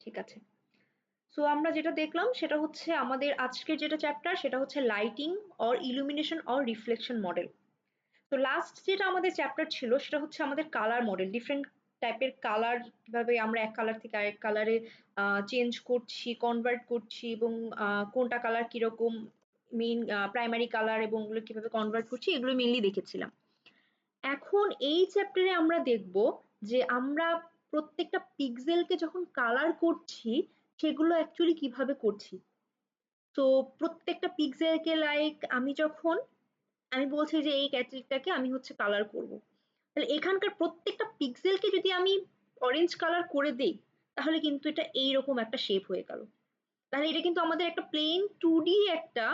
ঠিক আছে। সো আমরা যেটা দেখলাম সেটা হচ্ছে আমাদের আজকের যেটা চ্যাপ্টার সেটা হচ্ছে lighting or illumination or reflection model. তো লাস্ট যেটা আমাদের চ্যাপ্টার ছিল সেটা হচ্ছে আমাদের কালার মডেল, ডিফারেন্ট টাইপের কালার কিভাবে আমরা এক কালার থেকে আরেক কালারে চেঞ্জ করছি, কনভার্ট করছি, এবং কোনটা কালার কিরকম, মেইন প্রাইমারি কালার, এবং ওগুলো কিভাবে কনভার্ট করছি, এগুলো মেইনলি দেখেছিলাম। এখন এই চ্যাপ্টারে আমরা দেখব যে আমরা প্রত্যেকটা পিক্সেলকে যখন কালার করছি সেগুলো অ্যাকচুয়ালি কিভাবে করছি। তো প্রত্যেকটা পিক্সেলকে লাইক আমি বলছি যে এই ক্যাটেগরিটাকে আমি হচ্ছে কালার করব, তাহলে এখানকার প্রত্যেকটা পিক্সেলকে যদি আমি অরেঞ্জ কালার করে দেই তাহলে কিন্তু এটা এইরকম একটা শেপ হয়ে গেল। তাহলে এটা কিন্তু আমাদের একটা প্লেন 2D একটা,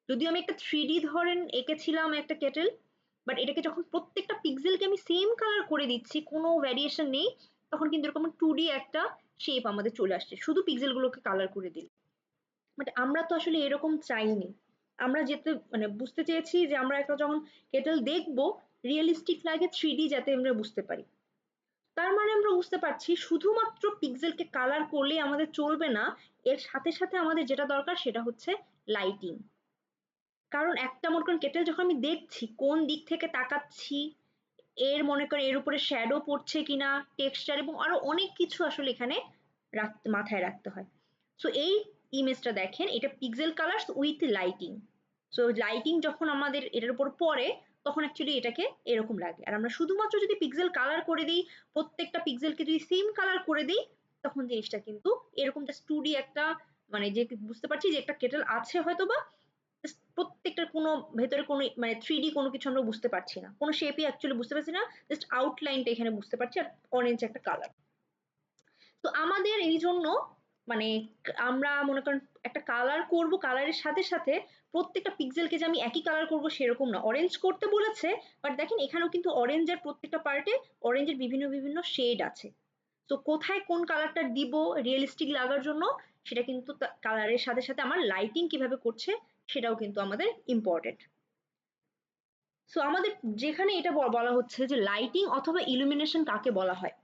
যদিও আমি একটা 3D ধরেন এঁকেছিলাম একটা কেটেল, বাট এটাকে যখন প্রত্যেকটা পিক্সেলকে আমি সেম কালার করে দিচ্ছি, কোনো ভ্যারিয়েশন নেই, তখন কিন্তু এরকম 2D একটা শেপ আমাদের চলে আসছে শুধু পিক্সেলগুলোকে কালার করে দিলে। বাট আমরা তো আসলে এরকম চাইনি। আমরা যেতে মানে বুঝতে চেয়েছি যে আমরা একটা যখন কেটেল দেখবো রিয়েলিস্টিক লাগে, 3D যাতে আমরা বুঝতে পারি। তার মানে আমরা বুঝতে পারছি শুধুমাত্র পিক্সেলকে কালার করলেই আমাদের চলবে না, এর সাথে সাথে আমাদের যেটা দরকার সেটা হচ্ছে লাইটিং। কারণ একটা মনে করেন কেটেল যখন আমি দেখছি কোন দিক থেকে তাকাচ্ছি, এর মনে করেন এর উপরে শ্যাডো পড়ছে কিনা, টেক্সচার, এবং আরো অনেক কিছু আসলে এখানে মাথায় রাখতে হয়। সো এই ইমেজটা দেখেন, এটা pixel colours with lighting. So lighting যখন আমাদের এটার উপর পড়ে তখন অ্যাকচুয়ালি এটাকে এরকম লাগে। আর আমরা শুধুমাত্র যদি পিক্সেল কালার করে দিই, প্রত্যেকটা পিক্সেলকে যদি সেম কালার করে দিই, তখন জিনিসটা কিন্তু এরকম জাস্ট 2D একটা, মানে যে বুঝতে পারছি যে একটা কেটেল আছে হয়তো, বা প্রত্যেকটার কোনো ভেতরে কোনো মানে 3D কোনো কিছু আমরা বুঝতে পারছি না, কোনো শেপই অ্যাকচুয়ালি বুঝতে পারছি না, জাস্ট আউটলাইনটা এখানে বুঝতে পারছি আর অরেঞ্জ একটা কালার। তো আমাদের এই জন্য মানে আমরা মনে করেন একটা কালার করব, কালারের সাথে সাথে প্রত্যেকটা পিক্সেলকে যে আমি একই কালার করব সেরকম না, অরেঞ্জ করতে বলেছে, বাট দেখেন এখানেও কিন্তু অরেঞ্জের প্রত্যেকটা পার্টে অরেঞ্জের বিভিন্ন বিভিন্ন শেড আছে। তো কোথায় কোন কালারটা দিব রিয়েলিস্টিক লাগার জন্য, সেটা কিন্তু কালারের সাথে সাথে আমার লাইটিং কিভাবে করছে সেটাও কিন্তু আমাদের ইম্পর্টেন্ট। সো আমাদের যেখানে এটা বলা হচ্ছে যে লাইটিং অথবা ইলুমিনেশন কাকে বলা হয়,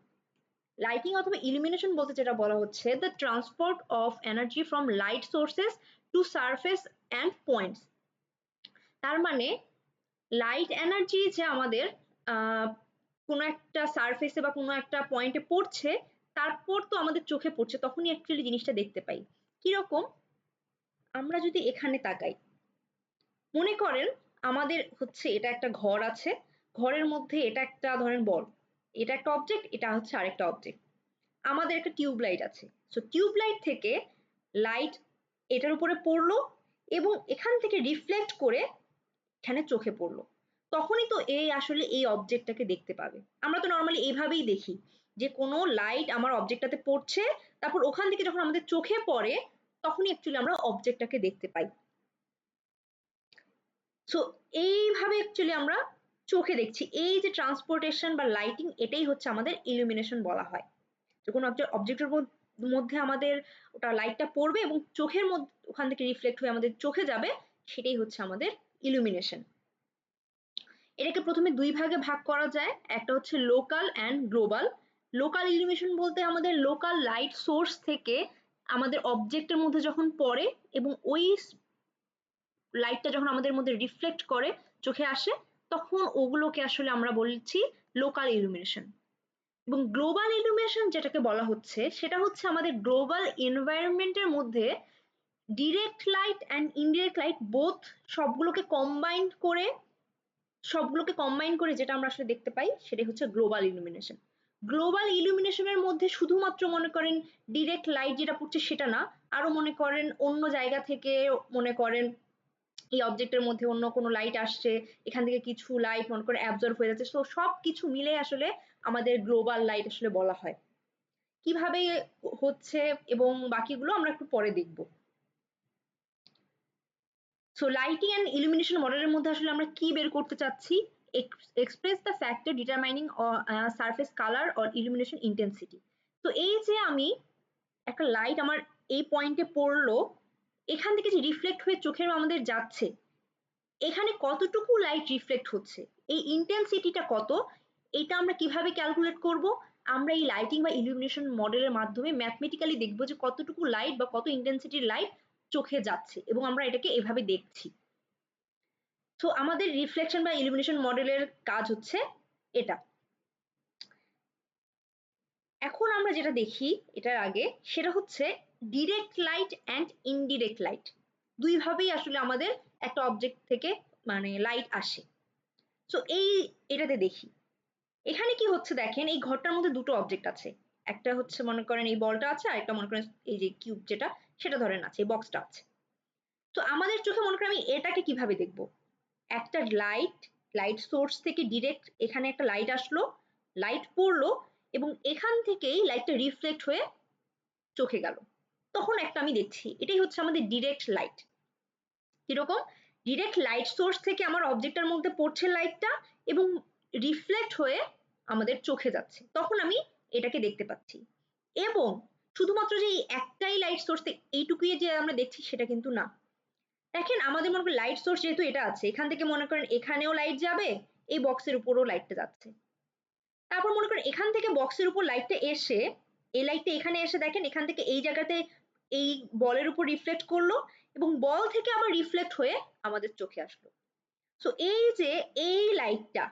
লাইটিং অথবা ইলুমিনেশন বলতে যেটা বলা হচ্ছে the transport of energy from light sources to surface and points. তার মানে লাইট এনার্জি যে আমাদের কোনো একটা সারফেসে বা কোনো একটা পয়েন্টে পড়ছে, তারপর তো আমাদের চোখে পড়ছে, তখনই অ্যাকচুয়ালি জিনিসটা দেখতে পাই। কিরকম, আমরা যদি এখানে তাকাই, মনে করেন আমাদের হচ্ছে এটা একটা ঘর আছে, ঘরের মধ্যে এটা একটা ধরেন বল, এটা একটা অবজেক্ট, এটা হচ্ছে আরেকটা অবজেক্ট, আমাদের একটা টিউব লাইট আছে। সো টিউব লাইট থেকে লাইট এটার উপরে পড়লো এবং এখান থেকে রিফ্লেক্ট করে এখানে চোখে পড়লো, তখনই তো এই আসলে এই অবজেক্টটাকে দেখতে পাবে। আমরা তো নর্মালি এইভাবেই দেখি যে কোনো লাইট আমার অবজেক্টটাতে পড়ছে, তারপর ওখান থেকে যখন আমাদের চোখে পড়ে তখনই অ্যাকচুয়ালি আমরা অবজেক্টটাকে দেখতে পাই। সো এইভাবে অ্যাকচুয়ালি আমরা চোখে দেখছি, এই যে ট্রান্সপোর্টেশন বা লাইটিং, এটাই হচ্ছে আমাদের ইলুমিনেশন বলা হয়। যে কোনো অবজেক্টের মধ্যে আমাদের ওটা লাইটটা পড়বে এবং চোখের মধ্যে ওখান থেকে রিফ্লেক্ট হয়ে আমাদের চোখে যাবে, সেটাই হচ্ছে আমাদের ইলুমিনেশন। এটাকে প্রথমে দুই ভাগে ভাগ করা যায়, একটা হচ্ছে local and global. Local illumination বলতে আমাদের লোকাল লাইট সোর্স থেকে আমাদের অবজেক্টের মধ্যে যখন পড়ে এবং ওই লাইটটা যখন আমাদের মধ্যে রিফ্লেক্ট করে চোখে আসে, তখন ওগুলোকে আসলে আমরা বলছি লোকাল ইলুমিনেশন। এবং গ্লোবাল ইলুমিনেশন যেটাকে বলা হচ্ছে সেটা হচ্ছে আমাদের গ্লোবাল এনভায়রনমেন্টের মধ্যে direct light and indirect light both সবগুলোকে কম্বাইন করে যেটা আমরা আসলে দেখতে পাই সেটাই হচ্ছে গ্লোবাল ইলুমিনেশন। গ্লোবাল ইলুমিনেশনের মধ্যে শুধুমাত্র মনে করেন ডিরেক্ট লাইট যেটা পড়ছে সেটা না, আরো মনে করেন অন্য জায়গা থেকে মনে করেন এই অবজেক্টের মধ্যে অন্য কোনো লাইট আসছে, এখান থেকে কিছু লাইট মনে করে অ্যাবজর্ব হয়ে যাচ্ছে, তো সব কিছু মিলে আসলে আমাদের গ্লোবাল লাইট আসলে বলা হয়। কিভাবে হচ্ছে এবং বাকিগুলো আমরা একটু পরে দেখব। সো লাইটিং অ্যান্ড ইলুমিনেশন মডেলের মধ্যে আসলে আমরা কি বের করতে চাচ্ছি, express the factor determining surface colour or illumination intensity. তো এই যে আমি একটা লাইট আমার এই পয়েন্টে পড়লো, এখান থেকে যে রিফ্লেক্ট হয়ে চোখের আমাদের যাচ্ছে, এখানে কতটুকু লাইট রিফ্লেক্ট হচ্ছে, এই ইন্টেন্সিটিটা কত, এটা আমরা কিভাবে ক্যালকুলেট করব? আমরা এই লাইটিং বা ইলুমিনেশন মডেলের মাধ্যমে ম্যাথমেটিক্যালি দেখব যে কতটুকু লাইট বা কত ইন্টেন্সিটির লাইট চোখে যাচ্ছে, এবং আমরা এটাকে এভাবে দেখছি। তো আমাদের রিফ্লেকশন বা ইলুমিনেশন মডেলের কাজ হচ্ছে এটা। এখন আমরা যেটা দেখি এটার আগে, সেটা হচ্ছে direct light and indirect light. দুইভাবেই আসলে আমাদের একটা অবজেক্ট থেকে মানে লাইট আসে। তো এটাতে দেখি এখানে কি হচ্ছে, দেখেন এই ঘরটার মধ্যে দুটো অবজেক্ট আছে। একটা হচ্ছে মনে করেন এই বলটা আছে, আর একটা মনে করেন এই যে কিউব যেটা সেটা ধরেন আছে, এই বক্সটা আছে। তো আমাদের চোখে মনে করেন আমি এটাকে কিভাবে দেখব? একটা লাইট সোর্স থেকে ডিরেক্ট এখানে একটা লাইট আসলো, লাইট পড়লো, এবং এখান থেকেই লাইটটা রিফ্লেক্ট হয়ে চোখে গেল, তখন একটা আমি দেখছি। এটাই হচ্ছে আমাদের ডিরেক্ট লাইট। কিরকম? ডিরেক্ট লাইট সোর্স থেকে আমার অবজেক্টের মধ্যে পড়ছে লাইটটা, এবং রিফ্লেক্ট হয়ে আমাদের চোখে যাচ্ছে, তখন আমি এটাকে দেখতে পাচ্ছি। এবং শুধুমাত্র যে একটাই লাইট সোর্স এইটুকুই যে আমরা দেখছি সেটা কিন্তু না। দেখেন আমাদের মনে করেন লাইট সোর্স যেহেতু এটা আছে, এখান থেকে মনে করেন এখানেও লাইট যাবে, এই বক্সের উপরও লাইটটা যাচ্ছে। তারপর মনে করেন এখান থেকে বক্সের উপর লাইটটা এসে, এই লাইটটা এখানে এসে দেখেন এখান থেকে এই জায়গাতে এই বলের উপর রিফ্লেক্ট করলো, এবং বল থেকে আবার রিফ্লেক্ট হয়ে আমাদের চোখে আসলো। সো এই যে এই লাইটটা,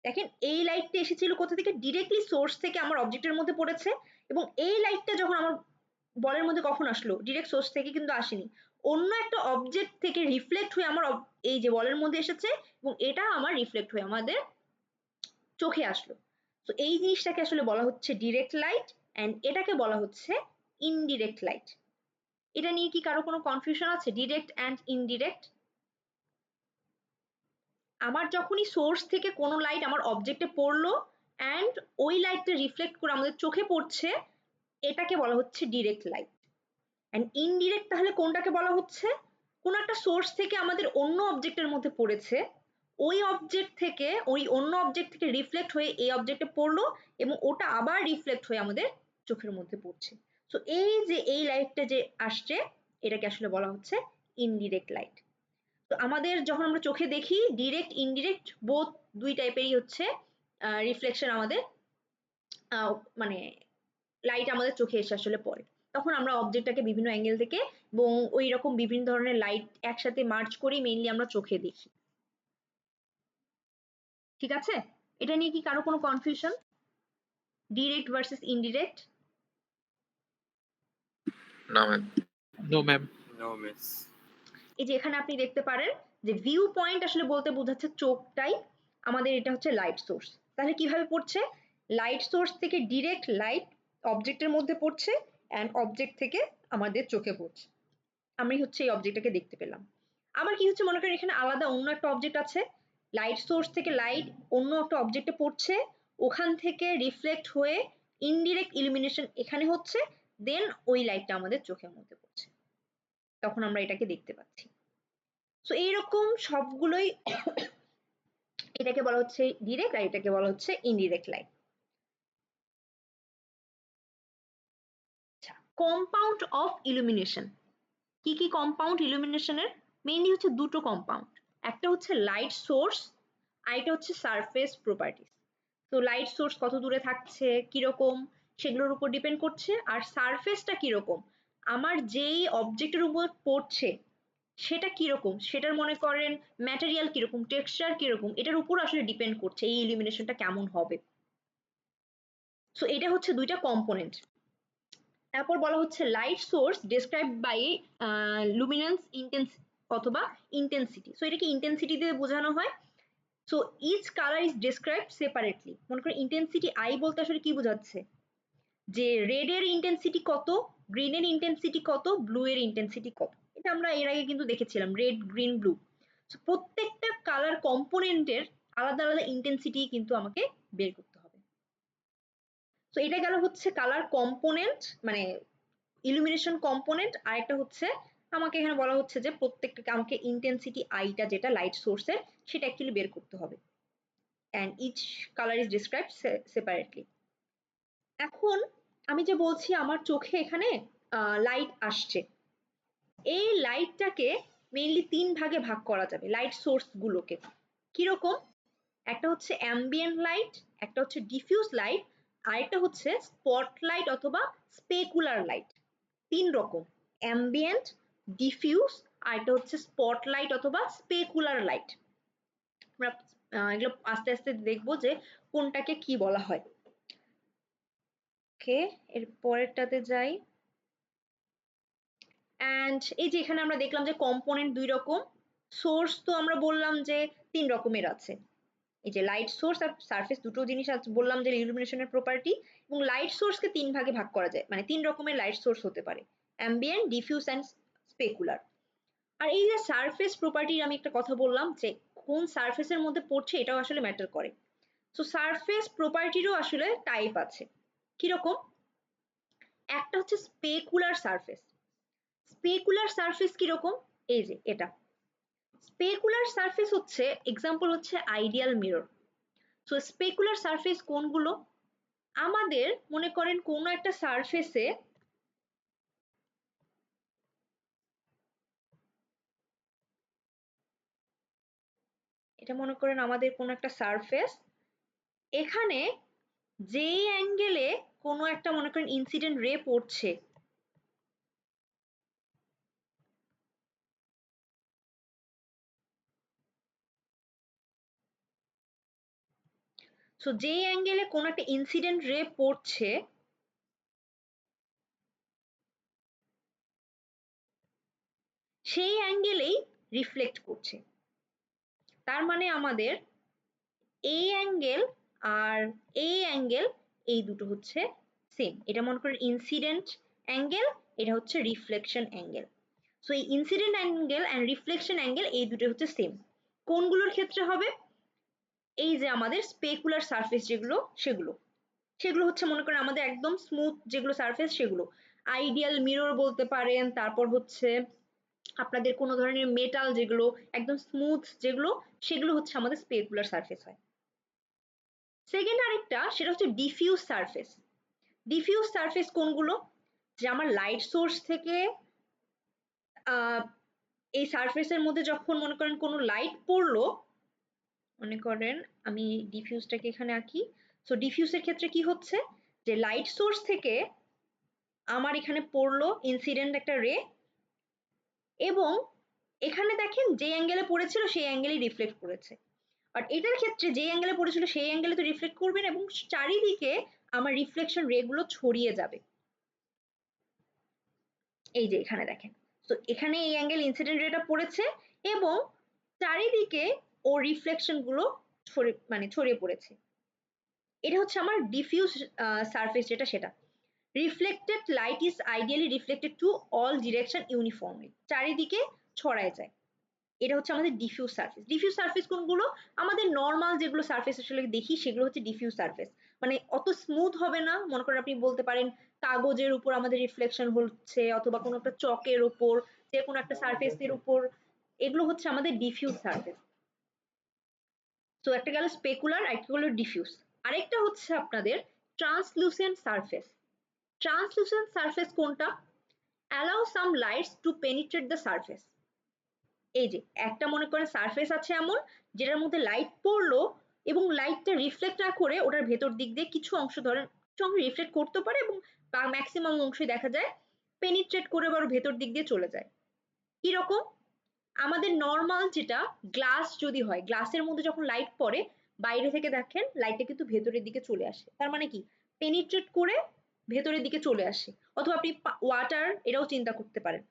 দেখেন এই লাইটটা এসেছিল কোথা থেকে? ডিরেক্টলি সোর্স থেকে আমার অবজেক্টের মধ্যে পড়েছে, এবং এই লাইটটা যখন আমার বলের মধ্যে কখন আসলো? ডিরেক্ট সোর্স থেকে কিন্তু আসেনি, অন্য একটা অবজেক্ট থেকে রিফ্লেক্ট হয়ে আমার এই যে বলের মধ্যে এসেছে, এবং এটা আমার রিফ্লেক্ট হয়ে আমাদের চোখে আসলো। তো এই জিনিসটাকে আসলে বলা হচ্ছে ডিরেক্ট লাইট, অ্যান্ড এটাকে বলা হচ্ছে ইনডিরেক্ট লাইট। এটা নিয়ে কি কারো কোনো কনফিউশন আছে? Direct and indirect. আমার যখনই সোর্স থেকে কোনো লাইট আমার অবজেক্টে পড়লো অ্যান্ড ওই লাইটটা রিফ্লেক্ট করে আমাদের চোখে পড়ছে, এটাকে বলা হচ্ছে ডিরেক্ট লাইট। অ্যান্ড ইনডিরেক্ট তাহলে কোনটাকে বলা হচ্ছে? কোন একটা সোর্স থেকে আমাদের অন্য অবজেক্টের মধ্যে পড়েছে, ওই অন্য অবজেক্ট থেকে রিফ্লেক্ট হয়ে এই অবজেক্টে পড়লো, এবং ওটা আবার রিফ্লেক্ট হয়ে আমাদের চোখের মধ্যে পড়ছে। তো এই যে এই লাইটটা যে আসছে, এটাকে আসলে বলা হচ্ছে ইনডিরেক্ট লাইট। তো আমাদের যখন আমরা চোখে দেখি ডিরেক্ট ইনডিরেক্ট বোথ দুই টাইপেরই হচ্ছে রিফ্লেকশন আমাদের, মানে লাইট আমাদের চোখে এসে আসলে পড়ে। তখন আমরা অবজেক্টটাকে বিভিন্ন অ্যাঙ্গেল থেকে এবং ওই রকম বিভিন্ন ধরনের লাইট একসাথে মার্চ করি মেইনলি আমরা চোখে দেখি। ঠিক আছে? এটা নিয়ে কি কারো কোনো কনফিউশন? Direct versus indirect? না ma'am. No ma'am. No miss. এই যে এখানে আপনি দেখতে পারেন যে ভিউ পয়েন্ট আসলে বলতে বোঝাচ্ছে চোখটাই আমাদের, এটা হচ্ছে লাইট সোর্স। তাহলে কিভাবে পড়ছে? লাইট সোর্স থেকে ডিরেক্ট লাইট অবজেক্টের মধ্যে পড়ছে, অ্যান্ড অবজেক্ট থেকে আমাদের চোখে পড়ছে, আমি হচ্ছে এই অবজেক্টটাকে দেখতে পেলাম। আবার কি হচ্ছে, মনে করেন এখানে আলাদা অন্য একটা অবজেক্ট আছে, লাইট সোর্স থেকে লাইট অন্য একটা অবজেক্টে পড়ছে, ওখান থেকে রিফ্লেক্ট হয়ে ইনডিরেক্ট ইলুমিনেশন এখানে হচ্ছে, দেন ওই লাইটটা আমাদের চোখের মধ্যে পড়ছে, তখন আমরা এটাকে দেখতে পাচ্ছি। সো এইরকম সবগুলোই এটাকে বলা হচ্ছে ডিরেক্ট, আর এটাকে বলা হচ্ছে ইনডিরেক্ট লাইট। আচ্ছা, কম্পাউন্ড অফ ইলুমিনেশন। কি কি কম্পাউন্ড ইলুমিনেশনের? মেইনলি হচ্ছে দুটো কম্পাউন্ড, একটা হচ্ছে লাইট সোর্স, আর এটা হচ্ছে সারফেস প্রপার্টিস। তো লাইট সোর্স কত দূরে থাকছে, কিরকম, সেগুলোর উপর ডিপেন্ড করছে। আর সারফেসটা কিরকম, আমার যেই অবজেক্টের উপর পড়ছে সেটা কিরকম, সেটার মনে করেন ম্যাটেরিয়াল কিরকম, টেক্সচার কিরকম, এটার উপর আসলে ডিপেন্ড করছে এই ইলুমিনেশনটা কেমন হবে। সো এটা হচ্ছে দুইটা কম্পোনেন্ট। তারপর বলা হচ্ছে light source describe by luminance অথবা ইন্টেন্সিটি। সো এটাকে ইন্টেন্সিটি দিয়ে বোঝানো হয়। So each colour is describe separately. মনে করেন ইন্টেন্সিটি আই বলতে আসলে কি বোঝাচ্ছে, যে রেড এর ইন্টেন্সিটি কত, গ্রিন এর ইন্টেন্সিটি কত, ব্লু এর ইন্টেন্সিটি কত। এটা আমরা এর আগে কিন্তু দেখেছিলাম, রেড গ্রিন ব্লু। প্রত্যেকটা কালার কম্পোনেন্টের আলাদা আলাদা ইন্টেন্সিটি কিন্তু আমাকে বের করতে হবে। তো এটা গেল হচ্ছে কালার কম্পোনেন্ট, মানে ইলুমিনেশন কম্পোনেন্ট। আর একটা হচ্ছে আমাকে এখানে বলা হচ্ছে যে প্রত্যেকটাকে আমাকে ইন্টেন্সিটি আইটা যেটা লাইট সোর্সের সেটা অ্যাকচুয়ালি বের করতে হবে, and each colour is describe separately. এখন আমি যে বলছি আমার চোখে এখানে লাইট আসছে, এই লাইটটাকে মেইনলি তিন ভাগে ভাগ করা যাবে লাইট সোর্স গুলোকে। কিরকম? একটা হচ্ছে অ্যাম্বিয়েন্ট লাইট, একটা হচ্ছে ডিফিউজ লাইট, আর একটা হচ্ছে স্পটলাইট অথবা স্পেকুলার লাইট। তিন রকম, অ্যাম্বিয়েন্ট, ডিফিউজ, আর এটা হচ্ছে স্পটলাইট অথবা স্পেকুলার লাইট। আমরা এগুলো আস্তে আস্তে দেখবো যে কোনটাকে কি বলা হয়। ওকে, এর পরেরটাতে যাই। অ্যান্ড এই যে এখানে আমরা দেখলাম যে কম্পোনেন্ট দুই রকম, সোর্স তো আমরা বললাম যে তিন রকমের আছে। এই যে লাইট সোর্স আর সারফেস দুটো জিনিস আছে বললাম যে ইলুমিনেশনের প্রপার্টি, এবং লাইট সোর্সকে তিন ভাগে ভাগ করা যায়, মানে তিন রকমের লাইট সোর্স হতে পারে, অ্যাম্বিয়েন্ট, ডিফিউজ অ্যান্ড স্পেকুলার। আর এই যে সারফেস প্রপার্টির আমি একটা কথা বললাম যে কোন সারফেসের মধ্যে পড়ছে এটাও আসলে ম্যাটার করে। তো সারফেস প্রপার্টিরও আসলে টাইপ আছে। কিরকম? একটা হচ্ছে স্পেকুলার সারফেস। স্পেকুলার সারফেস কিরকম? এই যে এটা স্পেকুলার সারফেস হচ্ছে, এক্সাম্পল হচ্ছে ideal mirror. So specular surface কোনগুলো? আমাদের মনে করেন কোনো একটা সারফেসে এটা মনে করেন আমাদের কোনো একটা সারফেস, এখানে যেই অ্যাঙ্গেলে কোনো একটা মনে করেন ইনসিডেন্ট রে পড়ছে, সো যেই অ্যাঙ্গেলে কোনো একটা ইনসিডেন্ট রে পড়ছে সেই অ্যাঙ্গেলেই রিফ্লেক্ট করছে। তার মানে আমাদের এই অ্যাঙ্গেল আর এই অ্যাঙ্গেল এই দুটো হচ্ছে সেম। এটা মনে করেন ইনসিডেন্ট অ্যাঙ্গেল, এটা হচ্ছে রিফ্লেকশন অ্যাঙ্গেল। সো এই incident angle and reflection angle এই দুটো হচ্ছে সেম। কোনগুলোর ক্ষেত্রে হবে? এই যে আমাদের স্পেকুলার সারফেস যেগুলো, সেগুলো সেগুলো হচ্ছে মনে করেন আমাদের একদম স্মুথ যেগুলো সারফেস সেগুলো, আইডিয়াল মিরর বলতে পারেন, তারপর হচ্ছে আপনাদের কোনো ধরনের মেটাল যেগুলো একদম স্মুথ যেগুলো, সেগুলো হচ্ছে আমাদের স্পেকুলার সারফেস হয়। সেকেন্ড আরেকটা সেটা হচ্ছে ডিফিউজ সারফেস। ডিফিউজ সারফেস কোনগুলো? যে আমার লাইট সোর্স থেকে এই সারফেসের মধ্যে যখন মনে করেন কোনো লাইট পড়লো, মনে করেন আমি ডিফিউজটাকে এখানে আঁকি। সো ডিফিউজের ক্ষেত্রে কি হচ্ছে যে লাইট সোর্স থেকে আমার এখানে পড়লো ইনসিডেন্ট একটা রে, এবং এখানে দেখেন যে অ্যাঙ্গেলে পড়েছিল সেই অ্যাঙ্গেলই রিফ্লেক্ট করেছে। বাট এটার ক্ষেত্রে যে অ্যাঙ্গেলে পড়েছিল সেই অ্যাঙ্গেলে তো রিফ্লেক্ট করবে না, এবং চারিদিকে আমার রিফ্লেকশন রে গুলো ছড়িয়ে যাবে। এই যে এখানে দেখেন, তো এখানে এই অ্যাঙ্গেল ইনসিডেন্ট রেটা পড়েছে এবং চারিদিকে ও রিফ্লেকশন গুলো ছড়িয়ে পড়েছে। এটা হচ্ছে আমার ডিফিউজ সারফেস যেটা সেটা। Reflected light is ideally reflected to all direction uniformly, চারিদিকে ছড়ায় যায়। এটা হচ্ছে আমাদের ডিফিউজ সারফেস। ডিফিউজ সারফেস কোনগুলো? আমাদের নর্মাল যেগুলো সারফেস আসলে দেখি সেগুলো হচ্ছে ডিফিউজ সারফেস, মানে অত স্মুথ হবে না। মনে করেন আপনি বলতে পারেন কাগজের উপর আমাদের রিফ্লেকশন হচ্ছে, অথবা কোনো একটা চকের উপর, যে কোনো একটা সারফেসের উপর, এগুলো হচ্ছে আমাদের ডিফিউজ সারফেস। সো একটা গেল স্পেকুলার, একটা গেল ডিফিউজ। আরেকটা হচ্ছে আপনাদের ট্রান্সলুসেন্ট সারফেস। ট্রান্সলুসেন্ট সারফেস কোনটা? Allow some lights to penetrate the surface. এই যে একটা মনে করেন সারফেস আছে এমন যেটার মধ্যে লাইট পড়লো এবং লাইটটা রিফ্লেক্ট না করে ওটার ভেতর দিক দিয়ে কিছু অংশ ধরেন কিছু অংশ রিফ্লেক্ট করতে পারে, এবং ম্যাক্সিমাম অংশই দেখা যায় পেনিট্রেট করে আবার ভেতর দিক দিয়ে চলে যায়। কিরকম? আমাদের নর্মাল যেটা গ্লাস যদি হয়, গ্লাসের মধ্যে যখন লাইট পড়ে বাইরে থেকে দেখেন লাইটটা কিন্তু ভেতরের দিকে চলে আসে, তার মানে কি পেনিট্রেট করে ভেতরের দিকে চলে আসে। অথবা আপনি ওয়াটার এটাও চিন্তা করতে পারেন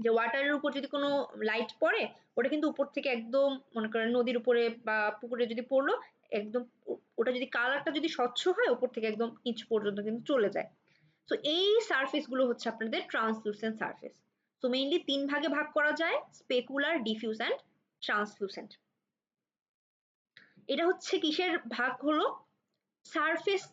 যে ওয়াটারের উপর যদি কোনো লাইট পড়ে, ওটা কিন্তু উপর থেকে একদম মনে করেন নদীর উপরে বা পুকুরে যদি পড়লো, একদম ওটা যদি কালারটা যদি স্বচ্ছ হয় উপর থেকে একদম নিচ পর্যন্ত কিন্তু চলে যায়। তো এই সারফেস গুলো হচ্ছে আপনাদের ট্রান্সলুসেন্ট সারফেস। তো মেইনলি তিন ভাগে ভাগ করা যায়, স্পেকুলার, ডিফিউজ অ্যান্ড ট্রান্সলুসেন্ট। এটা হচ্ছে কিসের ভাগ হলো? সারফেস।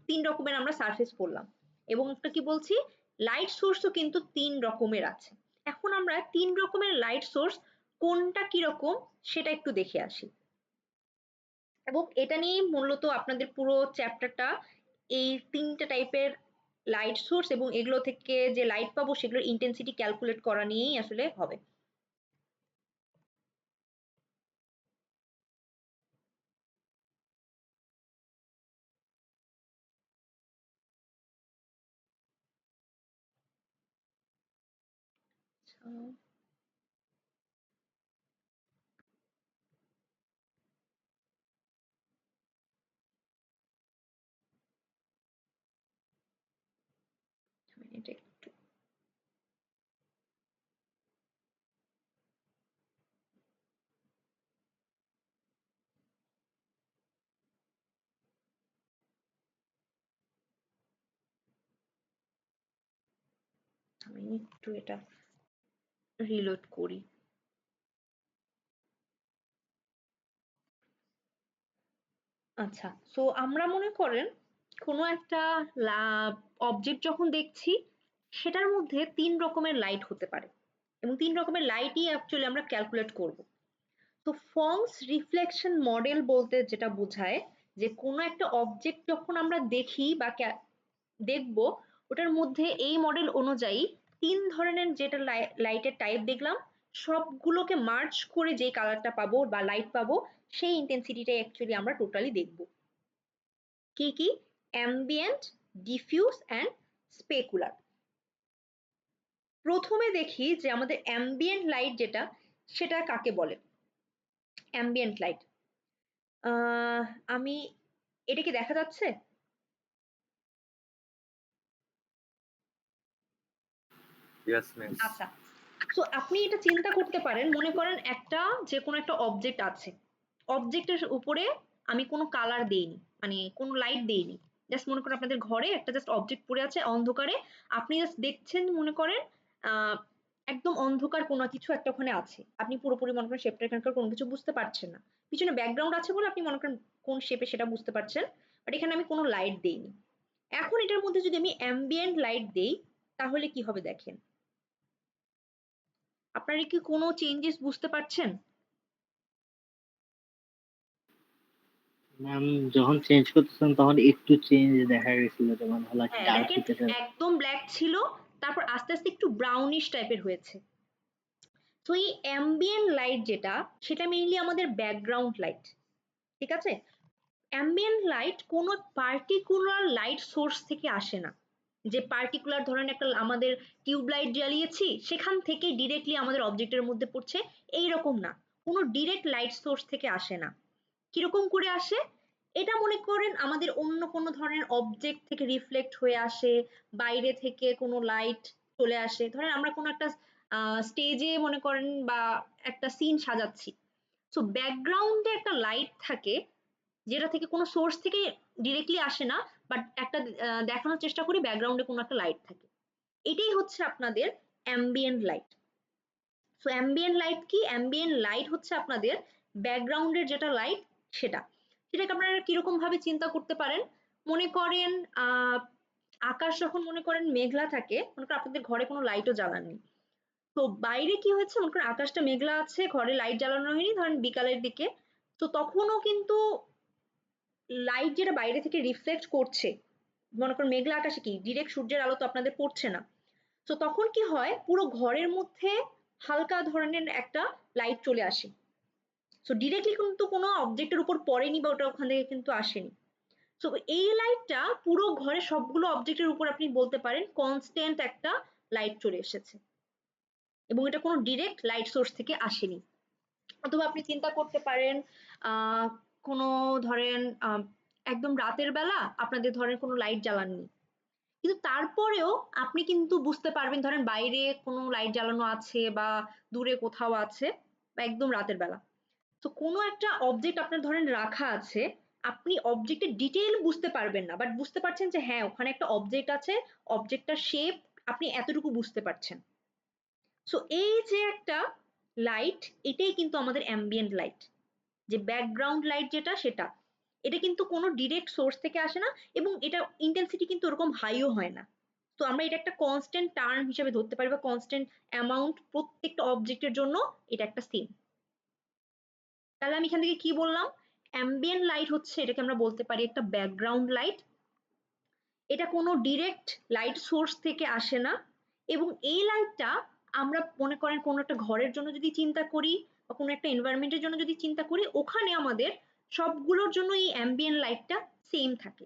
তিন রকমের আমরা সারফেস পড়লাম, এবং একটা কি বলছি লাইট সোর্সও কিন্তু তিন রকমের আছে। এখন আমরা তিন রকমের লাইট সোর্স কোনটা কিরকম সেটা একটু দেখে আসি, এবং এটা নিয়ে মূলত আপনাদের পুরো চ্যাপ্টারটা এই তিনটা টাইপের লাইট সোর্স এবং এগুলো থেকে যে লাইট পাবো সেগুলোর ইন্টেন্সিটি ক্যালকুলেট করা নিয়েই আসলে হবে। একটু আমি একটু এটা রিলোড করি। আচ্ছা, সো আমরা মনে করেন কোনো একটা অবজেক্ট যখন দেখছি সেটার মধ্যে 3 রকমের লাইট হতে পারে এবং 3 রকমের লাইটই অ্যাকচুয়ালি আমরা ক্যালকুলেট করব। তো ফর্মস রিফ্লেকশন মডেল বলতে যেটা বোঝায় যে কোনো একটা অবজেক্ট যখন আমরা দেখি বা দেখব, ওটার মধ্যে এই মডেল অনুযায়ী 3 ধরনের যেটা লাইটের টাইপ দেখলাম সবগুলোকে মার্জ করে যে কালারটা পাবো বা লাইট পাবো সেই ইন্টেন্সিটিটাই অ্যাকচুয়ালি আমরা টোটালি দেখব। কি কি? Ambient, diffuse and specular. প্রথমে দেখি যে আমাদের অ্যাম্বিয়েন্ট লাইট যেটা সেটা কাকে বলে। অ্যাম্বিয়েন্ট লাইট, আমি এটা কি দেখা যাচ্ছে? আচ্ছা, তো আপনি এটা চিন্তা করতে পারেন, মনে করেন একটা যে কোনো একটা অবজেক্ট আছে, অবজেক্টের উপরে আমি কোনো কালার দেইনি, মানে কোনো লাইট দেইনি, জাস্ট মনে করেন আপনাদের ঘরে একটা জাস্ট অবজেক্ট পড়ে আছে অন্ধকারে, আপনি জাস্ট দেখছেন, মনে করেন আহ একদম অন্ধকার কোনো কিছু একটা ওখানে আছে, আপনি পুরোপুরি মনে করেন শেপটা এখানকার কোনো কিছু বুঝতে পারছেন না, পিছনে ব্যাকগ্রাউন্ড আছে বলে আপনি মনে করেন কোন শেপে সেটা বুঝতে পারছেন, বাট এখানে আমি কোনো লাইট দেইনি। এখন এটার মধ্যে যদি আমি অ্যাম্বিয়েন্ট লাইট দেই তাহলে কি হবে দেখেন। আপনারা কি কোনো চেঞ্জেস বুঝতে পারছেন? ম্যাম যখন চেঞ্জ করতেছেন তখন একটু চেঞ্জ দেখা গেছিল, যেমন হলো কি হ্যাঁ ডার্ক দেখেন, হইতেছে। একদম ব্ল্যাক ছিল, তারপর আস্তে আস্তে একটু ব্রাউনিশ টাইপের হয়েছে। তো এই অ্যাম্বিয়েন্ট লাইট যেটা, সেটা মেইনলি আমাদের ব্যাকগ্রাউন্ড লাইট, ঠিক আছে? অ্যাম্বিয়েন্ট লাইট কোনো পার্টিকুলার লাইট সোর্স থেকে আসে না, যে পার্টিকুলার ধরেন একটা আমাদের টিউব লাইট জ্বালিয়েছি সেখান থেকে ডিরেক্টলি আমাদের অবজেক্টের মধ্যে পড়ছে, এই রকম না, কোনো ডিরেক্ট লাইট সোর্স থেকে আসে না। কিরকম করে আসে? এটা মনে করেন আমাদের অন্য কোনো ধরনের অবজেক্ট থেকে রিফ্লেক্ট হয়ে আসে, বাইরে থেকে কোনো লাইট চলে আসে, ধরেন আমরা কোনো একটা স্টেজে মনে করেন বা একটা সিন সাজাচ্ছি, সো ব্যাকগ্রাউন্ডে একটা লাইট থাকে যেটা থেকে কোনো সোর্স থেকে ডিরেক্টলি আসে না, বাট একটা দেখানোর চেষ্টা করি ব্যাকগ্রাউন্ডে কোনো একটা লাইট থাকে, এটাই হচ্ছে আপনাদের ambient light. So ambient light কি? অ্যাম্বিয়েন্ট লাইট হচ্ছে আপনাদের ব্যাকগ্রাউন্ডের যেটা লাইট সেটা, সেটাকে আপনারা কিরকম ভাবে চিন্তা করতে পারেন, মনে করেন আকাশ যখন মনে করেন মেঘলা থাকে, মনে করেন আপনাদের ঘরে কোনো লাইটও জ্বালাননি, তো বাইরে কি হয়েছে, মনে করেন আকাশটা মেঘলা আছে, ঘরে লাইট জ্বালানো হয়নি, ধরেন বিকালের দিকে, তো তখনও কিন্তু লাইট যেটা বাইরে থেকে রিফ্লেক্ট করছে, মনে করেন মেঘলা আকাশে কি ডিরেক্ট সূর্যের আলো তো আপনাদের পড়ছে না, তো তখন কি হয় পুরো ঘরের মধ্যে হালকা ধরনের একটা লাইট চলে আসে, সো ডিরেক্টলি কিন্তু কোনো অবজেক্টের উপর পড়েনি বা ওটা ওখান থেকে কিন্তু আসেনি। সো এই লাইটটা পুরো ঘরে সবগুলো অবজেক্টের উপর আপনি বলতে পারেন কনস্ট্যান্ট একটা লাইট চলে এসেছে এবং এটা কোনো ডিরেক্ট লাইট সোর্স থেকে আসেনি। অথবা আপনি চিন্তা করতে পারেন আহ কোনো ধরেন একদম রাতের বেলা আপনাদের ধরেন কোনো লাইট জ্বালাননি, কিন্তু তারপরেও আপনি কিন্তু বুঝতে পারবেন ধরেন বাইরে কোনো লাইট জ্বালানো আছে বা দূরে কোথাও আছে বা একদম রাতের বেলা, তো কোনো একটা অবজেক্ট আপনার ধরেন রাখা আছে, আপনি অবজেক্টের ডিটেইল বুঝতে পারবেন না, বাট বুঝতে পারছেন যে হ্যাঁ ওখানে একটা অবজেক্ট আছে, অবজেক্টটার শেপ আপনি এতটুকু বুঝতে পারছেন। সো এই যে একটা লাইট, এটাই কিন্তু আমাদের অ্যাম্বিয়েন্ট লাইট, যে ব্যাকগ্রাউন্ড লাইট যেটা সেটা, এটা কিন্তু কোনো ডিরেক্ট সোর্স থেকে আসে না এবং এটা ইন্টেন্সিটি কিন্তু ওরকম হাইও হয় না, তো আমরা এটা একটা কনস্ট্যান্ট টার্ম হিসেবে ধরতে পারি বা কনস্ট্যান্ট অ্যামাউন্ট প্রত্যেকটা অবজেক্টের জন্য এটা একটা সেম। তাহলে আমি এখান থেকে কি বললাম, অ্যাম্বিয়েন্ট লাইট হচ্ছে এটাকে আমরা বলতে পারি একটা ব্যাকগ্রাউন্ড লাইট, এটা কোনো ডিরেক্ট লাইট সোর্স থেকে আসে না এবং এই লাইটটা আমরা মনে করেন কোনো একটা ঘরের জন্য যদি চিন্তা করি বা কোনো একটা এনভায়রনমেন্টের জন্য যদি চিন্তা করি, ওখানে আমাদের সবগুলোর জন্য এই অ্যাম্বিয়েন্ট লাইটটা সেম থাকে।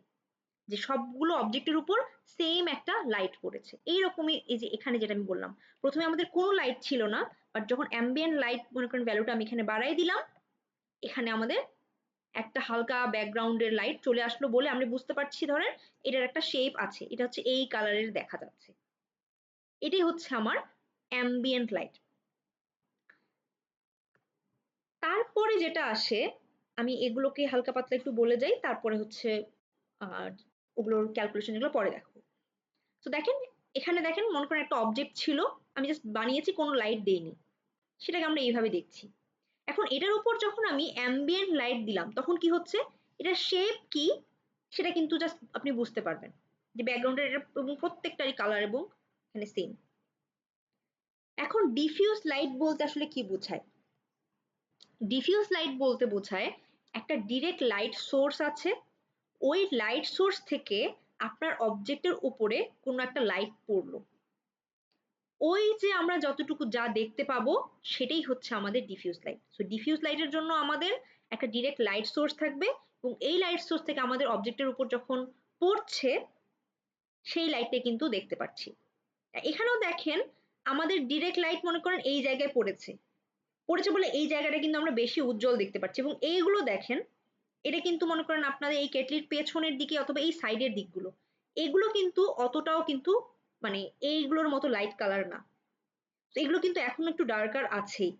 যে সবগুলো অবজেক্টের উপর সেম একটা লাইট পড়েছে। এইরকমই এই যে এখানে যেটা আমি বললাম, প্রথমে আমাদের কোনো লাইট ছিল না, বাট যখন অ্যাম্বিয়েন্ট লাইট মনে করেন ভ্যালুটা আমি এখানে বাড়াই দিলাম, এখানে আমাদের একটা হালকা ব্যাকগ্রাউন্ডের লাইট চলে আসলো বলে আমরা বুঝতে পারছি ধরেন এটার একটা শেপ আছে, এটা হচ্ছে এই কালারের দেখা যাচ্ছে। এটাই হচ্ছে আমার অ্যাম্বিয়েন্ট লাইট। তারপরে যেটা আসে, আমি এগুলোকে হালকা পাতলা একটু বলে যাই, তারপরে হচ্ছে ওগুলোর ক্যালকুলেশন এগুলো পরে দেখো। তো দেখেন এখানে দেখেন মনে করেন একটা অবজেক্ট ছিল, আমি জাস্ট বানিয়েছি, কোনো লাইট দেইনি, সেটাকে আমরা এইভাবে দেখছি। এখন এটার উপর যখন আমি অ্যাম্বিয়েন্ট লাইট দিলাম তখন কি হচ্ছে, এটার শেপ কি সেটা কিন্তু জাস্ট আপনি বুঝতে পারবেন যে ব্যাকগ্রাউন্ডের এবং প্রত্যেকটারই কালার এবং এখানে সেম। এখন ডিফিউজ লাইট বলতে আসলে কি বোঝায়? ডিফিউজ লাইট বলতে বোঝায় একটা ডিরেক্ট লাইট সোর্স আছে, ওই লাইট সোর্স থেকে আপনার অবজেক্টের উপরে কোনো একটা লাইট পড়লো, ওই যে আমরা যতটুকু যা দেখতে পাবো সেটাই হচ্ছে আমাদের ডিফিউজ লাইট। সো ডিফিউজ লাইটের জন্য আমাদের একটা ডিরেক্ট লাইট সোর্স থাকবে এবং এই লাইট সোর্স থেকে আমাদের অবজেক্টের উপর যখন পড়ছে সেই লাইটটা কিন্তু দেখতে পাচ্ছি। এখানেও দেখেন আমাদের ডিরেক্ট লাইট মনে করেন এই জায়গায় পড়েছে, পড়েছে বলে এই জায়গাটা কিন্তু আমরা বেশি উজ্জ্বল দেখতে পাচ্ছি। এবং এইগুলো দেখেন, এটা কিন্তু মনে করেন আপনাদের এই কেটলির পেছনের দিকে অথবা এই সাইডের দিকগুলো, এগুলো কিন্তু অতটাও কিন্তু মানে এইগুলোর মতো লাইট কালার না। তো এগুলো কিন্তু এখন একটু ডার্কার আছেই।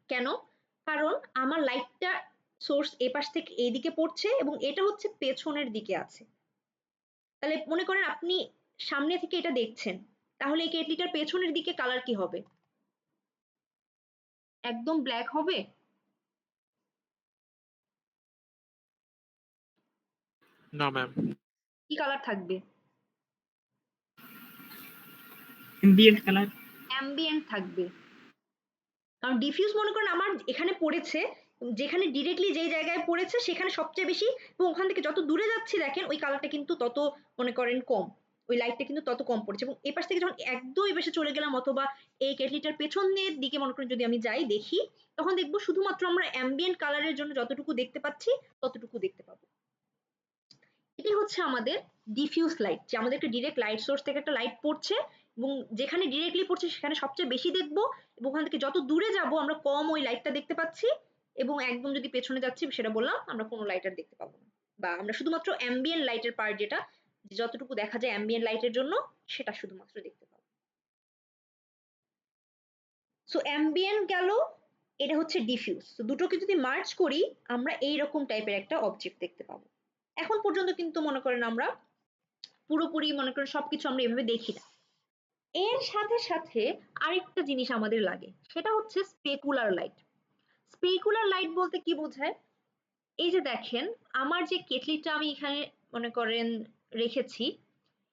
কেন? কারণ আমার লাইটটা সোর্স এ পাশ থেকে এইদিকে পড়ছে এবং এটা হচ্ছে পেছনের দিকে আছে। তাহলে মনে করেন আপনি সামনে থেকে এটা দেখছেন, তাহলে এই কেটলিটার পেছনের দিকে কালার কি হবে? একদম ব্ল্যাক হবে? না ম্যাম। কি কালার থাকবে? Ambient colour. অ্যাম্বিয়েন্ট থাকবে। কারণ ডিফিউজ মনে করেন আমার এখানে পড়েছে, যেখানে ডিরেক্টলি যে জায়গায় পড়েছে সেখানে সবচেয়ে বেশি, এবং ওখান থেকে যত দূরে যাচ্ছি দেখেন ওই কালারটা কিন্তু তত মনে করেন কম, ওই লাইটটা কিন্তু তত কম পড়েছে। এবং এপাশ থেকে যখন একদম এই পাশে চলে গেলাম অথবা এই কেটলিটার পেছনের দিকে মনে করেন যদি আমি যাই দেখি, তখন দেখবো শুধুমাত্র আমরা অ্যাম্বিয়েন্ট কালারের জন্য যতটুকু দেখতে পাচ্ছি ততটুকু দেখতে পাবো। এটাই হচ্ছে আমাদের ডিফিউজ লাইট, যে আমাদের একটা ডিরেক্ট লাইট সোর্স থেকে একটা লাইট পড়ছে এবং যেখানে ডিরেক্টলি পড়ছে সেখানে সবচেয়ে বেশি দেখবো, এবং ওখান থেকে যত দূরে যাব আমরা কম ওই লাইটটা দেখতে পাচ্ছি, এবং একদম যদি পেছনে যাচ্ছি সেটা বললাম আমরা কোনো লাইট আর দেখতে পাবো না, বা আমরা শুধুমাত্র অ্যাম্বিয়েন্ট লাইটের পার্ট যেটা যতটুকু দেখা যায় অ্যাম্বিয়েন্ট লাইটের জন্য সেটা শুধুমাত্র দেখতে পাবো। সো অ্যাম্বিয়েন্ট গেল, এটা হচ্ছে ডিফিউজ। তো দুটোকে যদি মার্জ করি আমরা এইরকম টাইপের একটা অবজেক্ট দেখতে পাবো। এখন পর্যন্ত কিন্তু মনে করেন আমরা পুরোপুরি মনে করেন সবকিছু আমরা এভাবে দেখি না। এর সাথে সাথে আরেকটা জিনিস আমাদের লাগে, সেটা হচ্ছে স্পেকুলার লাইট। স্পেকুলার লাইট বলতে কি বোঝায়? এই যে দেখেন আমার যে কেটলিটা আমি এখানে মনে করেন রেখেছি,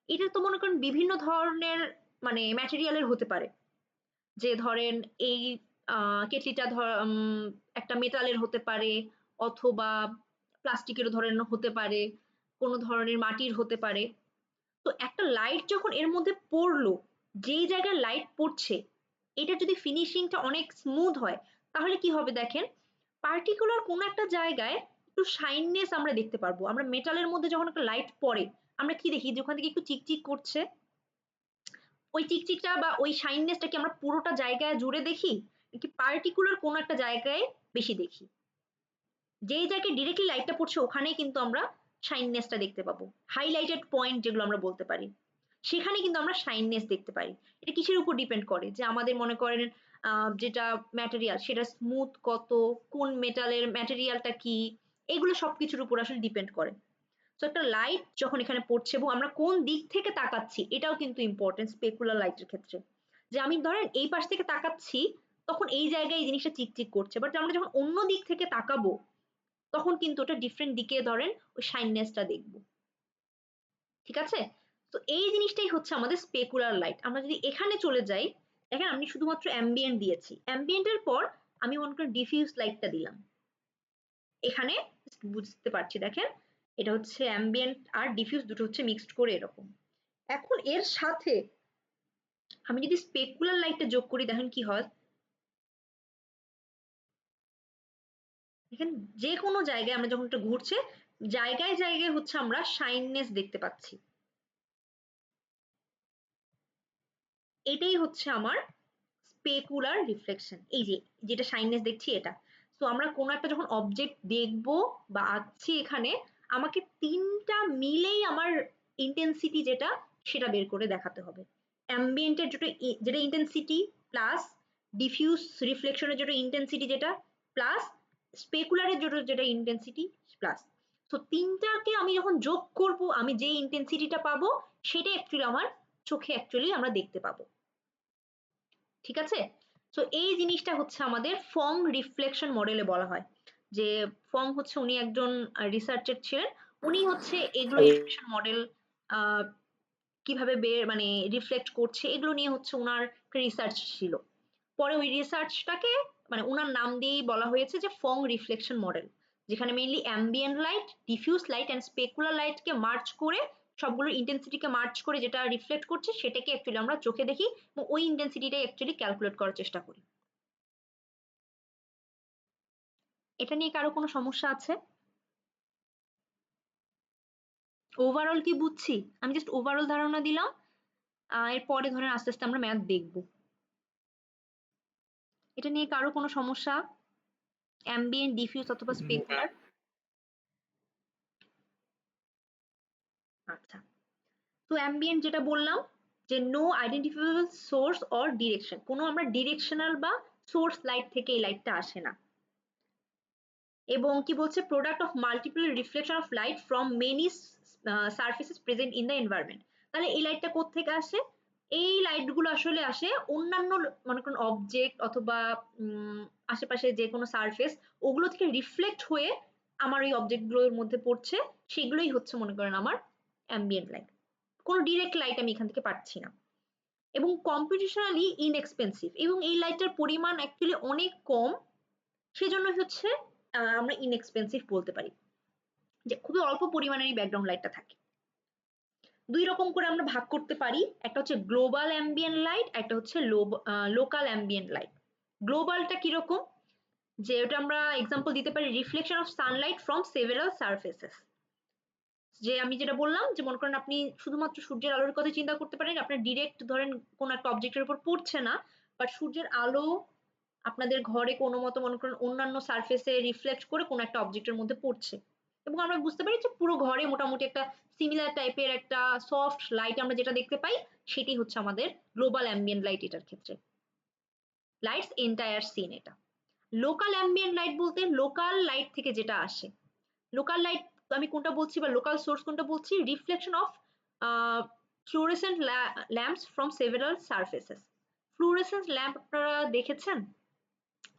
এটা তো মনে করেন বিভিন্ন ধরনের মানে ম্যাটেরিয়ালের হতে পারে। যে ধরেন এই কেটলিটা একটা মেটালের হতে পারে, অথবা প্লাস্টিকেরও ধরেন হতে পারে, কোনো ধরনের মাটির হতে পারে। তো একটা লাইট যখন এর মধ্যে পড়লো, যেই জায়গায় লাইট পড়ছে এটা যদি ফিনিশিংটা অনেক স্মুথ হয় তাহলে কি হবে দেখেন, পার্টিকুলার কোনো একটা জায়গায় একটু শাইননেস আমরা দেখতে পারবো। আমরা মেটালের মধ্যে যখন একটা লাইট পড়ে আমরা কি দেখি, যে ওখান থেকে একটু চিকচিক করছে, ওই চিকচিকটা বা ওই শাইননেসটা কি আমরা পুরোটা জায়গায় জুড়ে দেখি নাকি পার্টিকুলার কোনো একটা জায়গায় বেশি দেখি? যেই জায়গায় ডিরেক্টলি লাইটটা পড়ছে ওখানেই কিন্তু আমরা শাইননেসটা দেখতে পাবো, হাইলাইটেড পয়েন্ট যেগুলো আমরা বলতে পারি, সেখানে কিন্তু আমরা শাইননেস দেখতে পারি। এটা কিসের উপর ডিপেন্ড করে, যে আমাদের মনে করেন যেটা ম্যাটেরিয়াল সেটা স্মুথ কত, কোন মেটালের ম্যাটেরিয়ালটা কি, এগুলো সবকিছুর উপর আসলে ডিপেন্ড করে। তো একটা লাইট যখন এখানে পড়ছে এবং আমরা কোন দিক থেকে তাকাচ্ছি এটাও কিন্তু ইম্পর্টেন্ট স্পেকুলার লাইটের ক্ষেত্রে। যে আমি ধরেন এই পাশ থেকে তাকাচ্ছি তখন এই জায়গায় এই জিনিসটা চিকচিক করছে, বাট আমরা যখন অন্য দিক থেকে তাকাবো তখন কিন্তু ওটা ডিফারেন্ট দিকে ধরেন ওই শাইননেসটা দেখবো। ঠিক আছে? তো এই জিনিসটাই হচ্ছে আমাদের স্পেকুলার লাইট। আমরা যদি এখানে চলে যাই, দেখেন আমি শুধুমাত্র অ্যাম্বিয়েন্ট দিয়েছি, অ্যাম্বিয়েন্টের পর আমি মনে করেন ডিফিউজ লাইটটা দিলাম, এখানে বুঝতে পারছি দেখেন এটা হচ্ছে অ্যাম্বিয়েন্ট আর ডিফিউজ দুটো হচ্ছে মিক্সড করে এরকম। এখন এর সাথে আমি যদি স্পেকুলার লাইটটা যোগ করি দেখেন কি হয়, দেখেন যে কোনো জায়গায় আমরা যখন এটা ঘুরছে জায়গায় জায়গায় হচ্ছে আমরা শাইননেস দেখতে পাচ্ছি। এটাই হচ্ছে আমার স্পেকুলার রিফ্লেকশন। এই যে যেটা শাইননেস দেখছি এটা। তো আমরা কোনো একটা যখন অবজেক্ট দেখবো বা আঁকছি এখানে, আমাকে তিনটা মিলেই আমার ইন্টেন্সিটি যেটা সেটা বের করে দেখাতে হবে। অ্যাম্বিয়েন্টের যেটা ইন্টেন্সিটি প্লাস ডিফিউজ রিফ্লেকশনের যেটা ইন্টেন্সিটি যেটা প্লাস স্পেকুলারের যেটা ইন্টেন্সিটি প্লাস। তো তিনটাকে আমি যখন যোগ করব আমি যে ইন্টেন্সিটিটা পাবো সেটা অ্যাকচুয়ালি আমার চোখে অ্যাকচুয়ালি আমরা দেখতে পাবো। ঠিক আছে? তো এই জিনিসটা হচ্ছে আমাদের ফং রিফ্লেকশন মডেলে বলা হয়। যে ফং হচ্ছে উনি একজন রিসার্চার ছিলেন। উনি হচ্ছে এগুলো রিফ্লেকশন মডেল কিভাবে মানে রিফ্লেক্ট করছে এগুলো নিয়ে হচ্ছে উনার রিসার্চ ছিল। পরে ওই রিসার্চটাকে মানে উনার নাম দিয়েই বলা হয়েছে যে ফং রিফ্লেকশন মডেল, যেখানে mainly ambient light, diffuse light and specular লাইটকে মার্চ করে সবগুলো ইন্টেন্সিটিকে মার্চ করে যেটা রিফ্লেক্ট করছে সেটাকে অ্যাকচুয়ালি আমরা চোখে দেখি এবং ওই ইন্টেন্সিটিটাই অ্যাকচুয়ালি ক্যালকুলেট করার চেষ্টা করি। এটা নিয়ে কারো কোনো সমস্যা আছে? ওভারঅল কি বুঝছি? আমি জাস্ট ওভারঅল ধারণা দিলাম। এরপরে ধরেন আস্তে আস্তে আমরা ম্যাথ দেখবো। এটা নিয়ে কারো কোনো সমস্যা? অ্যাম্বিয়েন্ট, ডিফিউজ অথবা No, স্পেকুলার? ma'am. আচ্ছা, তো অ্যাম্বিয়েন্ট যেটা বললাম যে no identifiable source or direction, কোনো আমরা ডিরেকশনাল বা সোর্স লাইট থেকে এই লাইটটা আসে না। এবং কি বলছে product of multiple reflection of light from many surfaces present in the environment. তাহলে এই লাইটটা কোত্থেকে আসে? এই লাইটগুলো আসলে আসে অন্যান্য মনে করুন অবজেক্ট অথবা আশেপাশে যে কোনো সারফেস ওগুলো থেকে রিফ্লেক্ট হয়ে আমার ওই অবজেক্টগুলোর মধ্যে পড়ছে, সেগুলোই হচ্ছে মনে করেন আমার অ্যাম্বিয়েন্ট লাইট। কোনো ডিরেক্ট লাইট আমি এখান থেকে পাচ্ছি না। এবং কম্পিটিশনালি ইনএক্সপেন্সিভ, এবং এই লাইটটার পরিমাণ অ্যাকচুয়ালি অনেক কম, সেজন্য হচ্ছে আমরা ইনএক্সপেন্সিভ বলতে পারি, যে খুবই অল্প পরিমাণের এই ব্যাকগ্রাউন্ড লাইটটা থাকে। দুই রকম করে আমরা ভাগ করতে পারি, একটা হচ্ছে গ্লোবাল অ্যাম্বিয়েন্ট লাইট, একটা হচ্ছে লোকাল অ্যাম্বিয়েন্ট লাইট। গ্লোবালটা কিরকম? যে ওটা আমরা এক্সাম্পল দিতে পারি reflection of Sunlight from several surfaces. যে আমি যেটা বললাম যে মনে করেন আপনি শুধুমাত্র সূর্যের আলোর কথা চিন্তা করতে পারেন, আপনার ডিরেক্ট ধরেন কোন একটা অবজেক্টের উপর পড়ছে না, বাট সূর্যের আলো আপনাদের ঘরে কোনো মতো মনে করেন অন্যান্য সারফেসে রিফ্লেক্ট করে কোনো একটা অবজেক্টের মধ্যে পড়ছে, এবং আমরা বুঝতে পারি যে পুরো ঘরে মোটামুটি একটা সিমিলার টাইপের একটা সফট লাইট আমরা যেটা দেখতে পাই সেটি হচ্ছে আমাদের গ্লোবাল অ্যাম্বিয়েন্ট লাইট। এটার ক্ষেত্রে লাইটস এন্টায়ার সিন। এটা লোকাল অ্যাম্বিয়েন্ট লাইট বলতে লোকাল লাইট থেকে যেটা আসে। লোকাল লাইট আমি কোনটা বলছি বা লোকাল সোর্স কোনটা বলছি? Reflection of fluorescent lamps from several surfaces. Fluorescent lamp আপনারা দেখেছেন?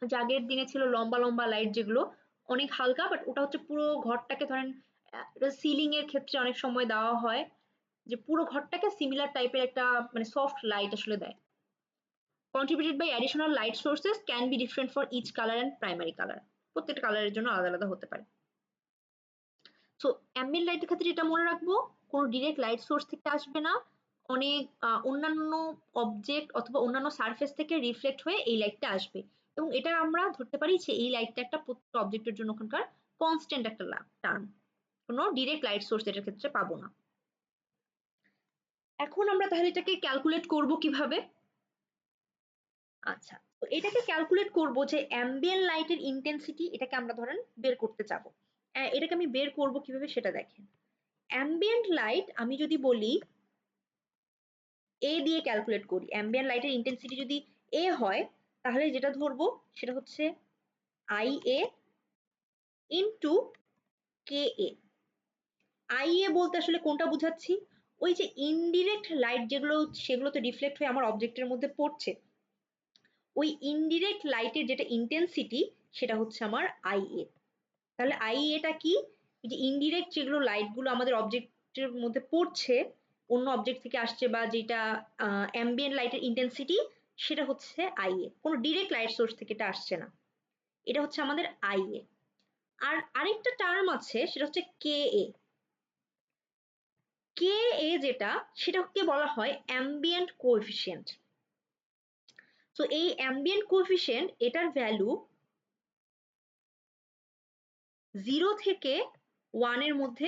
যে আগের দিনে ছিল লম্বা লম্বা লাইট যেগুলো অনেক হালকা, বাট ওটা হচ্ছে পুরো ঘরটাকে ধরেন সিলিং এর ক্ষেত্রে অনেক সময় দেওয়া হয় যে পুরো ঘরটাকে সিমিলার টাইপের একটা মানে সফট লাইট আসলে দেয়। Contributed by additional light sources can be different for each color and primary color. প্রত্যেকটা কালারের জন্য আলাদা আলাদা হতে পারে। সো অ্যাম্বিয়েন্ট লাইটের ক্ষেত্রে এটা মনে রাখবো, কোনো ডিরেক্ট লাইট সোর্স থেকে আসবে না, অনেক অন্যান্য অবজেক্ট অথবা অন্যান্য সারফেস থেকে রিফ্লেক্ট হয়ে এই লাইটটা আসবে, এবং এটা আমরা ধরতে পারি যে এই লাইটটা একটা প্রত্যেকটা অবজেক্টের জন্য ওখানকার কনস্ট্যান্ট একটা টার্ম, কোনো ডিরেক্ট লাইট সোর্স এটার ক্ষেত্রে পাবো না। এখন আমরা তাহলে এটাকে ক্যালকুলেট করব কিভাবে? আচ্ছা, তো এটাকে ক্যালকুলেট করব যে অ্যাম্বিয়েন্ট লাইটের ইন্টেন্সিটি, এটাকে আমরা ধরেন বের করতে চাবো। এটাকে আমি বের করব কিভাবে সেটা দেখেন। অ্যাম্বিয়েন্ট লাইট আমি যদি বলি এ দিয়ে ক্যালকুলেট করি, অ্যাম্বিয়েন্ট লাইটের ইন্টেন্সিটি যদি এ হয় তাহলে যেটা ধরবো সেটা হচ্ছে I A into k A. I A বলতে আসলে কোনটা বুঝাচ্ছি? ওই যে ইনডিরেক্ট লাইট যেগুলো সেগুলো তো রিফ্লেক্ট হয়ে আমার অবজেক্টের মধ্যে পড়ছে, ওই ইনডিরেক্ট লাইটের যেটা ইন্টেন্সিটি সেটা হচ্ছে আমার আই এ। তাহলে আই এটা কি? যে ইনডিরেক্ট যেগুলো লাইট গুলো আমাদের অবজেক্টের মধ্যে পড়ছে, অন্য অবজেক্ট থেকে আসছে বা যেটা অ্যাম্বিয়েন্ট লাইটের ইন্টেন্সিটি, সেটা হচ্ছে আই এ। কোনো ডিরেক্ট লাইট সোর্স থেকে এটা আসছে না, এটা হচ্ছে আমাদের আই এ। আর আরেকটা টার্ম আছে সেটা হচ্ছে কে এ। কে এ যেটা সেটাকে বলা হয় অ্যাম্বিয়েন্ট কোএফিসিয়েন্ট। তো এই অ্যাম্বিয়েন্ট কোএফিসিয়েন্ট এটার ভ্যালু 0 থেকে 1 এর মধ্যে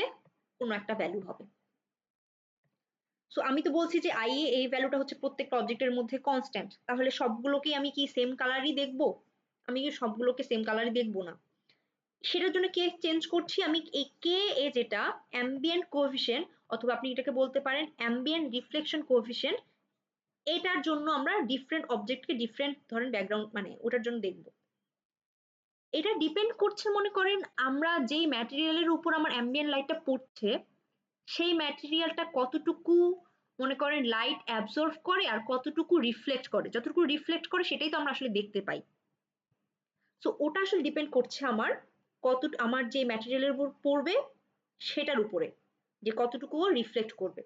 কোনো একটা ভ্যালু হবে। সো আমি তো বলছি যে আই এ এই ভ্যালুটা হচ্ছে প্রত্যেকটা অবজেক্টের মধ্যে কনস্ট্যান্ট, তাহলে সবগুলোকে আমি কি সেম কালারই দেখবো? আমি কি সবগুলোকে সেম কালারই দেখবো না। সেটার জন্য কে চেঞ্জ করছি, আমি এই কে এ যেটা অ্যাম্বিয়েন্ট কোএফিসিয়েন্ট, অথবা আপনি এটাকে বলতে পারেন অ্যাম্বিয়েন্ট রিফ্লেকশন কোএফিসিয়েন্ট, এটার জন্য আমরা ডিফারেন্ট অবজেক্টকে ডিফারেন্ট ধরেন ব্যাকগ্রাউন্ড মানে ওটার জন্য দেখবো। এটা ডিপেন্ড করছে মনে করেন আমরা যেই ম্যাটেরিয়ালের উপর আমার অ্যাম্বিয়েন্ট লাইটটা পড়ছে সেই ম্যাটেরিয়ালটা কতটুকু মনে করেন লাইট অ্যাবজর্ব করে আর কতটুকু রিফ্লেক্ট করে, যতটুকু রিফ্লেক্ট করে সেটাই তো আমরা আসলে দেখতে পাই। সো ওটা আসলে ডিপেন্ড করছে আমার যে ম্যাটেরিয়ালের উপর পড়বে সেটার উপরে, যে কতটুকু রিফ্লেক্ট করবে,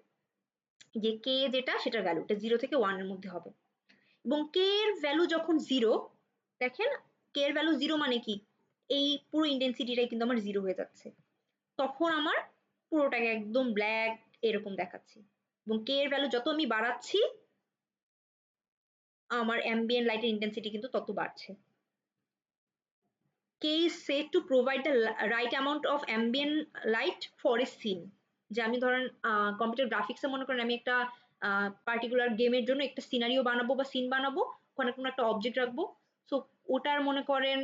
যে কে যেটা সেটার ভ্যালুটা 0 থেকে 1 এর মধ্যে হবে। এবং কে এর ভ্যালু যখন 0, দেখেন কে এর ভ্যালু 0 মানে কি, এই পুরো ইন্টেন্সিটিটাই কিন্তু আমার 0 হয়ে যাচ্ছে, তখন আমার পুরোটাকে একদম ব্ল্যাক এরকম দেখাচ্ছি। এবং কে এর ভ্যালু যত আমি বাড়াচ্ছি আমার অ্যাম্বিয়েন্ট লাইটের ইন্টেন্সিটি কিন্তু তত বাড়ছে। K is said to provide the right amount of ambient light for a scene। যে আমি ধরেন কম্পিউটার গ্রাফিক্সে মনে করেন আমি একটা পার্টিকুলার গেমের জন্য একটা সিনারিও বানাবো বা সিন বানাবো, ওখানে কোনো একটা অবজেক্ট রাখবো। সো ওটার মনে করেন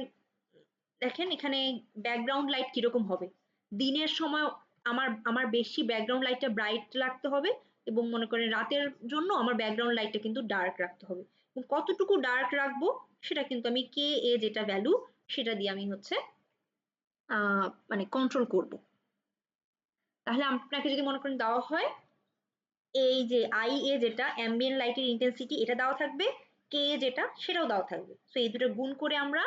দেখেন এখানে ব্যাকগ্রাউন্ড লাইট কিরকম হবে, দিনের সময় আমার আমার বেশি ব্যাকগ্রাউন্ড লাইটটা ব্রাইট রাখতে হবে, এবং মনে করেন রাতের জন্য আমার ব্যাকগ্রাউন্ড লাইটটা কিন্তু ডার্ক রাখতে হবে। এবং কতটুকু ডার্ক রাখবো সেটা কিন্তু আমি কে এ যেটা ভ্যালু সেটা দিয়ে আমি হচ্ছে মানে কন্ট্রোল করব। তাহলে আপনাকে যদি মনে করেন দেওয়া হয় এই যে আই এ যেটা অ্যাম্বিয়েন্ট লাইটের ইন্টেন্সিটি এটা দেওয়া থাকবে, কে এ যেটা সেটাও দেওয়া থাকবে। সো এই দুটো গুণ করে আমরা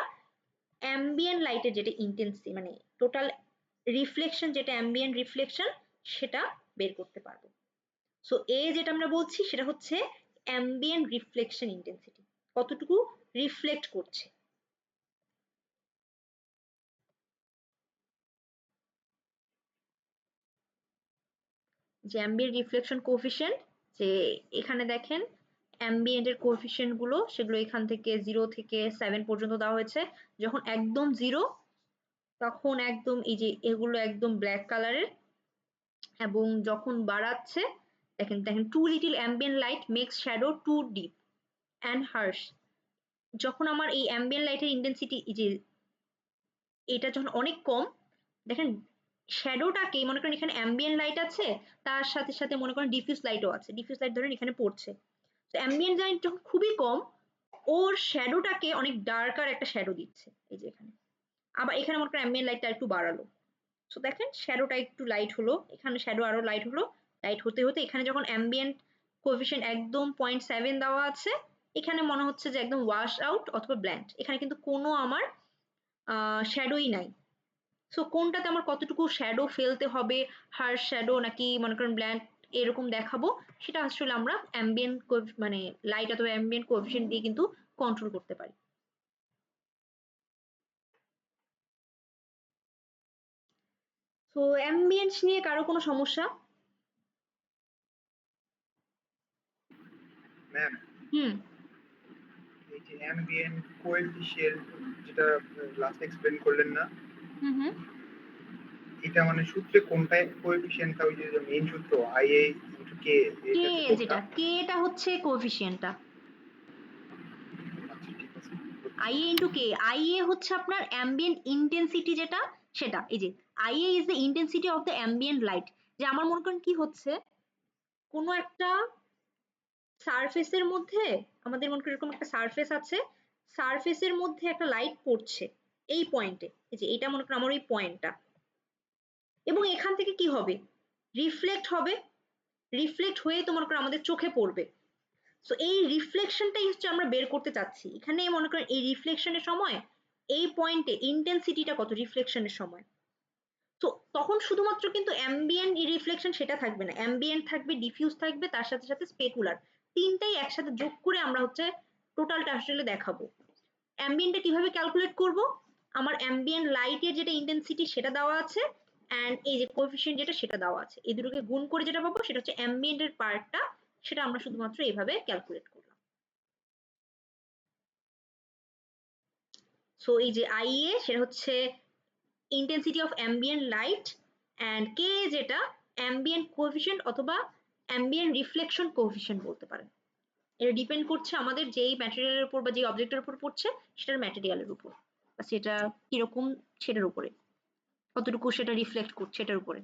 অ্যাম্বিয়েন্ট লাইটের যেটা ইন্টেন্সিটি মানে টোটাল রিফ্লেকশন, যেটা অ্যাম্বিয়েন্ট রিফ্লেকশন সেটা বের করতে পারবো। সো এ যেটা আমরা বলছি সেটা হচ্ছে অ্যাম্বিয়েন্ট রিফ্লেকশন ইন্টেন্সিটি, কতটুকু রিফ্লেক্ট করছে। যে অ্যাম্বিয়েন্ট রিফ্লেকশন কোএফিসিয়েন্ট, যে এখানে দেখেন অ্যাম্বিয়েন্টের কোএফিসিয়েন্ট গুলো সেগুলো এখান থেকে 0 থেকে 7 পর্যন্ত দেওয়া হয়েছে। যখন একদম 0 তখন একদম এই যে এগুলো একদম ব্ল্যাক কালারের, এবং যখন বাড়াচ্ছে দেখেন দেখেন too little ambient light makes shadow too deep and harsh. যখন আমার এই অ্যাম্বিয়েন্ট লাইটের ইন্টেন্সিটি যে এটা যখন অনেক কম, দেখেন শ্যাডোটাকে মনে করেন এখানে অ্যাম্বিয়েন্ট লাইট আছে, তার সাথে সাথে মনে করেন ডিফিউজ লাইটও আছে, ডিফিউজ লাইট ধরেন এখানে পড়ছে। তো অ্যাম্বিয়েন্ট লাইট যখন খুবই কম ওর শ্যাডোটাকে অনেক ডার্কার একটা শ্যাডো দিচ্ছে এই যে এখানে। আবার এখানে মনে করেন অ্যাম্বিয়েন্ট লাইটটা একটু বাড়ালো, সো দেখেন শ্যাডোটা একটু লাইট হলো, এখানে শ্যাডো আরো লাইট হলো, লাইট হতে হতে এখানে যখন অ্যাম্বিয়েন্ট কোএফিসিয়েন্ট একদম 0.7 দেওয়া আছে, এখানে মনে হচ্ছে যে একদম ওয়াশ আউট অথবা ব্ল্যান্ড, এখানে কিন্তু কোনো আমার শ্যাডোই নাই। সো কোনটাতে আমার কতটুকু শ্যাডো ফেলতে হবে, হার্শ শ্যাডো নাকি মনে করেন ব্ল্যান্ড এরকম দেখাবো, সেটা আসলে আমরা অ্যাম্বিয়েন্ট মানে লাইট অথবা অ্যাম্বিয়েন্ট কোএফিসিয়েন্ট দিয়ে কিন্তু কন্ট্রোল করতে পারি। তো অ্যাম্বিয়েন্ট নিয়ে কারো কোনো সমস্যা? ম্যাম, হুম এই যে অ্যাম্বিয়েন্ট কোএফিসিয়েন্ট যেটা লাস্ট এক্সপ্লেন করলেন না, হুম হুম এটা মানে সূত্রে কোনটা কোএফিসিয়েন্টটা, ওই যে মেইন সূত্র আইএ ইনটু কে, কে এটাতে কোনটা? যেটা কে হচ্ছে কোএফিসিয়েন্টটা, আচ্ছা ঠিক আছে। IA into k. আইএ হচ্ছে আপনার অ্যাম্বিয়েন্ট ইন্টেন্সিটি যেটা সেটা, এই যে IA is the intensity of the ambient light. যে আমার মনে করেন কি হচ্ছে কোনো একটা সারফেসের মধ্যে, আমাদের মনে করি এরকম একটা সারফেস আছে, সারফেসের মধ্যে একটা লাইট পড়ছে এই পয়েন্টে, এই যে এটা মনে করেন আমার ওই পয়েন্টটা, এবং এখান থেকে কি হবে রিফ্লেক্ট হবে, রিফ্লেক্ট হয়ে তো মনে করেন আমাদের চোখে পড়বে। সো এই রিফ্লেকশনটাই হচ্ছে আমরা বের করতে চাচ্ছি। এখানে মনে করেন এই রিফ্লেকশনের সময় এই পয়েন্টে ইন্টেন্সিটিটা কত রিফ্লেকশনের সময়। তো তখন শুধুমাত্র কিন্তু অ্যাম্বিয়েন্ট রিফ্লেকশন সেটা থাকবে না, অ্যাম্বিয়েন্ট থাকবে, ডিফিউজ থাকবে, তার সাথে সাথে স্পেকুলার, তিনটাই একসাথে যোগ করে আমরা হচ্ছে টোটালটা আসলে দেখাবো। অ্যাম্বিয়েন্টটা কিভাবে ক্যালকুলেট করব, আমার অ্যাম্বিয়েন্ট লাইটের যেটা ইন্টেন্সিটি সেটা দেওয়া আছে, অ্যান্ড এই যে কোএফিসিয়েন্ট যেটা সেটা দেওয়া আছে, এই দুটোকে গুণ করে যেটা পাবো সেটা হচ্ছে অ্যাম্বিয়েন্টের পার্টটা, সেটা আমরা শুধুমাত্র এইভাবে ক্যালকুলেট করলাম। সো এই যে আইএ সেটা হচ্ছে intensity of ambient light and K যেটা অ্যাম্বিয়েন্ট কোএফিসিয়েন্ট অথবা অ্যাম্বিয়েন্ট রিফ্লেকশন কোএফিসিয়েন্ট বলতে পারেন। এটা ডিপেন্ড করছে আমাদের যেই ম্যাটেরিয়ালের উপর বা যেই অবজেক্টের উপর পড়ছে সেটার ম্যাটেরিয়ালের উপর, বা সেটা কিরকম সেটার উপরে, কতটুকু সেটা রিফ্লেক্ট করছে সেটার উপরে।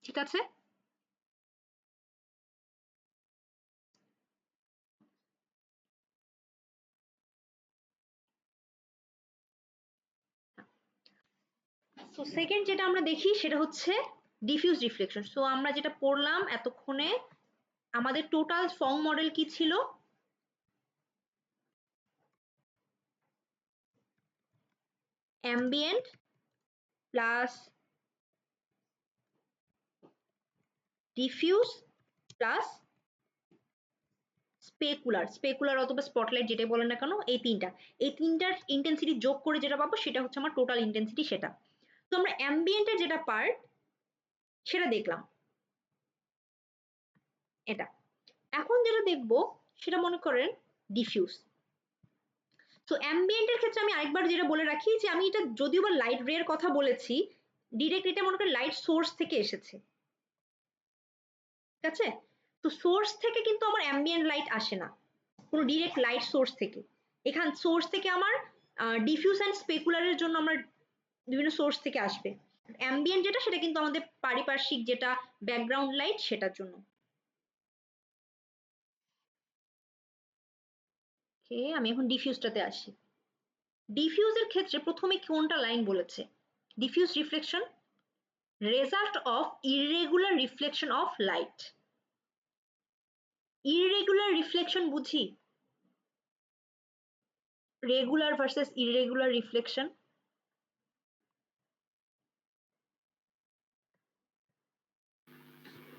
ঠিক আছে? সো সেকেন্ড যেটা আমরা দেখি সেটা হচ্ছে ডিফিউজ রিফ্লেকশন। সো আমরা যেটা পড়লাম এতক্ষণে, আমাদের টোটাল ফর্ম মডেল কি ছিল? Ambient plus diffuse plus specular অথবা স্পটলাইট যেটাই বলেন না কেন, এই তিনটার ইন্টেন্সিটি যোগ করে যেটা পাবো সেটা হচ্ছে আমার টোটাল ইন্টেন্সিটি। সেটা তো আমরা অ্যাম্বিয়েন্টের যেটা পার্ট সেটা দেখলাম, এটা। এখন যেটা দেখবো সেটা মনে করেন ডিফিউজ। তো অ্যাম্বিয়েন্টের ক্ষেত্রে আমি আরেকবার যেটা বলে রাখি যে আমি এটা যদিও বা লাইট রে এর কথা বলেছি, ডিরেক্ট এটা মনে করেন লাইট সোর্স থেকে এসেছে। ঠিক আছে? তো সোর্স থেকে কিন্তু আমার অ্যাম্বিয়েন্ট লাইট আসে না, কোনো ডিরেক্ট লাইট সোর্স থেকে। এখান সোর্স থেকে আমার ডিফিউজ অ্যান্ড স্পেকুলারের জন্য আমার বিভিন্ন সোর্স থেকে আসবে। অ্যাম্বিয়েন্ট যেটা সেটা কিন্তু আমাদের পারিপার্শ্বিক যেটা ব্যাকগ্রাউন্ড লাইট সেটার জন্য। ওকে, আমি এখন ডিফিউজটাতে আসি। ডিফিউজের ক্ষেত্রে প্রথমে কোনটা লাইন বলেছে? Diffuse reflection result of irregular reflection of light. Irregular reflection বুঝি, regular versus irregular reflection.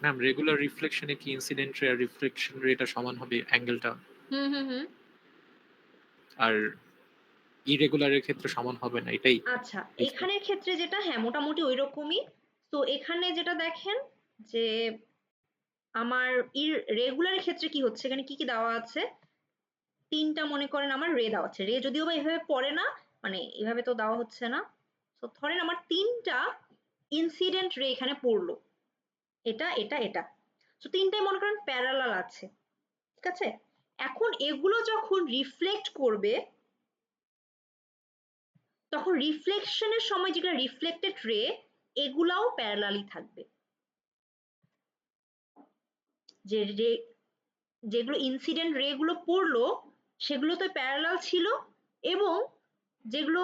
Ma'am regular রিফ্লেকশনে কি ইনসিডেন্ট রে আর রিফ্লেকশন রেটা সমান হবে অ্যাঙ্গেলটা, হুম হুম হুম আর ইরেগুলারের ক্ষেত্রে সমান হবে না, এটাই? আচ্ছা, এখানের ক্ষেত্রে যেটা হ্যাঁ মোটামুটি ওই রকমই। তো এখানে যেটা দেখেন যে আমার রেগুলার ক্ষেত্রে কি হচ্ছে, এখানে কি কি দেওয়া আছে? তিনটা মনে করেন আমার রে দেওয়া আছে। রে যদিও বা এভাবে পড়ে না, মানে এভাবে তো দেওয়া হচ্ছে না। তো ধরেন আমার তিনটা ইনসিডেন্ট রে এখানে পড়লো, এটা এটা এটা। তো তিনটাই মনে করেন প্যারালাল আছে। ঠিক আছে? এখন এগুলো যখন রিফ্লেক্ট করবে তখন রিফ্লেকশনের সময় যেগুলো রিফ্লেক্টেড রে এগুলাও প্যারালালি থাকবে। যে রে যেগুলো ইনসিডেন্ট রে গুলো পড়লো সেগুলো তো প্যারালাল ছিল, এবং যেগুলো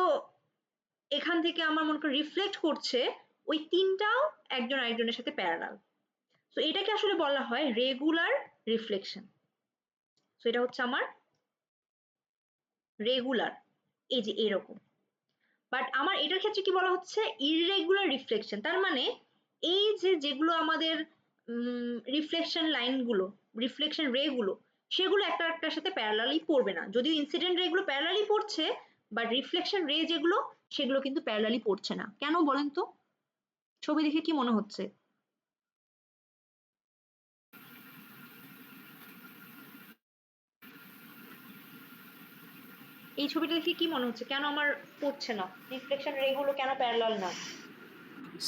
এখান থেকে আমার মনে করি রিফ্লেক্ট করছে ওই তিনটাও একজন আরেকজনের সাথে প্যারালাল। তো এটাকে আসলে বলা হয় রেগুলার রিফ্লেকশন। তো এটা হচ্ছে আমার রেগুলার, এই যে এরকম। বাট আমার এটার ক্ষেত্রে কি বলা হচ্ছে? Irregular reflection. তার মানে এই যে যেগুলো আমাদের রিফ্লেকশন লাইনগুলো, রিফ্লেকশন রে গুলো, সেগুলো একটা একটার সাথে প্যারালালি পড়বে না। যদিও ইনসিডেন্ট রে গুলো প্যারালালি পড়ছে, বাট রিফ্লেকশন রে যেগুলো সেগুলো কিন্তু প্যারালালি পড়ছে না। কেন বলেন তো? ছবি দেখে কি মনে হচ্ছে? এই ছবিটা দেখে কি মনে হচ্ছে কেন আমার পড়ছে না? রিফ্লেকশন রে গুলো কেন প্যারালাল না?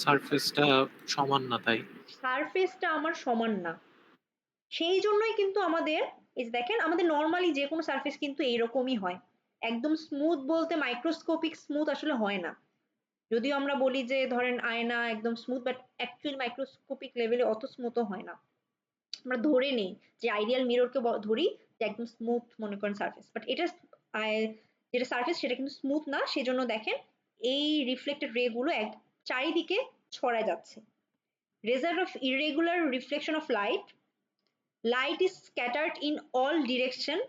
সারফেসটা সমান না তাই। সারফেসটা আমার সমান না, সেই জন্যই কিন্তু আমাদের এই যে দেখেন আমাদের নর্মালি যে কোনো সারফেস কিন্তু এইরকমই হয়। একদম স্মুথ বলতে মাইক্রোস্কোপিক স্মুথ আসলে হয় না। যদিও আমরা বলি যে ধরেন আয়না একদম স্মুথ, বাট অ্যাকচুয়ালি মাইক্রোস্কোপিক লেভেলে অত স্মুথও হয় না। আমরা ধরে নেই যে আইডিয়াল মিররকে ধরি যে একদম স্মুথ মনে করেন সারফেস, বাট এটা যেটা সারফেস সেটা কিন্তু স্মুথ না। সেজন্য দেখেন এই রিফ্লেক্টেড রে গুলো এক চারিদিকে ছড়ায় যাচ্ছে। Result of irregular reflection of light, light is scattered in all direction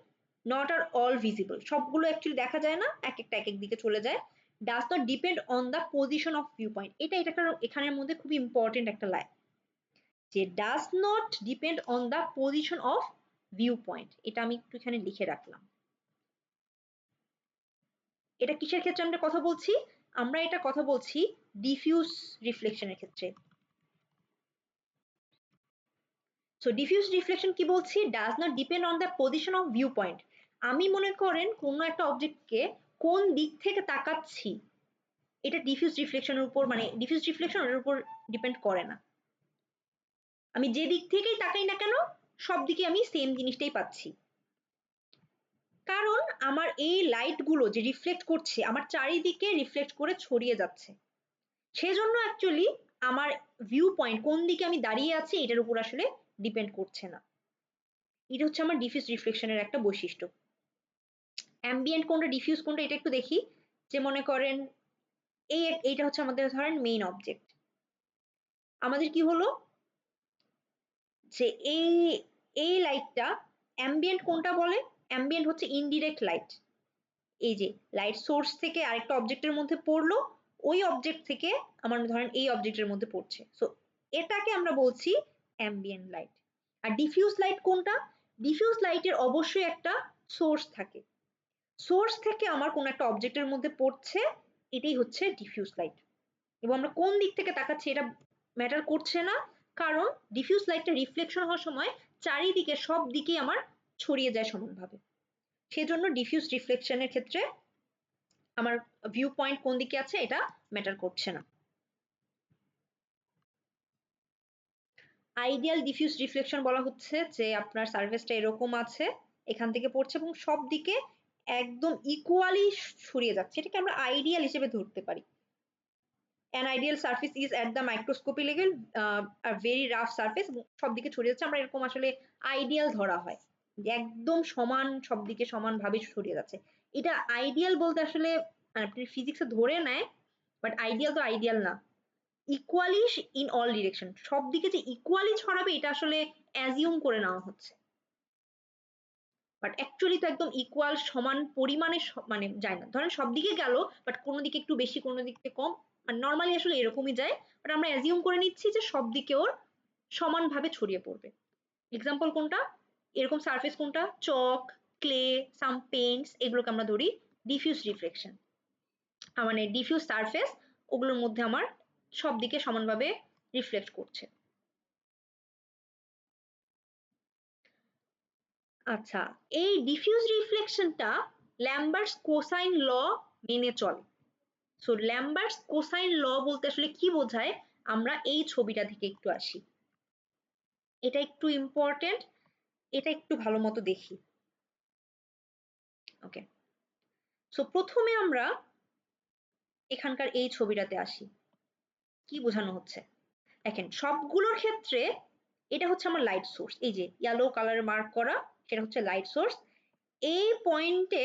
not are all visible. সবগুলো অ্যাকচুয়ালি দেখা যায় না, এক একটা এক এক দিকে চলে যায়। Does not depend on the position of view point. এটা এটা এখানের মধ্যে খুব ইম্পর্টেন্ট একটা লাইন, যে does not depend on the position of view point. এটা আমি একটু এখানে লিখে রাখলাম। এটা কিসের ক্ষেত্রে আমরা কথা বলছি? আমরা এটা কথা বলছি ডিফিউজ রিফ্লেকশনের ক্ষেত্রে। সো ডিফিউজ রিফ্লেকশন কি বলছি? Does not depend on the position of view point. আমি মনে করেন কোন একটা অবজেক্টকে কোন দিক থেকে তাকাচ্ছি এটা ডিফিউজ রিফ্লেকশনের উপর, মানে ডিফিউজ রিফ্লেকশন ওটার উপর ডিপেন্ড করে না। আমি যে দিক থেকেই তাকাই না কেন সব দিকে আমি সেম জিনিসটাই পাচ্ছি, কারণ আমার এই লাইট গুলো যে রিফ্লেক্ট করছে আমার চারিদিকে রিফ্লেক্ট করে ছড়িয়ে যাচ্ছে। সেজন্য অ্যাকচুয়ালি আমার ভিউ পয়েন্ট কোন দিকে আমি দাঁড়িয়ে আছি এটার উপর আসলে ডিপেন্ড করছে না। এটা হচ্ছে আমার ডিফিউজ রিফ্লেকশনের একটা বৈশিষ্ট্য। অ্যাম্বিয়েন্ট কোনটা ডিফিউজ কোনটা এটা একটু দেখি। যে মনে করেন এইটা হচ্ছে আমাদের ধরেন মেইন অবজেক্ট, আমাদের কি হলো যে এই লাইটটা অ্যাম্বিয়েন্ট কোনটা বলে, অ্যাম্বিয়েন্ট হচ্ছে ইনডিরেক্ট লাইট। এই যে লাইট সোর্স থেকে আরেকটা অবজেক্টের মধ্যে পড়লো, ওই অবজেক্ট থেকে আমার ধরেন এই অবজেক্টের মধ্যে পড়ছে, সো এটাকে আমরা বলছি অ্যাম্বিয়েন্ট লাইট। আর ডিফিউজ লাইট কোনটা, ডিফিউজ লাইটের অবশ্যই একটা সোর্স থাকে, সোর্স থেকে আমার কোন একটা অবজেক্টের মধ্যে পড়ছে, এটাই হচ্ছে ডিফিউজ লাইট। এবং আমরা কোন দিক থেকে তাকাচ্ছি এটা ম্যাটার করছে না, কারণ ডিফিউজ লাইটটা রিফ্লেকশন হওয়ার সময় চারিদিকে সব দিকেই আমার ছড়িয়ে যায় সমানভাবে। সেজন্য ডিফিউজ রিফ্লেকশনের ক্ষেত্রে আমার ভিউ পয়েন্ট কোন দিকে আছে এটা ম্যাটার করছে না। আইডিয়াল ডিফিউজ রিফ্লেকশন বলা হচ্ছে যে আপনার সারফেসটা এরকম আছে, এখান থেকে পড়ছে এবং সব দিকে একদম ইকুয়ালি ছড়িয়ে যাচ্ছে, এটাকে আমরা আইডিয়াল হিসেবে ধরতে পারি। An ideal surface is at the microscopy level a very rough surface, সব দিকে ছড়িয়ে যাচ্ছে, আমরা এরকম আসলে আইডিয়াল ধরা হয় যে একদম সমান সব দিকে সমানভাবে ছড়িয়ে যাচ্ছে। এটা আইডিয়াল বলতে আসলে আপনি ফিজিক্সে ধরে নেয়, বাট আইডিয়াল তো আইডিয়াল না। ইকুয়ালি ইন অল ডিরেকশন, সব দিকে যে ইকুয়ালি ছড়াবে এটা আসলে অ্যাজিউম করে নেওয়া হচ্ছে, বাট অ্যাকচুয়ালি তো একদম ইকুয়াল সমান পরিমাণে মানে যায় না, ধরেন সব দিকে গেল বাট কোনো দিকে একটু বেশি কোনো দিকে কম, মানে নর্মালি আসলে এরকমই যায়, বাট আমরা অ্যাজিউম করে নিচ্ছি যে সব দিকে ওর সমানভাবে ছড়িয়ে পড়বে। এক্সাম্পল কোনটা, এরকম সারফেস কোনটা, চক, ক্লে, সাম পেইন্টস, এগুলোকে আমরা ধরি ডিফিউজ রিফ্লেকশন, মানে ডিফিউজ সারফেস, ওগুলোর মধ্যে আমার সব দিকে সমানভাবে রিফ্লেক্ট করছে। আচ্ছা, এই ডিফিউজ রিফ্লেকশনটা ল্যাম্বার্টস কোসাইন ল মেনে চলে। সো ল্যাম্বার্টস কোসাইন ল বলতে আসলে কি বোঝায়, আমরা এই ছবিটা থেকে একটু আসি, এটা একটু ইম্পর্টেন্ট, এটা একটু ভালো মতো দেখি। ওকে, সো প্রথমে আমরা এখানকার এই ছবিটাতে আসি, কি বোঝানো হচ্ছে দেখেন, সবগুলোর ক্ষেত্রে এটা হচ্ছে আমার লাইট সোর্স, এই যে ইয়েলো কালারে মার্ক করা সেটা হচ্ছে লাইট সোর্স। এই পয়েন্টে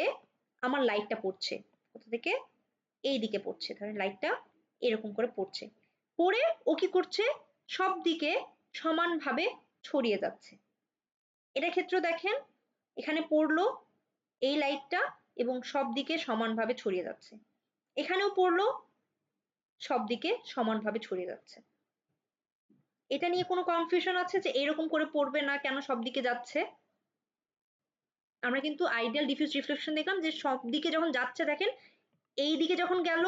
আমার লাইটটা পড়ছে কোথা থেকে, এই দিকে পড়ছে, ধরেন লাইটটা এরকম করে পড়ছে, পড়ে ও কি করছে সব দিকে সমানভাবে ছড়িয়ে যাচ্ছে। এটা ক্ষেত্র দেখেন এখানে পড়লো এই লাইটটা এবং সব দিকে সমানভাবে ছড়িয়ে যাচ্ছে, এখানেও পড়লো সব দিকে সমানভাবে ছড়িয়ে যাচ্ছে। এটা নিয়ে কোনো কনফিউশন আছে যে এরকম করে পড়বে না কেন সব দিকে যাচ্ছে? আমরা কিন্তু আইডিয়াল ডিফিউজ রিফ্লেকশন দেখলাম যে সব দিকে যখন যাচ্ছে দেখেন, এই দিকে যখন গেল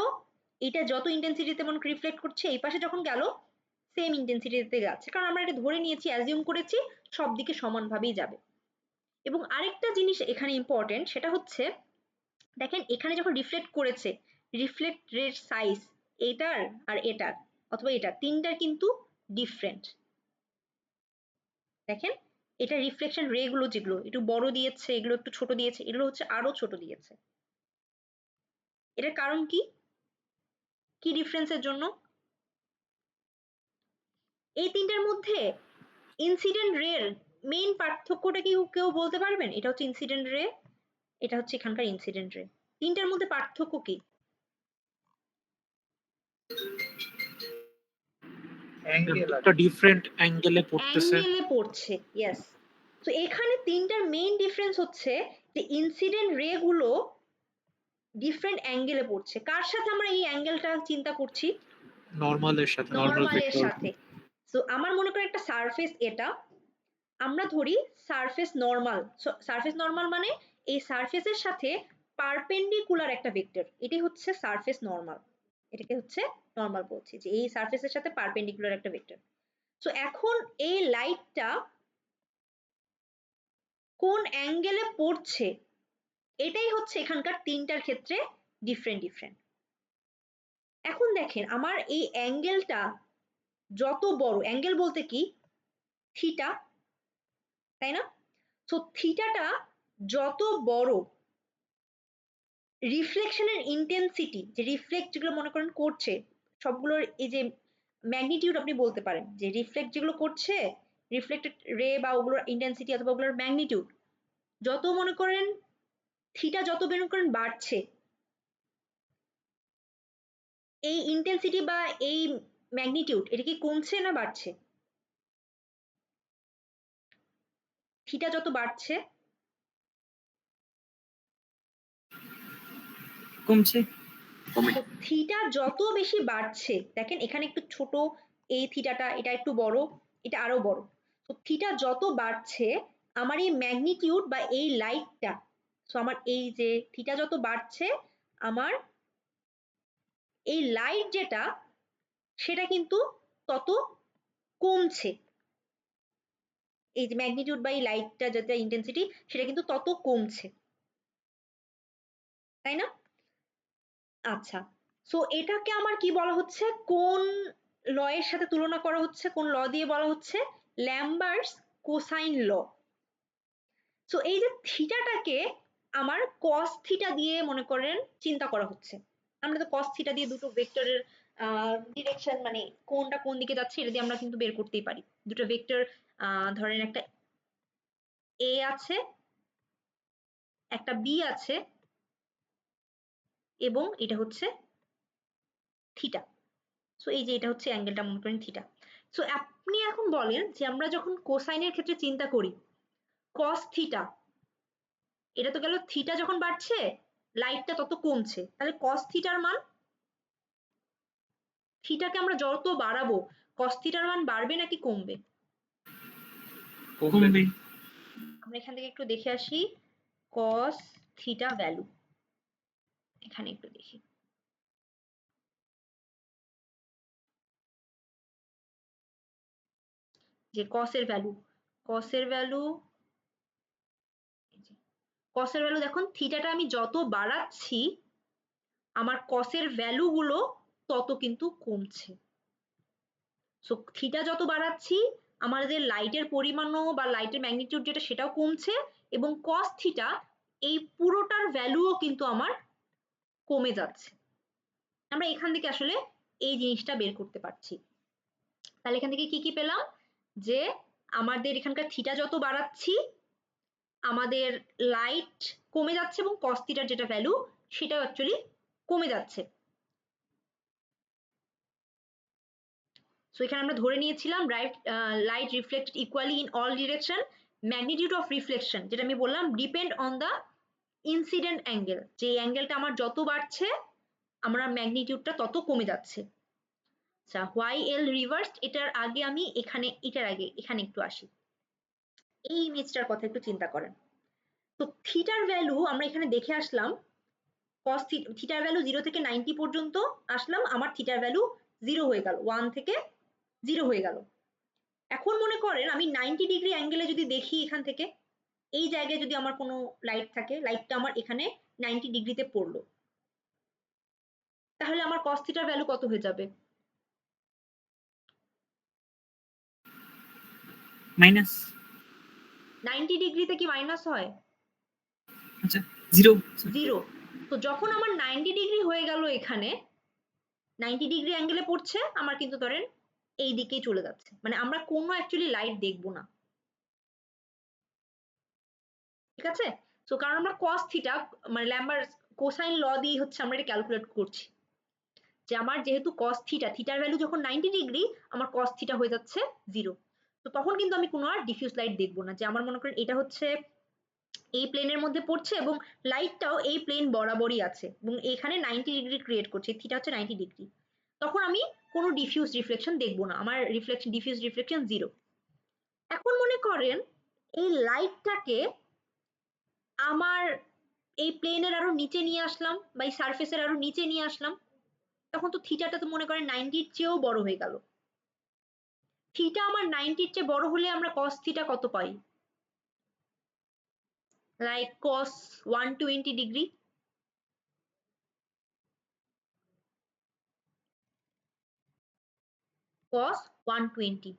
এটা যত ইন্টেন্সিটিতে মনে রিফ্লেক্ট করছে, এই পাশে যখন গেল সেম ইন্টেন্সিটিতে যাচ্ছে, কারণ আমরা এটা ধরে নিয়েছি, অ্যাজিউম করেছি সব দিকে সমানভাবেই যাবে। এবং আরেকটা জিনিস এখানে ইম্পর্টেন্ট, সেটা হচ্ছে দেখেন এখানে যখন রিফ্লেক্ট করেছে, রিফ্লেক্ট রের সাইজ এটার আর এটার অথবা এটার তিনটার কিন্তু ডিফারেন্ট। দেখেন এটা রিফ্লেকশন রে গুলো যেগুলো একটু বড় দিয়েছে, এগুলো একটু ছোট দিয়েছে, এগুলো হচ্ছে আরো ছোট দিয়েছে। এটার কারণ কি, কি ডিফারেন্সের জন্য? এই তিনটার মধ্যে ইনসিডেন্ট রের মেইন পার্থক্যটা কি কেউ বলতে পারবেন? এটা হচ্ছে ইনসিডেন্ট রে, এটা হচ্ছে এখানকার ইনসিডেন্ট রে, তিনটার মধ্যে পার্থক্য কি? একটা ডিফারেন্ট অ্যাঙ্গেলে পড়তেছে। অ্যাঙ্গেলে পড়ছে, ইয়েস। তো এখানে তিনটার মেইন ডিফারেন্স হচ্ছে যে ইনসিডেন্ট রে গুলো ডিফারেন্ট অ্যাঙ্গেলে পড়ছে। কার সাথে আমরা এই অ্যাঙ্গেলটা চিন্তা করছি? নরমালের সাথে, নরমালের সাথে। তো আমার মনে করেন একটা সারফেস, এটা আমরা ধরি সারফেস নরমাল। সারফেস নরমাল মানে এই সারফেসের সাথে পারপেন্ডিকুলার একটা ভেক্টর, এটাই হচ্ছে সারফেস নরমাল। এটাকে হচ্ছে নরমাল বলছি, যে এই সারফেসের সাথে পারপেন্ডিকুলার একটা ভেক্টর। সো এখন এই লাইটটা কোন অ্যাঙ্গেলে পড়ছে এটাই হচ্ছে এখানকার তিনটার ক্ষেত্রে ডিফারেন্ট ডিফারেন্ট। এখন দেখেন আমার এই অ্যাঙ্গেলটা যত বড়, অ্যাঙ্গেল বলতে কি থিটা, তাই না? তো থিটাটা যত বড়, রিফ্লেকশনের ইন্টেন্সিটি, যে রিফ্লেক্ট যেগুলো মনে করেন করছে সবগুলোর এই যে ম্যাগনিটিউড আপনি বলতে পারেন, যে রিফ্লেক্ট যেগুলো করছে রিফ্লেক্টেড রে বা ওগুলোর ইন্টেন্সিটি অথবা ওগুলোর ম্যাগনিটিউড যত মনে করেন থিটা যত মনে করেন বাড়ছে, এই ইন্টেন্সিটি বা এই ম্যাগনিটিউড এটা কি কমছে না বাড়ছে? থিটা যত বাড়ছে কমছে। থিটা যত বেশি বাড়ছে, দেখেন এখানে একটু ছোট এই থিটাটা, এটা একটু বড়, এটা আরো বড়। তো থিটা যত বাড়ছে আমার এই ম্যাগনিটিউড বা এই লাইটটা, সো আমার এই যে থিটা যত বাড়ছে আমার এই লাইট যেটা সেটা কিন্তু তত কমছে। এই যে ম্যাগনিটিউড বা এই লাইটটা যেটা ইন্টেন্সিটি সেটা কিন্তু তত কমছে, তাই না? আচ্ছা, সো এটাকে আমার কি বলা হচ্ছে, কোন ল এর সাথে তুলনা করা হচ্ছে, কোন ল দিয়ে বলা হচ্ছে? ল্যাম্বার্টস কোসাইন ল। সো এই যে থিটাটাকে আমার কস থিটা দিয়ে মনে করেন চিন্তা করা হচ্ছে। আমরা তো কস থিটা দিয়ে দুটো ভেক্টরের ডিরেকশন মানে কোনটা কোন দিকে যাচ্ছে এটা দিয়ে আমরা কিন্তু বের করতেই পারি। দুটো ভেক্টর ধরেন একটা এ আছে, একটা বি আছে, এবং এটা হচ্ছে থিটা। সো এই যে এটা হচ্ছে অ্যাঙ্গেলটা মনে করেন থিটা। সো আপনি এখন বলেন যে আমরা যখন কোসাইনের ক্ষেত্রে চিন্তা করি কস থিটা, এটা তো গেল থিটা যখন বাড়ছে লাইটটা তত কমছে, তাহলে কস থিটার মান, থিটাকে আমরা যত বাড়াবো কস থিটার মান বাড়বে নাকি কমবে? কমবে। আমরা এখান থেকে একটু দেখে আসি কস থিটা ভ্যালু, এখানে একটু দেখি। যে কসের ভ্যালু, কসের ভ্যালু, কসের ভ্যালু দেখুন থিটাটা আমি যত বাড়াচ্ছি আমার কসের ভ্যালু গুলো তত কিন্তু কমছে। সো থিটা যত বাড়াচ্ছি আমাদের লাইটের পরিমাণও বা লাইটের ম্যাগনিটিউড যেটা সেটাও কমছে, এবং কস থিটা এই পুরোটার ভ্যালুও কিন্তু আমার কমে যাচ্ছে। আমরা এখান থেকে আসলে এই জিনিসটা বের করতে পারছি। তাহলে এখান থেকে কি কি পেলাম, যে আমাদের এখানকার থিটা যত বাড়াচ্ছি আমাদের লাইট কমে যাচ্ছে এবং কস থিটার যেটা ভ্যালু সেটাও অ্যাকচুয়ালি কমে যাচ্ছে। সো এখানে আমরা ধরে নিয়েছিলাম light reflected equally in all direction, magnitude of reflection যেটা আমি বললাম depend on the incident angle, যে অ্যাঙ্গেলটা আমার যত বাড়ছে আমার ম্যাগনিটিউডটা তত কমে যাচ্ছে। আচ্ছা, হোয়াই এল রিভার্সড, এটার আগে আমি এটার আগে এখানে একটু আসি, এই ইমেজটার কথা একটু চিন্তা করেন। তো থিটার ভ্যালু আমরা এখানে দেখে আসলাম, কস থিটার ভ্যালু 0 থেকে 90 পর্যন্ত আসলাম, আমার থিটার ভ্যালু 0 হয়ে গেল, 1 থেকে 0 হয়ে গেল। এখন মনে করেন আমি 90 ডিগ্রি অ্যাঙ্গেলে যদি দেখি এখান থেকে, এই জায়গায় যদি আমার কোনো লাইট থাকে, লাইটটা আমার এখানে 90 ডিগ্রিতে পড়লো, তাহলে আমার কস থিটার ভ্যালু কত হয়ে যাবে? মাইনাস। 90 ডিগ্রিতে কি মাইনাস হয়? আচ্ছা, 0। 0। তো যখন আমার 90 ডিগ্রি হয়ে গেল, এখানে 90 ডিগ্রি অ্যাঙ্গেলে পড়ছে আমার কিন্তু ধরেন এই দিকেই চলে যাচ্ছে, মানে আমরা কোনো অ্যাকচুয়ালি লাইট দেখবো না, ঠিক আছে? তো কারণ আমরা কস থিটা মানে ল্যাম্বার্টস কোসাইন ল দিয়ে হচ্ছে আমরা এটা ক্যালকুলেট করছি, যে আমার যেহেতু কস থিটা, থিটার ভ্যালু যখন 90 ডিগ্রি আমার কস থিটা হয়ে যাচ্ছে 0। তো তখন কিন্তু আমি কোনো আর ডিফিউজ লাইট দেখবো না, যে আমার মনে করেন এটা হচ্ছে এই প্লেনের মধ্যে পড়ছে এবং লাইটটাও এই প্লেন বরাবরই আছে এবং এখানে 90 ডিগ্রি ক্রিয়েট করছে, থিটা হচ্ছে 90 ডিগ্রি, তখন আমি কোনো ডিফিউজ রিফ্লেকশন দেখবো না, আমার ডিফিউজ রিফ্লেকশন 0। এখন মনে করেন এই লাইটটাকে আমার এই প্লেনের আরো নিচে নিয়ে আসলাম বা এই সারফেসের আরো নিচে নিয়ে আসলাম, তখন তো থিটাটা তো মনে করেন 90-র চেয়েও বড় হয়ে গেল। থিটা আমার 90-র চেয়ে বড় হলে আমরা কস থিটা কত পাই? লাইক কস 120 ডিগ্রি। cos 120।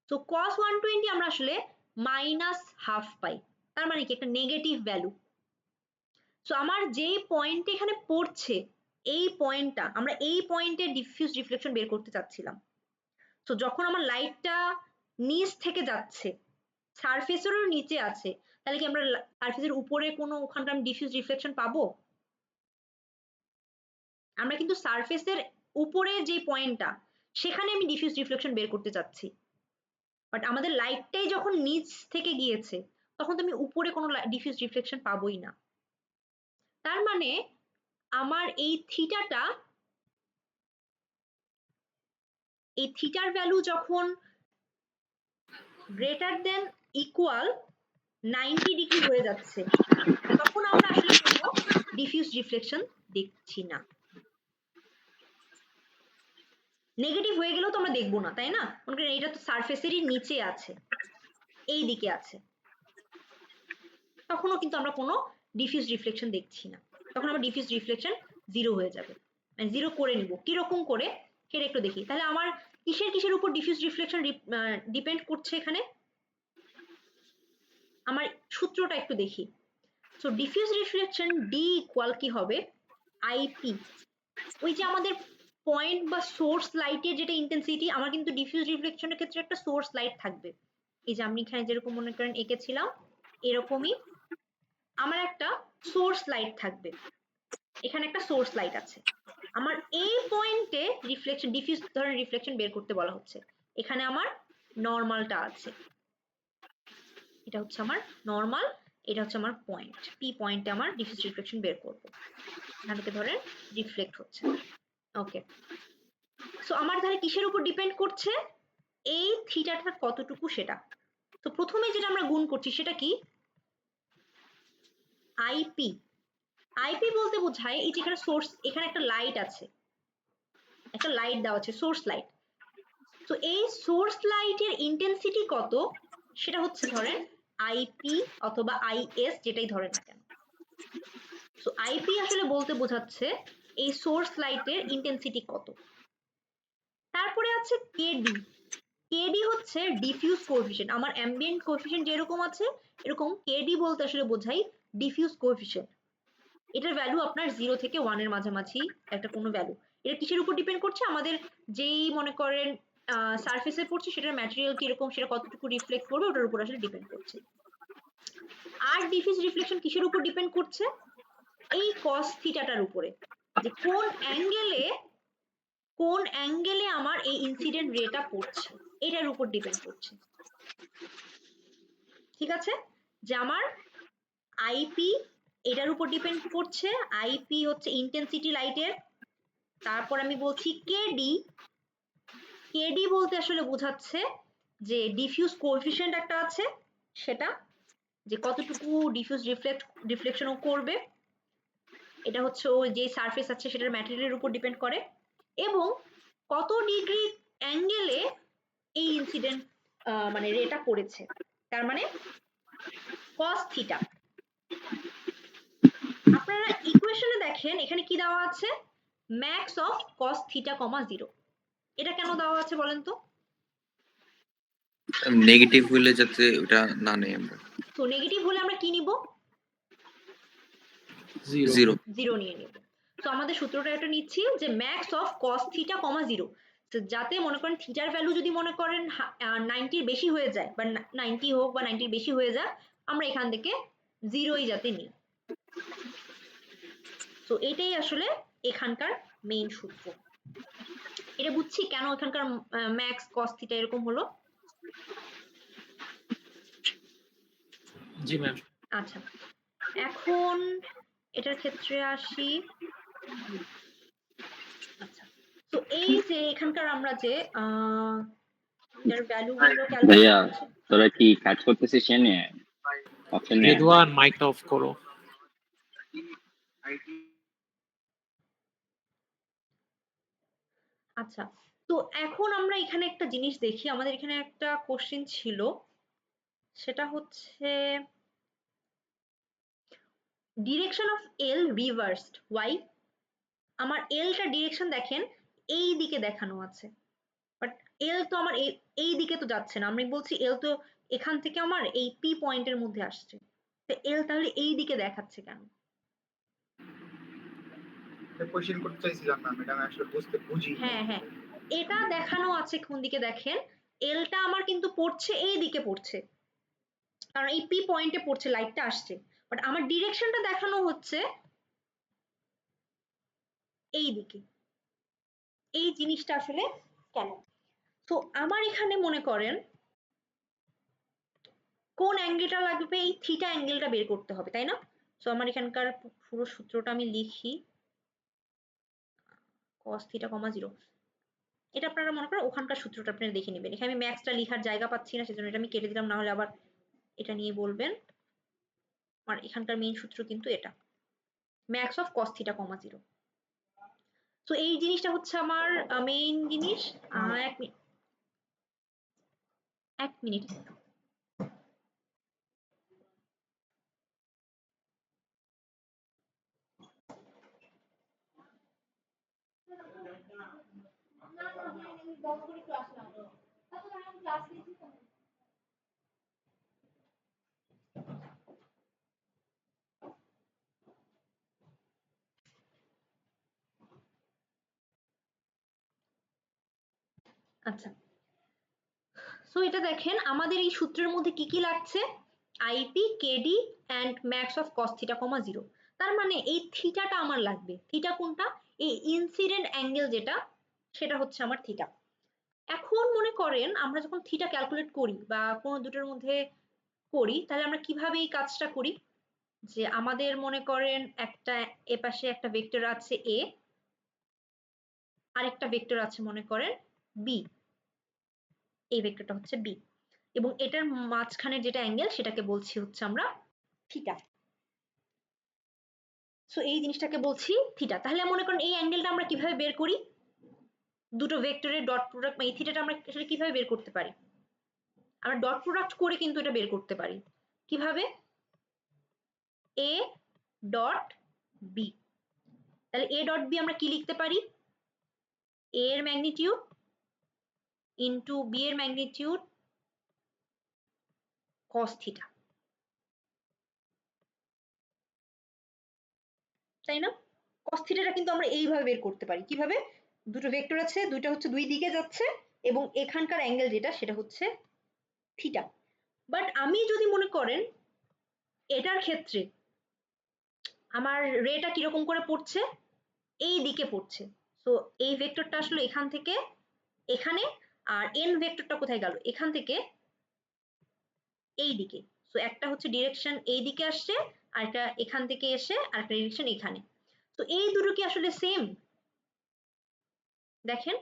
তো cos 120 আমরা আসলে -1/2 পাই, তার মানে কি একটা নেগেটিভ ভ্যালু। সো আমার যেই পয়েন্ট এখানে পড়ছে এই পয়েন্টটা, আমরা এই পয়েন্টে ডিফিউজ রিফ্লেকশন বের করতে চাচ্ছিলাম। তো যখন আমার লাইটটা নিচ থেকে যাচ্ছে, সারফেসেরও নিচে আছে, তাহলে কি আমরা সারফেসের উপরে কোনো ওখানটা আমি ডিফিউজ রিফ্লেকশন পাবো? আমরা কিন্তু সারফেসের উপরে যে পয়েন্টটা সেখানে আমি ডিফিউজ রিফ্লেকশন বের করতে চাচ্ছি, বাট আমাদের লাইটটাই যখন নিচ থেকে গিয়েছে তখন তো আমি উপরে কোনো ডিফিউজ রিফ্লেকশন পাবোই না। তার মানে আমার এই থিটাটা, এই থিটার ভ্যালু যখন গ্রেটার দেন ইকুয়াল 90 ডিগ্রি হয়ে যাচ্ছে তখন আমরা আসলে কোনো ডিফিউজ রিফ্লেকশন দেখছি না। নেগেটিভ হয়ে গেলেও তো আমরা দেখবো না, তাই না? মনে করেন এটা তো সারফেসেরই নিচে আছে, এই দিকে আছে, তখনও কিন্তু আমরা কোনো ডিফিউজ রিফ্লেকশন দেখছি না, তখন আমার ডিফিউজ রিফ্লেকশন 0 হয়ে যাবে। মানে 0 করে নিব, কিরকম করে সেটা একটু দেখি। তাহলে আমার কিসের উপর ডিফিউজ রিফ্লেকশন ডিপেন্ড করছে এখানে? আমার সূত্রটা একটু দেখি। So diffuse reflection D equal কি হবে? আইপি। ওই যে আমাদের পয়েন্ট বা সোর্স লাইটের যেটা ইন্টেন্সিটি, আমার কিন্তু ডিফিউজ রিফ্লেকশনের ক্ষেত্রে একটা সোর্স লাইট থাকবে। এই যে আমি এখানে যেরকম মনে করেন এঁকেছিলাম এরকমই আমার একটা সোর্স লাইট থাকবে, এখানে একটা সোর্স লাইট আছে। আমার এই পয়েন্টে রিফ্লেকশন, ডিফিউজ ধরনের রিফ্লেকশন বের করতে বলা হচ্ছে। এখানে আমার নরমালটা আছে, এটা হচ্ছে আমার নরমাল, এটা হচ্ছে আমার পয়েন্ট, পি পয়েন্টে আমার ডিফিউজ রিফ্লেকশন বের করব। এখান থেকে ধরেন রিফ্লেক্ট হচ্ছে। ওকে, সো আমার তাহলে কিসের উপর ডিপেন্ড করছে? এই থিটাটা কতটুকু সেটা। তো প্রথমে যেটা আমরা গুণ করছি সেটা কি? আইপি। আইপি বলতে বোঝায় এই যে এখানে সোর্স, এখানে একটা লাইট আছে, একটা লাইট দেওয়া আছে, সোর্স লাইট। তো এই সোর্স লাইটের ইন্টেন্সিটি কত সেটা হচ্ছে ধরেন আইপি অথবা আইএস, যেটাই ধরেন না কেন। সো আইপি আসলে বলতে বোঝাচ্ছে এই সোর্স লাইটের ইন্টেন্সিটি কত। তারপরে আছে কেডি। কেডি হচ্ছে ডিফিউজ কোএফিশিয়েন্ট। আমার অ্যাম্বিয়েন্ট কোএফিশিয়েন্ট যেরকম আছে এরকম কেডি বলতে আসলে বোঝাই ডিফিউজ কোএফিশিয়েন্ট। এটার ভ্যালু আপনার 0 থেকে 1 এর মাঝামাঝি একটা কোনো ভ্যালু। এটা কিসের উপর ডিপেন্ড করছে? আমাদের যেই মনে করেন সারফেসে পড়ছে সেটার ম্যাটেরিয়াল কিরকম, সেটা কতটুকু রিফ্লেক্ট করবে ওটার উপর আসলে ডিপেন্ড করছে। আর ডিফিউজ রিফ্লেকশন কিসের উপর ডিপেন্ড করছে? এই কস থিটাটার উপরে, যে কোন অ্যাঙ্গেলে আমার এই ইনসিডেন্ট রেটা পড়ছে এটার উপর ডিপেন্ড করছে। ঠিক আছে, যে আমার আইপি এটার উপর ডিপেন্ড করছে। আইপি হচ্ছে ইন্টেন্সিটি লাইটের। তারপর আমি বলছি কেডি। কেডি বলতে আসলে বোঝাচ্ছে যে ডিফিউজ কোএফিশিয়েন্ট একটা আছে, সেটা যে কতটুকু ডিফিউজ রিফ্লেকশনও করবে। এটা হচ্ছে ওই যে সারফেস আছে সেটার ম্যাটেরিয়ালের উপর ডিপেন্ড করে, এবং কত ডিগ্রি অ্যাঙ্গেলে এই ইনসিডেন্ট মানে রেটা পড়েছে, তার মানে কস থিটা। আপনারা ইকুয়েশনে দেখেন এখানে কি দেওয়া আছে? Max of cos theta comma 0। এটা কেন দেওয়া আছে বলেন তো? নেগেটিভ হলে যাতে ওটা না নেই আমরা। তো নেগেটিভ হলে আমরা কি নিব? 0 0 নিয়ে নিব। তো আমাদের সূত্রটা এটা নিচ্ছি যে max of cos theta comma 0, যাতে মনে করেন থিটার ভ্যালু যদি মনে করেন 90 এর বেশি হয়ে যায়, বা 90 হোক বা 90 এর বেশি হয়ে যায়, আমরা এখান থেকে 0ই যাতে নিই। তো এটাই আসলে এখানকার মেইন সূত্র। এটা বুঝছি কেন এখানকার ম্যাক্স কস থিটা এরকম হলো। জি ম্যাম। আচ্ছা, এখন এটার ক্ষেত্রে আসি। আচ্ছা, তো এই যে এখানকার আমরা যে এটার ভ্যালুগুলো ভাইয়া ক্যালকুলেট করছি। তোরা কি কাজ করতেছিস এনে অপশন নিয়ে? রেদওয়ান মাইকটা অফ করো। আচ্ছা, তো এখন আমরা এখানে একটা জিনিস দেখি। আমাদের এখানে একটা কোশ্চেন ছিল, সেটা হচ্ছে direction of L reversed Y. আমার এলটা ডিরেকশন দেখেন এই দিকে দেখানো আছে, এল তো আমার এই দিকে তো যাচ্ছে না, আমি বলছি এল তো এখান থেকে আমার এই পি পয়েন্টের মধ্যে আসছে, তো এল তাহলে এই দিকে দেখাচ্ছে কেন? কোয়েশ্চেন করতে চাইছিলাম না ম্যাডাম, আসলে বুঝি। হ্যাঁ হ্যাঁ, এটা দেখানো আছে কোন দিকে দেখেন, এলটা আমার কিন্তু পড়ছে এই দিকে পড়ছে, কারণ এই পি পয়েন্টে পড়ছে, লাইটটা আসছে, বাট আমার ডিরেকশনটা দেখানো হচ্ছে এই দিকে। এই জিনিসটা আসলে কেন? তো আমার এখানে মনে করেন কোন অ্যাঙ্গেলটা লাগবে, এই থিটা অ্যাঙ্গেলটা বের করতে হবে, তাই না? তো আমার এখানকার পুরো সূত্রটা আমি লিখি, cos থিটা কমা 0, এটা আপনারা মনে করেন ওখানকার সূত্রটা আপনারা দেখে নেবেন, এখানে আমি ম্যাক্সটা লিখার জায়গা পাচ্ছি না, সেজন্য এটা আমি কেটে দিলাম, না হলে আবার এটা নিয়ে বলবেন। আর এখানকার মেইন সূত্র কিন্তু এটা, max of cos theta comma 0। তো এই জিনিসটা হচ্ছে আমার মেইন জিনিস। এক মিনিট আচ্ছা, সো এটা দেখেন আমাদের এই সূত্রের মধ্যে কি কি লাগছে, IP KD and max of cos theta comma 0। তার মানে এই থিটাটা আমার লাগবে, থিটা কোনটা, এই ইনসিডেন্ট অ্যাঙ্গেল যেটা, সেটা হচ্ছে আমার থিটা। এখন মনে করেন আমরা যখন থিটা ক্যালকুলেট করি বা কোনো দুটোর মধ্যে করি, তাহলে আমরা কিভাবে এই কাজটা করি, যে আমাদের মনে করেন একটা এপাশে একটা ভেক্টর আছে এ, আরেকটা ভেক্টর আছে মনে করেন বি, এই ভেক্টরটা হচ্ছে বি, এবং এটার মাঝখানে যেটা অ্যাঙ্গেল সেটাকে বলছি হচ্ছে আমরা থিটা। সো এই জিনিসটাকে বলছি থিটা। তাহলে মনে করেন এই অ্যাঙ্গেলটা আমরা কিভাবে বের করি, দুটো ভেক্টরের ডট প্রোডাক্ট, এই থিটাটা আমরা আসলে কিভাবে বের করতে পারি, আমরা ডট প্রোডাক্ট করে কিন্তু এটা বের করতে পারি। কিভাবে, এ ডট বি, তাহলে এ ডট বি আমরা কি লিখতে পারি, এ এর ম্যাগনিটিউড ইন্টু বি এর ম্যাগনিটিউড cos থিটা, তাই না? cos থিটাটা কিন্তু আমরা এইভাবে বের করতে পারি, কিভাবে, দুটো ভেক্টর আছে, দুইটা হচ্ছে দুই দিকে যাচ্ছে, এবং এখানকার অ্যাঙ্গেল যেটা সেটা হচ্ছে থিটা। বাট আমি যদি মনে করেন এটার ক্ষেত্রে আমার রেটা কিরকম করে পড়ছে, এই দিকে পড়ছে, সো এই ভেক্টরটা আসলে এখান থেকে এখানে, আর এন ভেক্টরটা কোথায় গেল, এখান থেকে এই দিকে, সো একটা হচ্ছে ডিরেকশন এই দিকে আসছে, আর একটা এখান থেকে এসে আর একটা ডিরেকশন এখানে। তো এই দুটো কি আসলে সেম? দেখেন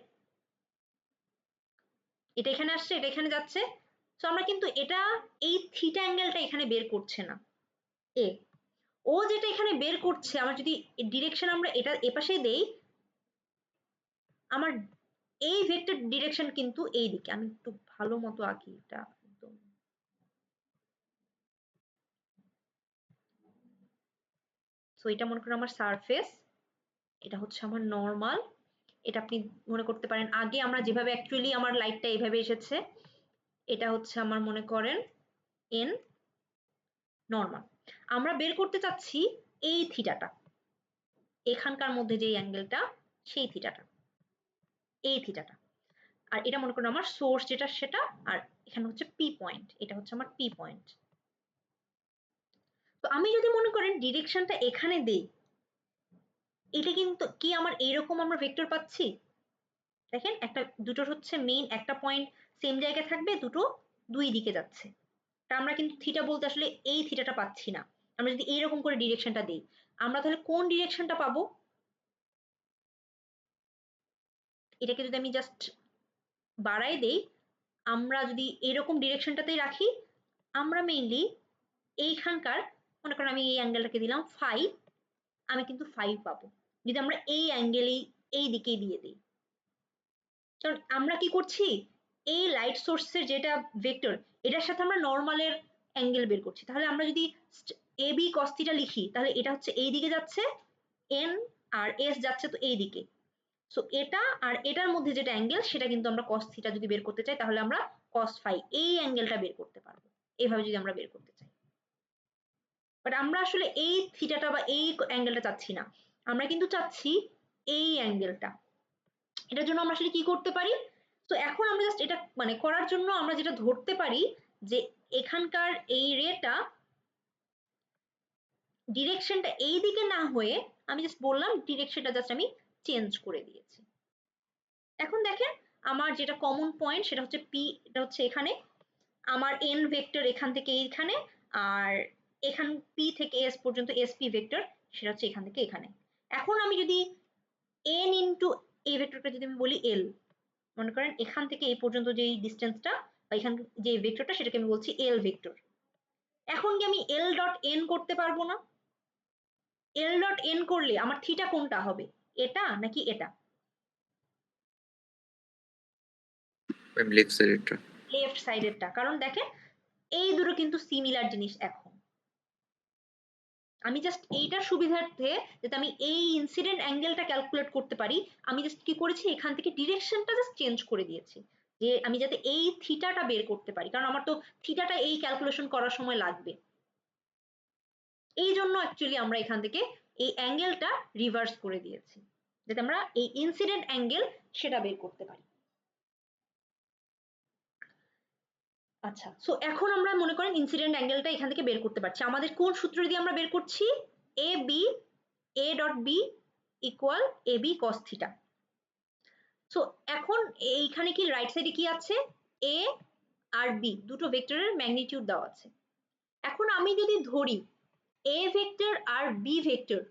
এটা এখানে আসছে, এটা এখানে যাচ্ছে, তো আমরা কিন্তু এটা এই থিটা অ্যাঙ্গেলটা এখানে বের করছে না, এ ও যেটা এখানে বের করছে, আমরা যদি ডিরেকশন আমরা এটা এপাশে দেই, আমার এই ভেক্টর ডিরেকশন কিন্তু এই দিকে, আমি একটু ভালো মতো আঁকি এটা একদম, সো এটা মনে করেন আমার সারফেস, এটা হচ্ছে আমার নর্মাল, এটা আপনি মনে করতে পারেন আগে আমরা যেভাবে অ্যাকচুয়ালি আমার লাইটটা এইভাবে এসেছে, এটা হচ্ছে আমার মনে করেন এন নর্মাল। আমরা বের করতে চাচ্ছি এই থিটাটা, এখানকার মধ্যে যে অ্যাঙ্গেলটা সেই থিটাটা, এই থিটাটা, আর এটা মনে করেন আমার সোর্স যেটা সেটা, আর এখানে হচ্ছে পি পয়েন্ট, এটা হচ্ছে আমার পি পয়েন্ট। তো আমি যদি মনে করেন ডিরেকশনটা এখানে দেই, এটা কিন্তু কি আমার এইরকম আমরা ভেক্টর পাচ্ছি, দেখেন একটা দুটোর হচ্ছে মেইন একটা পয়েন্ট সেম জায়গায় থাকবে, দুটো দুই দিকে যাচ্ছে, তা আমরা কিন্তু থিটা বলতে আসলে এই থিটাটা পাচ্ছি না। আমরা যদি এইরকম করে ডিরেকশনটা দিই, আমরা তাহলে কোন ডিরেকশনটা পাবো, এটাকে যদি আমি জাস্ট বাড়াই দেই, আমরা যদি এরকম ডিরেকশনটাতেই রাখি, আমরা মেইনলি এইখানকার মনে করেন আমি এই অ্যাঙ্গেলটাকে দিলাম 5, আমি কিন্তু 5 পাবো যদি আমরা এই অ্যাঙ্গেলেই এই দিকেই দিয়ে দিই। কারণ আমরা কি করছি, এই লাইট সোর্সের যেটা ভেক্টর, এটার সাথে আমরা নর্মালের অ্যাঙ্গেল বের করছি, তাহলে আমরা যদি এ বি cos থিটা লিখি, তাহলে এটা হচ্ছে এই দিকে যাচ্ছে, এন আর এস যাচ্ছে তো এই দিকে, সো এটা আর এটার মধ্যে যেটা অ্যাঙ্গেল সেটা কিন্তু আমরা cos থিটা যদি বের করতে চাই তাহলে আমরা cos ফাই এই অ্যাঙ্গেলটা বের করতে পারবো এইভাবে যদি আমরা বের করতে চাই। বাট আমরা আসলে এই থিটাটা বা এই অ্যাঙ্গেলটা চাচ্ছি না, আমরা কিন্তু চাচ্ছি এই অ্যাঙ্গেলটা। এটার জন্য আমরা আসলে কি করতে পারি? তো এখন আমরা জাস্ট এটা মানে করার জন্য আমরা যেটা ধরতে পারি যে এখানকার এই রেটা ডিরেকশনটা এই দিকে না হয়ে আমি জাস্ট বললাম ডিরেকশনটা জাস্ট আমি চেঞ্জ করে দিয়েছি। এখন দেখেন আমার যেটা কমন পয়েন্ট সেটা হচ্ছে পি, এটা হচ্ছে এখানে আমার এন ভেক্টর এখান থেকে এইখানে, আর এখান পি থেকে এস পর্যন্ত এস পি ভেক্টর সেটা হচ্ছে এখান থেকে এখানে। এখন আমি যদি এন ইন্টু এই ভেক্টরটা যদি আমি বলি এল, মনে করেন এখান থেকে এই পর্যন্ত যে ডিস্টেন্সটা বা এখান যে ভেক্টরটা সেটাকে আমি বলছি এল ভেক্টর। এখন কি আমি এল ডট এন করতে পারবো না? এল ডট এন করলে আমার থিটা কোনটা হবে, এটা নাকি এটা? লেফট সাইডেরটা। লেফট সাইডেরটা, কারণ দেখেন এই দুটো কিন্তু সিমিলার জিনিস। এখন আমি জাস্ট এইটার সুবিধার্থে যাতে আমি এই ইনসিডেন্ট অ্যাঙ্গেলটা ক্যালকুলেট করতে পারি আমি জাস্ট কি করেছি এখান থেকে ডিরেকশনটা জাস্ট চেঞ্জ করে দিয়েছি যে আমি যাতে এই থিটাটা বের করতে পারি, কারণ আমার তো থিটাটা এই ক্যালকুলেশন করার সময় লাগবে। এই জন্য অ্যাকচুয়ালি আমরা এখান থেকে এই অ্যাঙ্গেলটা রিভার্স করে দিয়েছি যাতে আমরা এই ইনসিডেন্ট অ্যাঙ্গেল সেটা বের করতে পারি। আচ্ছা, সো এখন আমরা মনে করেন ইনসিডেন্ট অ্যাঙ্গেলটা এখান থেকে বের করতে পারছি। আমাদের কোন সূত্র দিয়ে আমরা বের করছি? A B, A dot B equal A B cos theta. So এখন এইখানে কি রাইট সাইডে কি আছে? এ আর বি দুটো ভেক্টরের ম্যাগনিটিউড দেওয়া আছে। এখন আমি যদি ধরি এ ভেক্টর আর বি ভেক্টর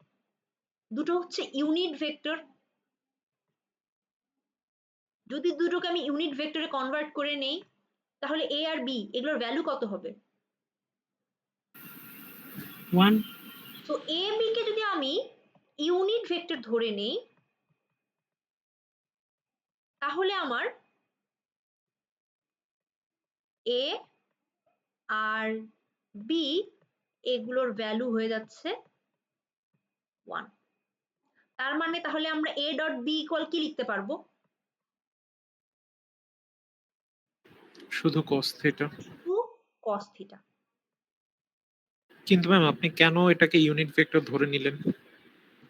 দুটো হচ্ছে ইউনিট ভেক্টর, যদি দুটোকে আমি ইউনিট ভেক্টরে কনভার্ট করে নেই তাহলে এ আর বি এগুলোর ভ্যালু কত হবে? 1 সো এ বি কে যদি আমি ইউনিট ভেক্টর ধরে নেই তাহলে আমার এ আর বি এগুলোর ভ্যালু হয়ে যাচ্ছে 1। তার মানে তাহলে আমরা এ ডট বি ইকুয়াল কি লিখতে পারবো? শুধু cos theta. Two cos theta. কিন্তু ম্যাম আপনি কেন এটাকে ইউনিট ভেক্টর ধরে নিলেন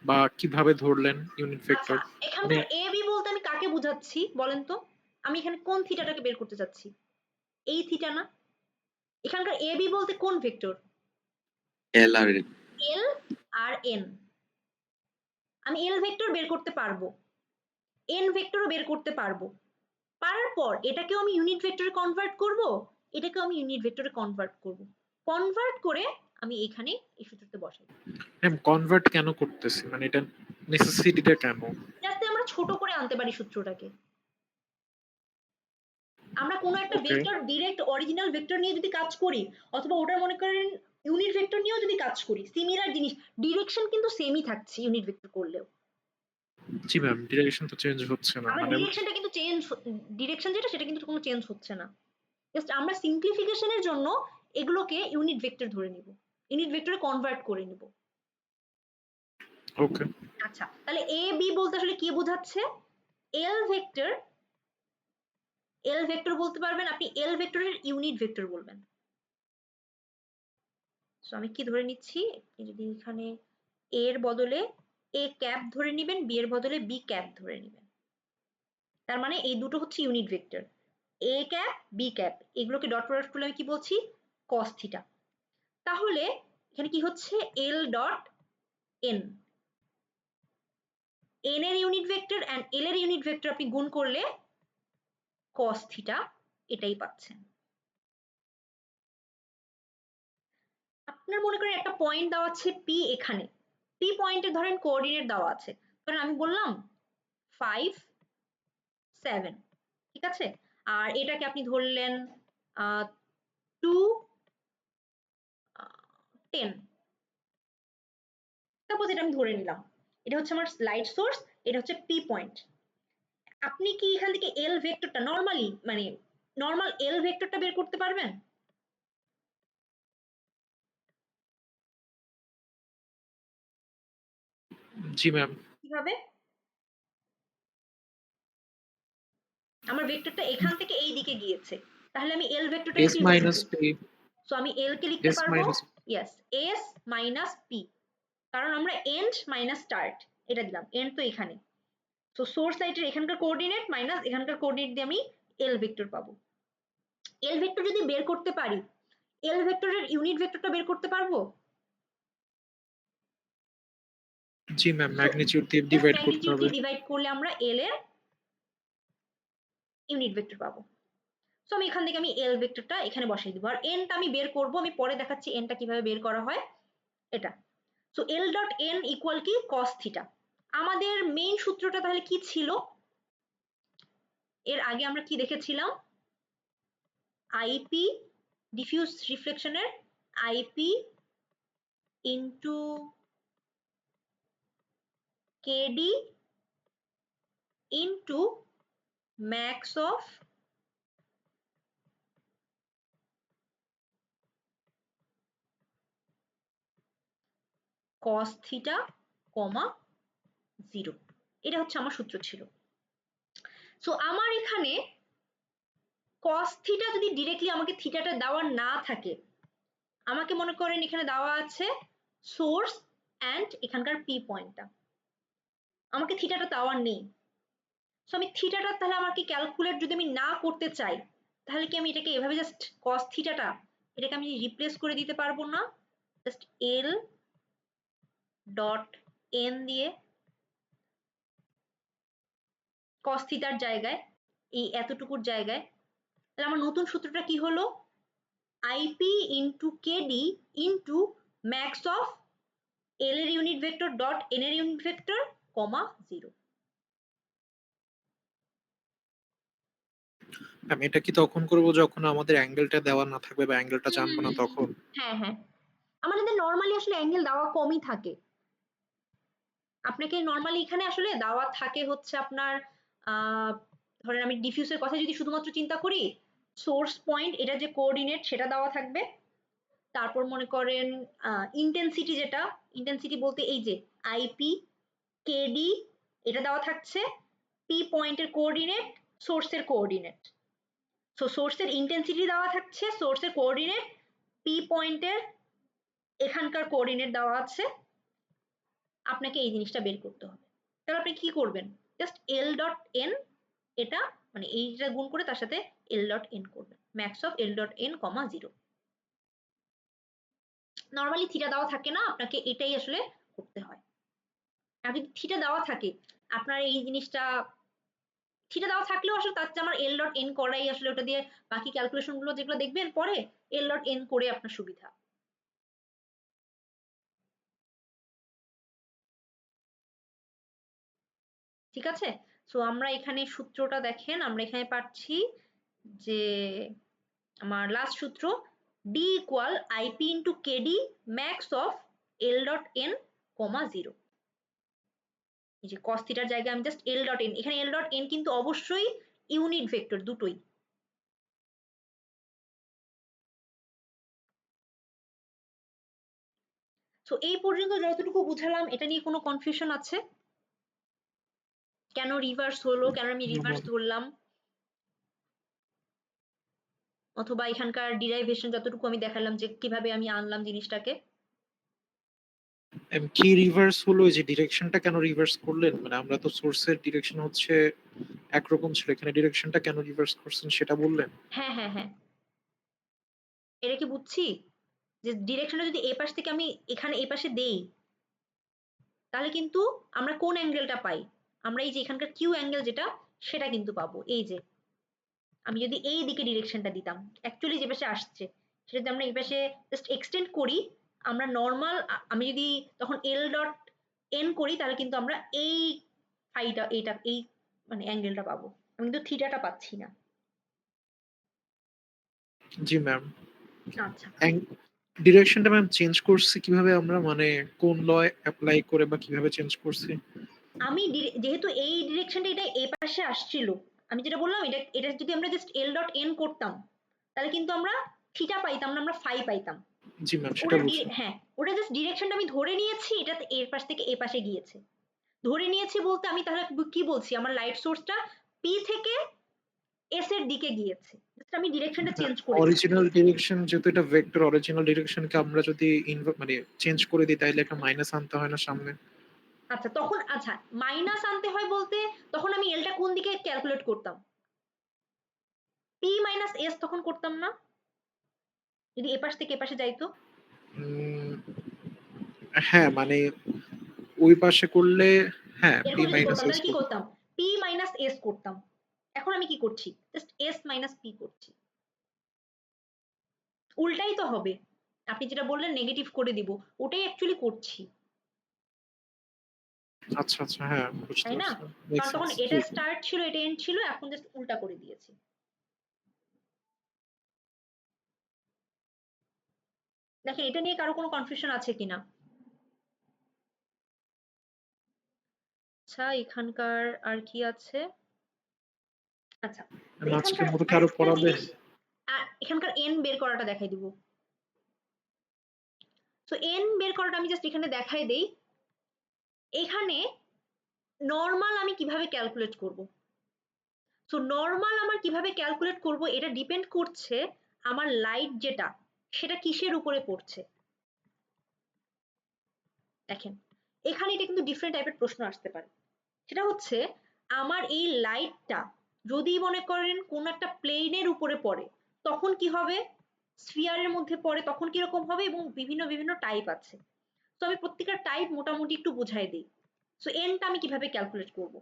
বা কিভাবে ধরলেন ইউনিট আচ্ছা, ভেক্টর? মানে এখানকার এ বি বলতে আমি কাকে বুঝাচ্ছি বলেন তো? আমি এখানে কোন থিটাটাকে বের করতে চাচ্ছি? এই থিটা না? এখানকার এ বি বলতে কোন ভেক্টর? এল আর এন। এল আর এন। আমি এল ভেক্টর বের করতে পারবো, এন ভেক্টরও বের করতে পারবো। পারার পর এটাকেও আমি ইউনিট ভেক্টরে কনভার্ট করব, এটাকেও আমি ইউনিট ভেক্টরে কনভার্ট করব। কনভার্ট করে আমি এখানে এই সূত্রতে বসাই। ম্যাম কনভার্ট কেন করতেছি, মানে এটা নেসেসিটিটা কেন? যাতে আমরা ছোট করে আনতে পারি সূত্রটাকে। আমরা কোনো একটা ওকে, ভেক্টর ডিরেক্ট অরিজিনাল ভেক্টর নিয়ে যদি কাজ করি অথবা ওটার মনে করেন ইউনিট ভেক্টর নিয়েও যদি কাজ করি সিমিলার জিনিস, ডিরেকশন কিন্তু সেমই থাকছে ইউনিট ভেক্টর করলেও। জি ম্যাম ডিরেকশন তো চেঞ্জ হচ্ছে না, আমার মানে ডিরেকশনটা কিন্তু চেঞ্জ, ডিরেকশন যেটা সেটা কিন্তু কোনো চেঞ্জ হচ্ছে না। জাস্ট আমরা সিম্পলিফিকেশনের জন্য এগুলোকে ইউনিট ভেক্টর ধরে নিব, ইউনিট ভেক্টরে কনভার্ট করে নিব। ওকে। আচ্ছা, তাহলে এ বি বলতে আসলে কি বোঝাচ্ছে? এল ভেক্টর, এল ভেক্টর বলতে পারবেন আপনি, এল ভেক্টরের ইউনিট ভেক্টর বলবেন। সো আমি কি ধরে নিচ্ছি, যদি এখানে এ এর বদলে এ ক্যাপ ধরে নেবেন, বি এর বদলে বি ক্যাপ ধরে নেবেন। তার মানে এই দুটো হচ্ছে unit vector, A cap B cap, এগুলোকে ডট প্রোডাক্ট করলে আমি কি বলছি? Cos theta. তাহলে এখানে কি হচ্ছে? এল ডট এন, এন এর ইউনিট ভেক্টর এন্ড এল এর ইউনিট ভেক্টর আপনি গুণ করলে কস থিটা এটাই পাচ্ছেন। আপনার মনে করেন একটা পয়েন্ট দেওয়া আছে পি, এখানে পি পয়েন্টে ধরেন কোঅর্ডিনেট দেওয়া আছে, ধরেন আমি বললাম 5 7, ঠিক আছে? আর এটাকে আপনি ধরলেন 2 10, সাপোজ এটা আমি ধরে নিলাম। এটা হচ্ছে আমার লাইট সোর্স, এটা হচ্ছে পি পয়েন্ট। আপনি কি এখান থেকে এল ভেক্টরটা নরমালি মানে নরমাল এল ভেক্টরটা বের করতে পারবেন? জি ম্যাম। কিভাবে? আমার ভেক্টরটা এখান থেকে এই দিকে গিয়েছে, তাহলে আমি এল ভেক্টরটা এস মাইনাস পি, সো আমি এল কে লিখতে এস পারবো minus yes S minus P, কারণ আমরা এন্ড মাইনাস স্টার্ট এটা দিলাম, এন্ড তো এখানে, তো সোর্স সাইডের এখানকার কোঅর্ডিনেট মাইনাস এখানকার কোঅর্ডিনেট দিয়ে আমি এল ভেক্টর পাবো। এল ভেক্টর যদি বের করতে পারি, এল ভেক্টরের ইউনিট ভেক্টরটা বের করতে পারবো? জি ম্যাম, ম্যাগনিটিউড দিয়ে ডিভাইড করতে ম্যাগনিটিউড হবে। দিয়ে ডিভাইড করলে আমরা এল এর ইউনিট ভেক্টর পাবো। সো আমি এখান থেকে আমি এল ভেক্টরটা এখানে বসাই দিব, আর এনটা আমি বের করব, আমি পরে দেখাচ্ছি এনটা কিভাবে বের করা হয় এটা। সো এল ডট এন ইকুয়াল কি কস থিটা। আমাদের মেইন সূত্রটা তাহলে কি ছিল? এর আগে আমরা কি দেখেছিলাম? আইপি ডিফিউজ রিফ্লেকশনের IP into KD into max of cos theta comma 0, এটা হচ্ছে আমার সূত্র ছিল। সো আমার এখানে cos থিটা যদি ডিরেক্টলি আমাকে থিটাটা দেওয়া না থাকে, আমাকে মনে করেন এখানে দেওয়া আছে সোর্স এন্ড এখানকার পি পয়েন্টটা, আমাকে থিটাটা দেওয়া নেই। সো আমি থিটাটা তাহলে আমাকে ক্যালকুলেট যদি আমি না করতে চাই, তাহলে কি আমি এটাকে এভাবে জাস্ট cos থিটাটা এটাকে আমি রিপ্লেস করে দিতে পারবো না? জাস্ট এল ডট এন দিয়ে cos থিটার জায়গায়, এই এতটুকুর জায়গায়, তাহলে আমার নতুন সূত্রটা কি হলো? IP into KD into max of L এর ইউনিট ভেক্টর ডট এন এর ইউনিট ভেক্টর কমা 0। আমি এটা কি তখন করব যখন আমাদের অ্যাঙ্গেলটা দেওয়া না থাকবে বা অ্যাঙ্গেলটা জানবো না তখন? হ্যাঁ হ্যাঁ, আমাদের নর্মালি আসলে অ্যাঙ্গেল দেওয়া কমই থাকে। আপনাকে নর্মালি এখানে আসলে দেওয়া থাকে হচ্ছে আপনার ধরেন আমি ডিফিউজের কথা যদি শুধুমাত্র চিন্তা করি, সোর্স পয়েন্ট এটা যে কোঅর্ডিনেট সেটা দেওয়া থাকবে, তারপর মনে করেন ইন্টেন্সিটি, যেটা ইন্টেন্সিটি বলতে এই যে আইপি কেডি এটা দেওয়া থাকছে, পি পয়েন্টের কোঅর্ডিনেট সোর্সের কোঅর্ডিনেট, সো সোর্সের ইন্টেন্সিটি দেওয়া থাকছে, সোর্সের কোঅর্ডিনেট পি পয়েন্টের এখানকার কোঅর্ডিনেট দেওয়া আছে, আপনাকে এই জিনিসটা বের করতে হবে। তাহলে আপনি কি করবেন? জাস্ট এল ডট এন, এটা মানে এইটা গুণ করে তার সাথে এল ডট এন করবেন, max of L dot N comma 0। Normally theta দেওয়া থাকে না, আপনাকে এটাই আসলে করতে হয়। আর যদি থিটা দেওয়া থাকে, আপনার এই জিনিসটা থিটা দেওয়া থাকলেও আসলে তার চেয়ে আমার এল ডট এন করাই আসলে, ওটা দিয়ে বাকি ক্যালকুলেশন গুলো যেগুলো দেখবেন পরে, এল ডট এন করে আপনার সুবিধা। ঠিক আছে, সো আমরা এখানে সূত্রটা দেখেন, আমরা এখানে পাচ্ছি যে আমার লাস্ট সূত্র D equal IP into KD max of L dot N comma 0। এই যে cos থিটার জায়গায় আমি জাস্ট এল ডট এন, এখানে এল ডট এন কিন্তু অবশ্যই ইউনিট ভেক্টর দুটোই। সো এই পর্যন্ত যতটুকু বুঝালাম, এটা নিয়ে কোনো কনফিউশন আছে? কেন রিভার্স হলো, কেন আমি রিভার্স ধরলাম, অথবা এখানকার ডিরাইভেশন যতটুকু আমি দেখালাম যে কিভাবে আমি আনলাম জিনিসটাকে? কি রিভার্স হলো, এই যে ডিরেকশনটা কেন রিভার্স করলেন? মানে আমরা তো সোর্সের ডিরেকশন হচ্ছে একরকম ছিল, এখানে ডিরেকশনটা কেন রিভার্স করছেন সেটা বললেন? হ্যাঁ হ্যাঁ হ্যাঁ, এটা কি বুঝছি যে ডিরেকশনটা যদি এই পাশ থেকে আমি এখানে এই পাশে দেই, তাহলে কিন্তু আমরা কোন অ্যাঙ্গেলটা পাই? আমরা এই যে এখানকার কিউ অ্যাঙ্গেল যেটা, সেটা কিন্তু পাবো। এই যে আমি যদি এই দিকে ডিরেকশনটা দিতাম, অ্যাকচুয়ালি যে পাশে আসছে সেটা যদি আমরা এই পাশে জাস্ট এক্সটেন্ড করি, আমরা নর্মাল, আমি যদি তখন এল ডট এন করি, তাহলে কিন্তু আমরা এই ফাইটা এইটা এই মানে অ্যাঙ্গেলটা পাবো, আমি কিন্তু থিটাটা পাচ্ছি না। জি ম্যাম। আচ্ছা, ডিরেকশনটা ম্যাম চেঞ্জ করছি কিভাবে আমরা, মানে কোন ল অ্যাপ্লাই করে বা কিভাবে চেঞ্জ করছি? আমি যেহেতু এই ডিরেকশনটা এটা এই পাশে আসছিল, আমি যেটা বললাম এটা এটা যদি আমরা জাস্ট এল ডট এন করতাম, তাহলে কিন্তু আমরা থিটা পাইতাম না, আমরা ফাই পাইতাম। জি ম্যাম, সেটা ওটা বুঝছি। হ্যাঁ, ওটা জাস্ট ডিরেকশনটা আমি ধরে নিয়েছি, এটা এর পাশ থেকে এ পাশে গিয়েছে। ধরে নিয়েছি বলতে আমি তাহলে কি বলছি, আমার লাইট সোর্সটা পি থেকে এস এর দিকে গিয়েছে, জাস্ট আমি ডিরেকশনটা চেঞ্জ করে দিচ্ছি। অরিজিনাল ডিরেকশন যেহেতু এটা ভেক্টর, অরিজিনাল ডিরেকশনকে আমরা যদি মানে চেঞ্জ করে দিই তাহলে একটা মাইনাস আনতে হয় না সামনে? আচ্ছা তখন আচ্ছা মাইনাস আনতে হয় বলতে তখন আমি এলটা কোন দিকে ক্যালকুলেট করতাম? পি মাইনাস এস তখন করতাম না যদি এপাশ থেকে এপাশে যাইতো? উম, হ্যাঁ মানে ওই পাশে করলে হ্যাঁ পি এরকম যদি মাইনাস করতাম এস। তাহলে কি করতাম? পি মাইনাস এস করতাম। এখন আমি কি করছি? জাস্ট এস মাইনাস পি করছি। উল্টাই তো হবে, আপনি যেটা বললেন নেগেটিভ করে দিব, ওটাই অ্যাকচুয়ালি করছি, আচ্ছা আচ্ছা, হ্যাঁ বুঝতে তাই না? পারছি, কারণ মেক তখন সেন্স। এটা স্টার্ট ছিল এটা এন্ড ছিল, এখন জাস্ট উল্টা করে দিয়েছি। দেখেন এটা নিয়ে কারো কোনো কনফিউশন আছে কিনা? আচ্ছা এখানকার আর কি আছে? আচ্ছা তো আজকের এখানকার মতো কি আরো আরেকটা পড়াবে? জিনিস, এখানকার এন বের করাটা দেখাই দিব। তো এন বের করাটা আমি জাস্ট এখানে দেখাই দেই। এখানে নর্মাল আমি কিভাবে ক্যালকুলেট করব? সো নর্মাল আমার কিভাবে ক্যালকুলেট করব এটা ডিপেন্ড করছে আমার লাইট যেটা সেটা কিসের উপরে পড়ছে। দেখেন এখানে এটা কিন্তু ডিফারেন্ট টাইপের প্রশ্ন আসতে পারে। সেটা হচ্ছে আমার এই লাইটটা যদি মনে করেন কোন একটা প্লেনের উপরে পড়ে তখন কি হবে, স্ফিয়ারের মধ্যে পড়ে তখন কিরকম হবে, এবং বিভিন্ন বিভিন্ন টাইপ আছে। তো আমি প্রত্যেকটা টাইপ মোটামুটি একটু বুঝাই দিই। সো এনটা আমি কিভাবে ক্যালকুলেট করব?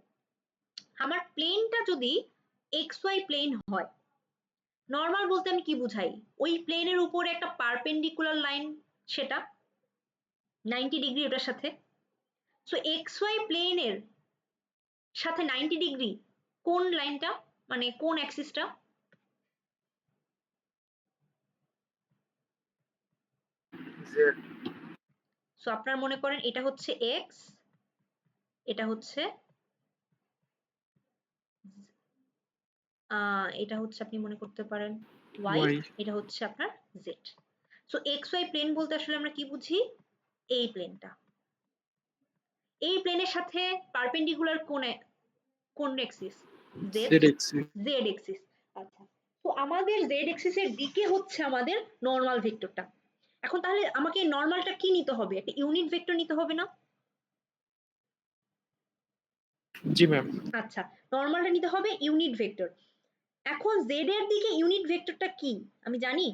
আমার প্লেনটা যদি এক্স ওয়াই প্লেন হয়, নর্মাল বলতে আমি কি বুঝাই, ওই প্লেনের উপরে একটা পারপেন্ডিকুলার লাইন, সেটা 90 ডিগ্রি ওটার সাথে। সো এক্স ওয়াই প্লেনের সাথে 90 ডিগ্রি কোন লাইনটা, মানে কোন অ্যাক্সিসটা? জেড। সো আপনারা মনে করেন এটা হচ্ছে এক্স, এটা হচ্ছে এটা হচ্ছে আপনি মনে করতে পারেন ওয়াই, ওয়াই। এটা হচ্ছে আপনার Z. So X Y plane বলতে আসলে আমরা কি বুঝি? এই প্লেনটা, এই প্লেনের সাথে পারপেন্ডিকুলার কোন কোন Axis? Z, Z axis. Z Axis. আচ্ছা তো আমাদের জেড অ্যাক্সিসের দিকে হচ্ছে আমাদের নরমাল ভেক্টরটা। এখন তাহলে আমাকে নরমালটা কি নিতে হবে? একটা ইউনিট ভেক্টর নিতে হবে না? জি ম্যাম। আচ্ছা নরমালটা নিতে হবে ইউনিট ভেক্টর। এখন জেড এর দিকে ইউনিট ভেক্টরটা কি আমি জানি?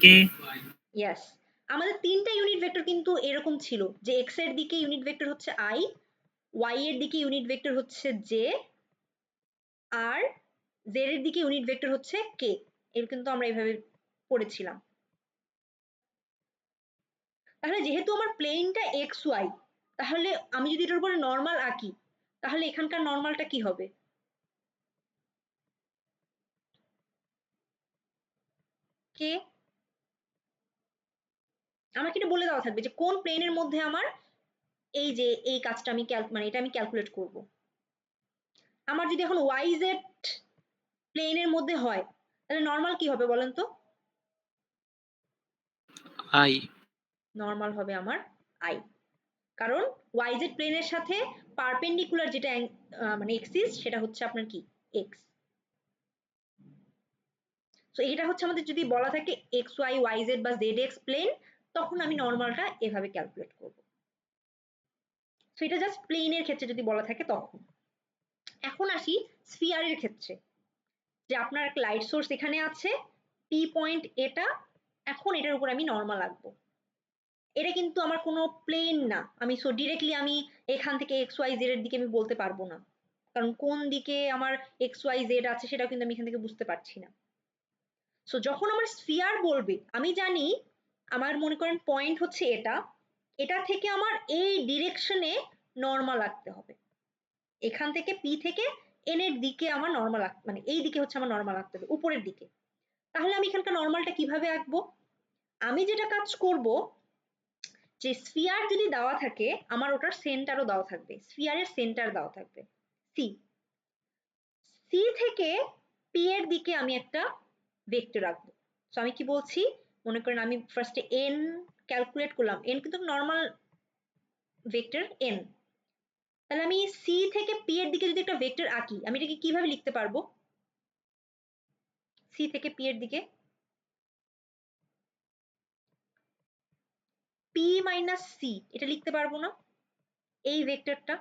কে ইয়েস, আমাদের তিনটা ইউনিট ভেক্টর কিন্তু এরকম ছিল যে এক্স এর দিকে ইউনিট ভেক্টর হচ্ছে আই, ওয়াই এর দিকে ইউনিট ভেক্টর হচ্ছে জে, আর জেড এর দিকে ইউনিট ভেক্টর হচ্ছে কে। এর কিন্তু আমরা এইভাবে পড়েছিলাম। তাহলে যেহেতু আমার প্লেনটা এক্স ওয়াই, তাহলে আমি যদি এটার উপরে নর্মাল আঁকি তাহলে এখানকার নর্মালটা কি হবে? কে? আমাকে এটা বলে দেওয়া থাকবে যে কোন প্লেনের মধ্যে আমার এই যে এই কাজটা আমি মানে এটা আমি ক্যালকুলেট করব। আমার যদি এখন ওয়াই জেড প্লেনের মধ্যে হয় তাহলে নর্মাল কি হবে বলেন তো? আই। নর্মাল হবে আমার আই, কারণ ওয়াই জেড প্লেনের সাথে পারপেন্ডিকুলার যেটা মানে এক্সিস সেটা হচ্ছে আপনার কি? এক্স। তো এটা হচ্ছে আমাদের যদি বলা থাকে এক্স ওয়াই ওয়াই জেড বা জেড এক্স প্লেন, তখন আমি নর্মালটা এভাবে ক্যালকুলেট করব। তো এটা জাস্ট প্লেনের ক্ষেত্রে যদি বলা থাকে তখন। এখন আসি স্ফিয়ারের ক্ষেত্রে, যে আপনার একটা লাইট সোর্স এখানে আছে, পি পয়েন্ট এটা, এখন এটার উপর আমি নর্মাল আঁকবো। এটা কিন্তু আমার কোনো প্লেন না, আমি সো ডিরেক্টলি আমি এখান থেকে এক্স ওয়াই জেড এর দিকে আমি বলতে পারবো না, কারণ কোন দিকে আমার এক্স ওয়াই জেড আছে সেটাও কিন্তু আমি এখান থেকে বুঝতে পারছি না। সো যখন আমার স্ফিয়ার বলবে আমি জানি আমার মনে করেন পয়েন্ট হচ্ছে এটা, এটা থেকে আমার এই ডিরেকশনে নর্মাল আঁকতে হবে, এখান থেকে পি থেকে এন এর দিকে আমার নর্মাল মানে এই দিকে হচ্ছে আমার নর্মাল আঁকতে হবে উপরের দিকে। তাহলে আমি এখানকার নর্মালটা কিভাবে আঁকবো? আমি যেটা কাজ করব, যে স্ফিয়ার যদি দেওয়া থাকে আমার ওটার সেন্টারও দেওয়া থাকবে, স্ফিয়ারের সেন্টার দেওয়া থাকবে সি, সি থেকে পি এর দিকে আমি একটা ভেক্টর রাখবো। সো আমি কি বলছি, মনে করেন আমি ফার্স্টে এন ক্যালকুলেট করলাম, এন কিন্তু নর্মাল ভেক্টর এন, তাহলে আমি সি থেকে পি এর দিকে যদি একটা ভেক্টর আঁকি, আমি এটাকে কিভাবে লিখতে পারবো? সি থেকে পি এর দিকে পি মাইনাস সি, এটা লিখতে পারবো না এই ভেক্টরটা?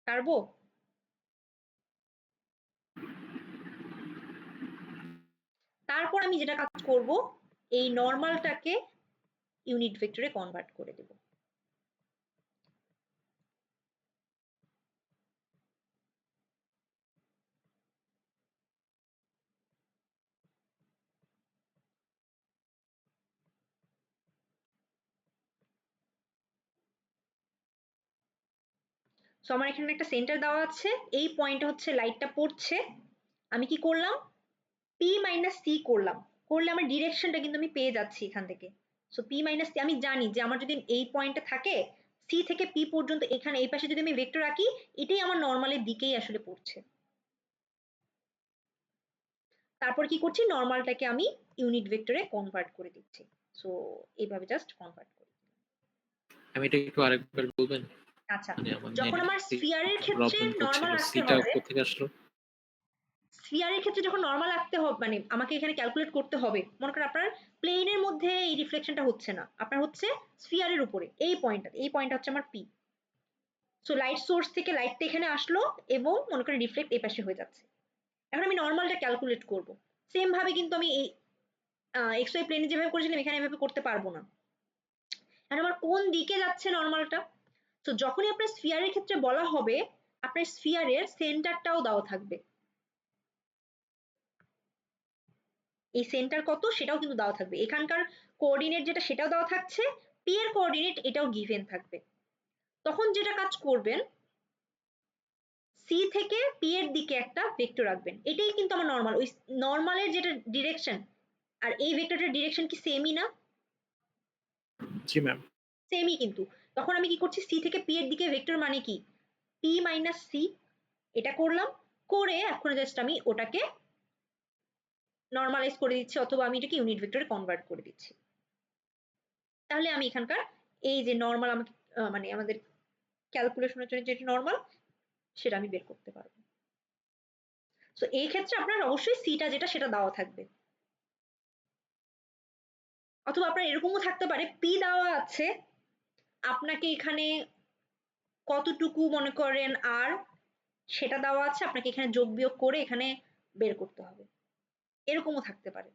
পারবো? তারপর আমি যেটা কাজ করব, এই নর্মালটাকে ইউনিট ভেক্টরে কনভার্ট করে দেব। সো আমার এখানে একটা সেন্টার দেওয়া আছে, এই পয়েন্টে হচ্ছে লাইটটা পড়ছে। আমি কি করলাম, পি মাইনাস সি করলাম, করলে আমার ডিরেকশনটা কিন্তু আমি পেয়ে যাচ্ছি এখান থেকে। সো পি মাইনাস সি, আমি জানি যে আমার যদি এই পয়েন্টে থাকে সি থেকে পি পর্যন্ত, এখানে এই পাশে যদি আমি ভেক্টর রাখি, এটাই আমার নর্মালের দিকেই আসলে পড়ছে। তারপর কি করছি, নর্মালটাকে আমি ইউনিট ভেক্টরে কনভার্ট করে দিচ্ছি। সো এইভাবে জাস্ট কনভার্ট করি। আমি এটা একটু আরেকবার বলবেন? আচ্ছা, মানে আমার যখন আমার স্ফিয়ারের ক্ষেত্রে প্রবলেম নর্মাল হচ্ছিল, রাখতে সিটা হবে, কোথা থেকে আসলো? স্ফিয়ারের ক্ষেত্রে যখন নর্মাল রাখতে হবে, মানে আমাকে এখানে ক্যালকুলেট করতে হবে, মনে করেন আপনার প্লেনের মধ্যে এই রিফ্লেকশনটা হচ্ছে না, আপনার হচ্ছে স্ফিয়ারের উপরে এই পয়েন্টটা হচ্ছে আমার পি। সো লাইট সোর্স থেকে লাইটটা এখানে আসলো এবং মনে করেন রিফ্লেক্ট এই পাশে হয়ে যাচ্ছে। এখন আমি নর্মালটা ক্যালকুলেট করব, সেম ভাবে কিন্তু আমি এই এক্স ওয়াই প্লেনে যেভাবে করেছিলাম এখানে এভাবে করতে পারবো না। এখন আমার কোন দিকে যাচ্ছে নর্মালটা? তো যখনই আপনার স্ফিয়ারের ক্ষেত্রে বলা হবে, আপনার স্ফিয়ারের সেন্টারটাও দেওয়া থাকবে, এই সেন্টার কত সেটাও কিন্তু দেওয়া থাকবে, এখানকার কোঅর্ডিনেট যেটা সেটাও দেওয়া থাকছে, পি এর কোঅর্ডিনেট এটাও গিভেন থাকবে। তখন যেটা কাজ করবেন, সি থেকে পি এর দিকে একটা ভেক্টর রাখবেন, এটাই কিন্তু আমার নর্মাল। ওই নর্মালের যেটা ডিরেকশন আর এই ভেক্টরটার ডিরেকশন কি সেমই না? জি ম্যাম। সেমই কিন্তু। তখন আমি কি করছি, সি থেকে পি এর দিকে ভেক্টর মানে কি, পি মাইনাস সি, এটা করলাম, করে এখন জাস্ট আমি ওটাকে নর্মালাইজ করে দিচ্ছি, অথবা আমি এটাকে ইউনিট ভেক্টরে কনভার্ট করে দিচ্ছি। তাহলে আমি এখানকার এই যে নর্মাল আমাকে মানে আমাদের ক্যালকুলেশনের জন্য যেটা নর্মাল সেটা আমি বের করতে পারবো। সো এই ক্ষেত্রে আপনার অবশ্যই সিটা যেটা সেটা দেওয়া থাকবে, অথবা আপনার এরকমও থাকতে পারে পি দেওয়া আছে, আপনাকে এখানে কতটুকু মনে করেন আর সেটা দেওয়া আছে, আপনাকে এখানে যোগ বিয়োগ করে এখানে বের করতে হবে, এরকমও থাকতে পারে।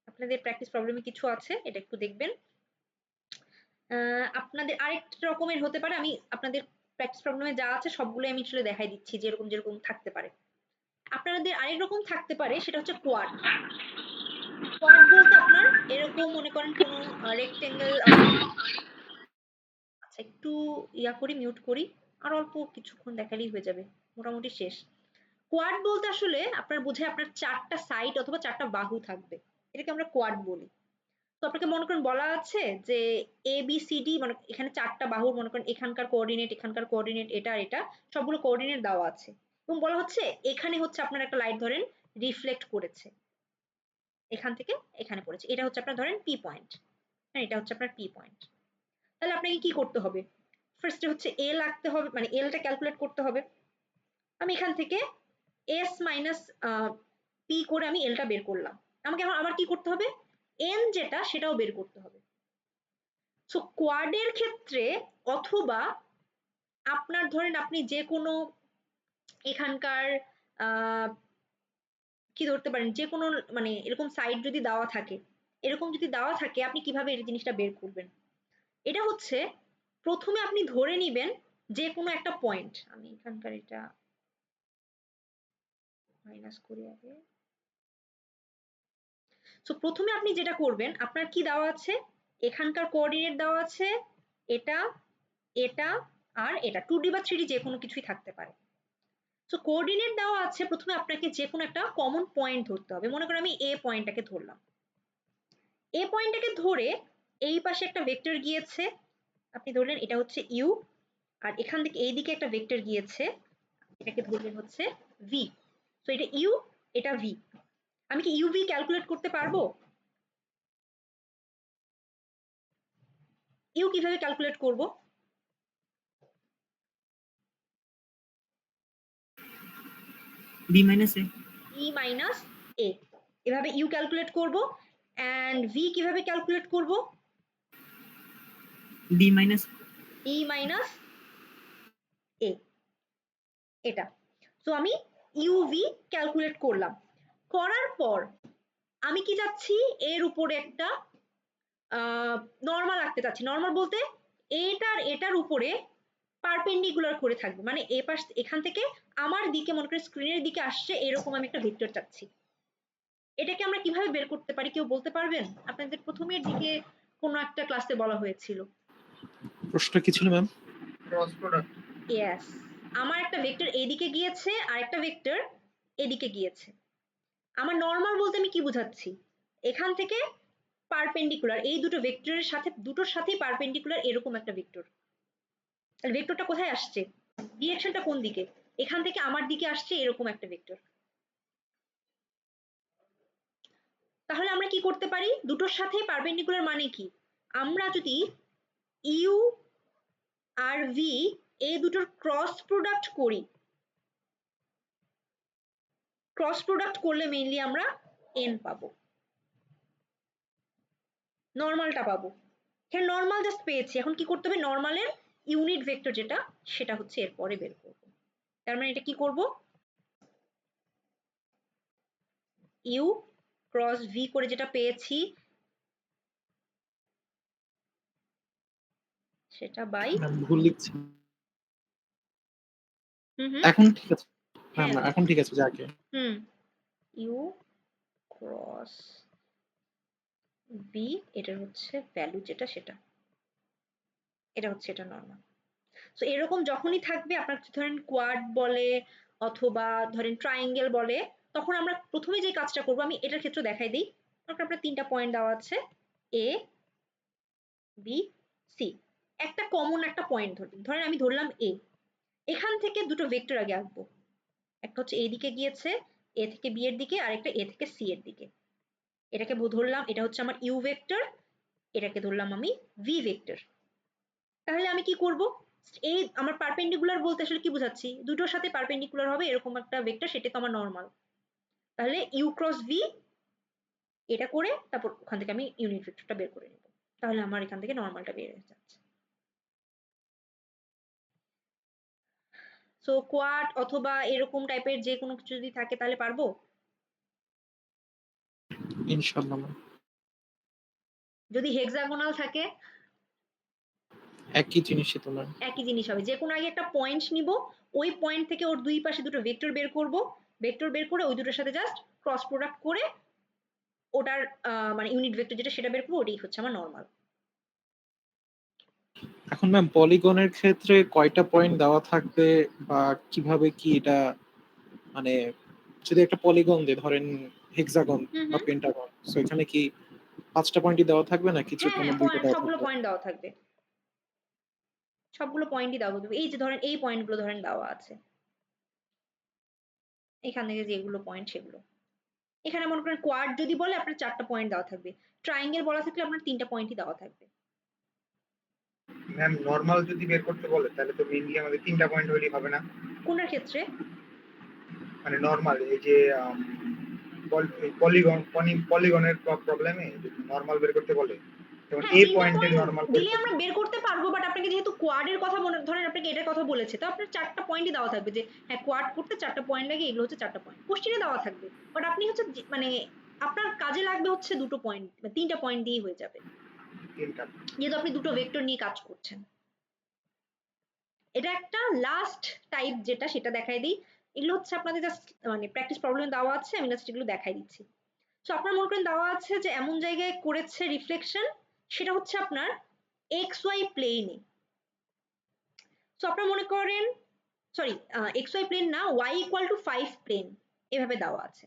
আপনাদের প্র্যাকটিস প্রবলেমে কিছু আছে, এটা একটু দেখবেন। আপনাদের আরেকটা রকমের হতে পারে, আমি আপনাদের প্র্যাকটিস প্রবলেমে যা আছে সবগুলো আমি আসলে দেখাই দিচ্ছি যেরকম যেরকম থাকতে পারে। আপনাদের আরেক রকম থাকতে পারে, সেটা হচ্ছে কোয়াড। কোয়াড বলতে আপনার এরকম মনে করেন কোনো রেক্টেঙ্গেল, আচ্ছা একটু ইয়া করি, মিউট করি, আর অল্প কিছুক্ষণ দেখালেই হয়ে যাবে, মোটামুটি শেষ। কোয়াড বলতে আসলে আপনার বোঝায় আপনার চারটা সাইড অথবা চারটা বাহু থাকবে, এটাকে আমরা কোয়াড বলি। তো আপনাকে মনে করেন বলা আছে যে এ বি সি ডি, মানে এখানে চারটা বাহুর মনে করেন এখানকার কোঅর্ডিনেট এটা আর এটা সবগুলো কোঅর্ডিনেট দেওয়া আছে, এবং বলা হচ্ছে এখানে হচ্ছে আপনার একটা লাইট ধরেন রিফ্লেক্ট করেছে, এখান থেকে এখানে পড়েছে, এটা হচ্ছে আপনার ধরেন পি পয়েন্ট। হ্যাঁ, এটা হচ্ছে আপনার পি পয়েন্ট। তাহলে আপনাকে কি করতে হবে, ফার্স্টে হচ্ছে এল আঁকতে হবে, মানে এলটা ক্যালকুলেট করতে হবে। আমি এখান থেকে এস মাইনাস পি করে আমি এলটা বের করলাম, আমাকে এখন আবার কি করতে হবে, এন যেটা সেটাও বের করতে হবে। সো কোয়াডের ক্ষেত্রে, অথবা আপনার ধরেন আপনি যে কোনো এখানকার কি ধরতে পারেন, যে কোনো মানে এরকম সাইড যদি দেওয়া থাকে, এরকম যদি দেওয়া থাকে, আপনি কিভাবে এই জিনিসটা বের করবেন? এটা হচ্ছে প্রথমে আপনি ধরে নিবেন যে কোনো একটা পয়েন্ট, আমি এখানকার এটা মাইনাস করি আগে। সো প্রথমে আপনি যেটা করবেন, আপনার কি দেওয়া আছে, এখানকার কোঅর্ডিনেট দেওয়া আছে এটা, এটা আর এটা, 2D বা 3D যে কোনো কিছুই থাকতে পারে। সো কোঅর্ডিনেট দেওয়া আছে, প্রথমে আপনাকে যে কোনো একটা কমন পয়েন্ট ধরতে হবে, মনে করেন আমি এ পয়েন্টটাকে ধরলাম, এ পয়েন্টটাকে ধরে এই পাশে একটা ভেক্টর গিয়েছে, আপনি ধরলেন এটা হচ্ছে ইউ, আর এখান থেকে এই দিকে একটা ভেক্টর গিয়েছে, এটাকে ধরলেন হচ্ছে ভি। সো এটা ইউ, এটা ভি। আমি কি ইউভি ক্যালকুলেট করতে পারবো? ইউ কিভাবে ক্যালকুলেট করব? বি মাইনাস এ, ই মাইনাস এ, এভাবে ইউ ক্যালকুলেট করব। অ্যান্ড ভি কিভাবে ক্যালকুলেট করব? বি মাইনাস ই মাইনাস এ, এটা। সো আমি ইউভি ক্যালকুলেট করলাম, করার পর আমি কি চাচ্ছি, এর উপরে একটা নর্মাল আঁকতে চাচ্ছি। নর্মাল বলতে এটার উপরে পারপেন্ডিকুলার করে থাকবে, মানে এ পাশ এখান থেকে আমার দিকে মনে করেন স্ক্রিনের দিকে আসছে এরকম আমি একটা ভেক্টর চাচ্ছি। এটাকে আমরা কিভাবে বের করতে পারি কেউ বলতে পারবেন? আপনাদের প্রথমের দিকে কোনো একটা ক্লাসে বলা হয়েছিল। প্রশ্নটা কি ছিল ম্যাম? Cross product. ইয়েস, আমার একটা ভেক্টর এদিকে গিয়েছে আর একটা ভেক্টর এদিকে গিয়েছে। আমার নর্মাল বলতে আমি কি বোঝাচ্ছি, এখান থেকে পারপেন্ডিকুলার, এই দুটো ভেক্টরের সাথে দুটোর সাথেই পারপেন্ডিকুলার এরকম একটা ভেক্টর। তাহলে ভেক্টরটা কোথায় আসছে, ডিরেকশনটা কোন দিকে, এখান থেকে আমার দিকে আসছে এরকম একটা ভেক্টর। তাহলে আমরা কি করতে পারি, দুটোর সাথেই পারপেন্ডিকুলার মানে কি, আমরা যদি ইউ আর ভি এই দুটোর ক্রস প্রোডাক্ট করি, ক্রস প্রোডাক্ট করলে মেইনলি আমরা এন পাবো, নর্মালটা পাবো। হ্যাঁ নর্মাল জাস্ট পেয়েছি, এখন কি করতে হবে, নর্মালের ইউনিট ভেক্টর যেটা সেটা হচ্ছে এরপরে বের করব। তার মানে এটা কি করব, ইউ ক্রস ভি করে যেটা পেয়েছি সেটা বাই, ম্যাম ভুল লিখছি। হুম এখন ঠিক আছে ম্যাম, হ্যাঁ এখন ঠিক আছে যাকে। ইউ ক্রস বি, এটার হচ্ছে ভ্যালু যেটা সেটা, এটা হচ্ছে এটা নর্মাল। সো এরকম যখনই থাকবে, আপনার ধরেন কোয়াড বলে অথবা ধরেন ট্রায়াঙ্গেল বলে, তখন আমরা প্রথমে যে কাজটা করব, আমি এটার ক্ষেত্রে দেখাই দিই। আপনার 3টা পয়েন্ট দেওয়া আছে, এ বি সি, একটা কমন একটা পয়েন্ট ধরবেন, ধরেন আমি ধরলাম এ, এখান থেকে দুটো ভেক্টর আগে আঁকবো, একটা হচ্ছে এ দিকে গিয়েছে এ থেকে বি এর দিকে, আর একটা এ থেকে সি এর দিকে। এটাকে ধরলাম এটা হচ্ছে আমার ইউ ভেক্টর, এটাকে ধরলাম আমি ভি ভেক্টর। তাহলে আমি কি করব, এই আমার পারপেন্ডিকুলার বলতে আসলে কি বোঝাচ্ছি, দুটোর সাথে পারপেন্ডিকুলার হবে এরকম একটা ভেক্টর, সেটা তো আমার নর্মাল। তাহলে ইউ ক্রস ভি এটা করে তারপর ওখান থেকে আমি ইউনিট ভেক্টরটা বের করে নেব, তাহলে আমার এখান থেকে নর্মালটা বের হয়ে যাচ্ছে। সো কোয়াড অথবা এরকম টাইপের যে কোনো কিছু যদি থাকে তাহলে পারবো ইনশাআল্লাহ ম্যাম। যদি হেক্সাগোনাল থাকে একই জিনিসই তো ম্যাম। একই জিনিস হবে, যে কোনো আগে একটা পয়েন্ট নিব, ওই পয়েন্ট থেকে ওর দুই পাশে দুটো ভেক্টর বের করব, ভেক্টর বের করে ওই দুটোর সাথে জাস্ট ক্রস প্রোডাক্ট করে ওটার মানে ইউনিট ভেক্টর যেটা সেটা বের করবো, ওটাই হচ্ছে আমার নর্মাল। এখন ম্যাম পলিগনের ক্ষেত্রে কয়টা পয়েন্ট দেওয়া থাকবে বা কিভাবে কি এটা, মানে যদি একটা পলিগন দিয়ে ধরেন হেক্সাগন বা পেন্টাগন, সো এখানে কি 5টা পয়েন্টই দেওয়া থাকবে না কিছু হ্যাঁ কোনো হ্যাঁ 2টা দেওয়া সবগুলো থাকবে? পয়েন্ট দেওয়া থাকবে, সবগুলো পয়েন্টই দেওয়া থাকবে। এই যে ধরেন এই পয়েন্টগুলো ধরেন দেওয়া আছে, এখান থেকে যেগুলো পয়েন্ট সেগুলো, এখানে মনে করেন কোয়াড যদি বলে আপনার 4টা পয়েন্ট দেওয়া থাকবে, ট্রায়াঙ্গেল বলা থাকলে আপনার 3টা পয়েন্টই দেওয়া থাকবে। ম্যাম নর্মাল যদি বের করতে বলে তাহলে তো মেইনলি আমাদের 3টা পয়েন্ট হলেই হবে না? কোনটার ক্ষেত্রে? মানে নর্মাল এই যে পলিগনের প্রবলেমে যদি নর্মাল বের করতে বলে, যেমন হ্যাঁ এ 3টা পয়েন্টের পয়েন্ট নর্মাল বের দিলে করতে। আমরা বের করতে পারবো, বাট আপনাকে যেহেতু কোয়াডের কথা মনে ধরেন আপনাকে এটার কথা বলেছে, তো আপনার 4টা পয়েন্টই দেওয়া থাকবে, যে হ্যাঁ কোয়াড করতে 4টা পয়েন্ট লাগে, এগুলো হচ্ছে 4টা পয়েন্ট কোশ্চেনে দেওয়া থাকবে, বাট আপনি হচ্ছে মানে আপনার কাজে লাগবে হচ্ছে 2টো পয়েন্ট, 3টা পয়েন্ট দিয়েই হয়ে যাবে, 3টা। যেহেতু আপনি দুটো ভেক্টর নিয়ে কাজ করছেন। এটা একটা লাস্ট টাইপ যেটা সেটা দেখাই দিই, এগুলো হচ্ছে আপনাদের জাস্ট মানে প্র্যাকটিস প্রবলেম দেওয়া আছে, আমি জাস্ট এগুলো দেখাই দিচ্ছি। তো আপনার মনে করেন দেওয়া আছে যে এমন জায়গায় করেছে রিফ্লেকশন, সেটা হচ্ছে আপনার এক্স ওয়াই প্লেনে। তো আপনার মনে করেন সরি এক্স ওয়াই প্লেন না, ওয়াই ইকুয়াল টু 5 প্লেন, এভাবে দেওয়া আছে।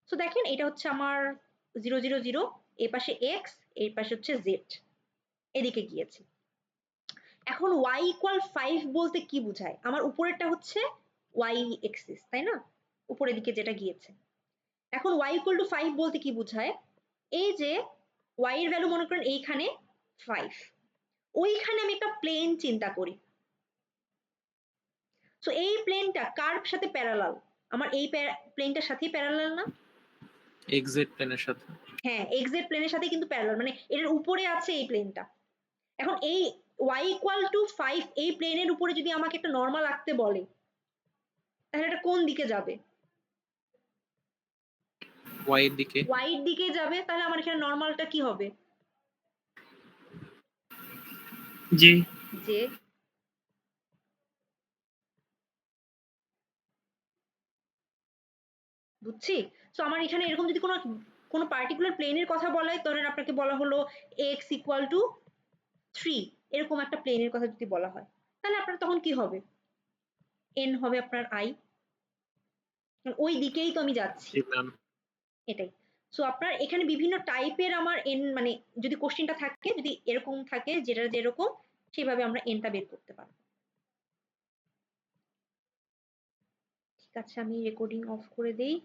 তো দেখেন এটা হচ্ছে আমার 0 0 0, এই পাশে এক্স, এই পাশে হচ্ছে জেড, এদিকে গিয়েছে। এখন y ইকুয়াল 5 বলতে কি বোঝায়, আমার উপরেরটা হচ্ছে y এক্সিস তাই না, উপরের দিকে যেটা গিয়েছে। এখন y ইকুয়াল টু 5 বলতে কি বোঝায়, এই যে y এর ভ্যালু মনে করেন এইখানে 5, ওইখানে আমি একটা প্লেন চিন্তা করি। সো এই প্লেনটা কার সাথে প্যারালাল? আমার এই প্লেনটার সাথেই প্যারালাল না? এক্সিট প্লেনের সাথে। হ্যাঁ, এক্সজেড প্লেনের সাথে কিন্তু প্যারালাল, মানে এর উপরে আছে এই প্লেনটা। এখন এই y=5 এই প্লেনের উপরে যদি আমাকে একটা নরমাল আঁকতে বলে, তাহলে এটা কোন দিকে যাবে? y এর দিকে। y এর দিকে যাবে। তাহলে আমার এখানে নরমালটা কি হবে? যে যে বুঝছি। সো আমার এখানে এরকম যদি কোনো পার্টিকুলার প্লেনের কথা বলা হয়, ধরেন আপনাকে বলা হলো x=3 এরকম একটা প্লেনের কথা যদি বলা হয়, তাহলে আপনার তখন কি হবে? n হবে আপনার i, ওই দিকেই তো আমি যাচ্ছি। জি ম্যাম। এটাই। সো আপনার এখানে বিভিন্ন টাইপের আমার n, মানে যদি কোশ্চেনটা থাকে, যদি এরকম থাকে যেটা যেরকম, সেভাবে আমরা nটা বের করতে পারবো। ঠিক আছে, আমি রেকর্ডিং অফ করে দেই।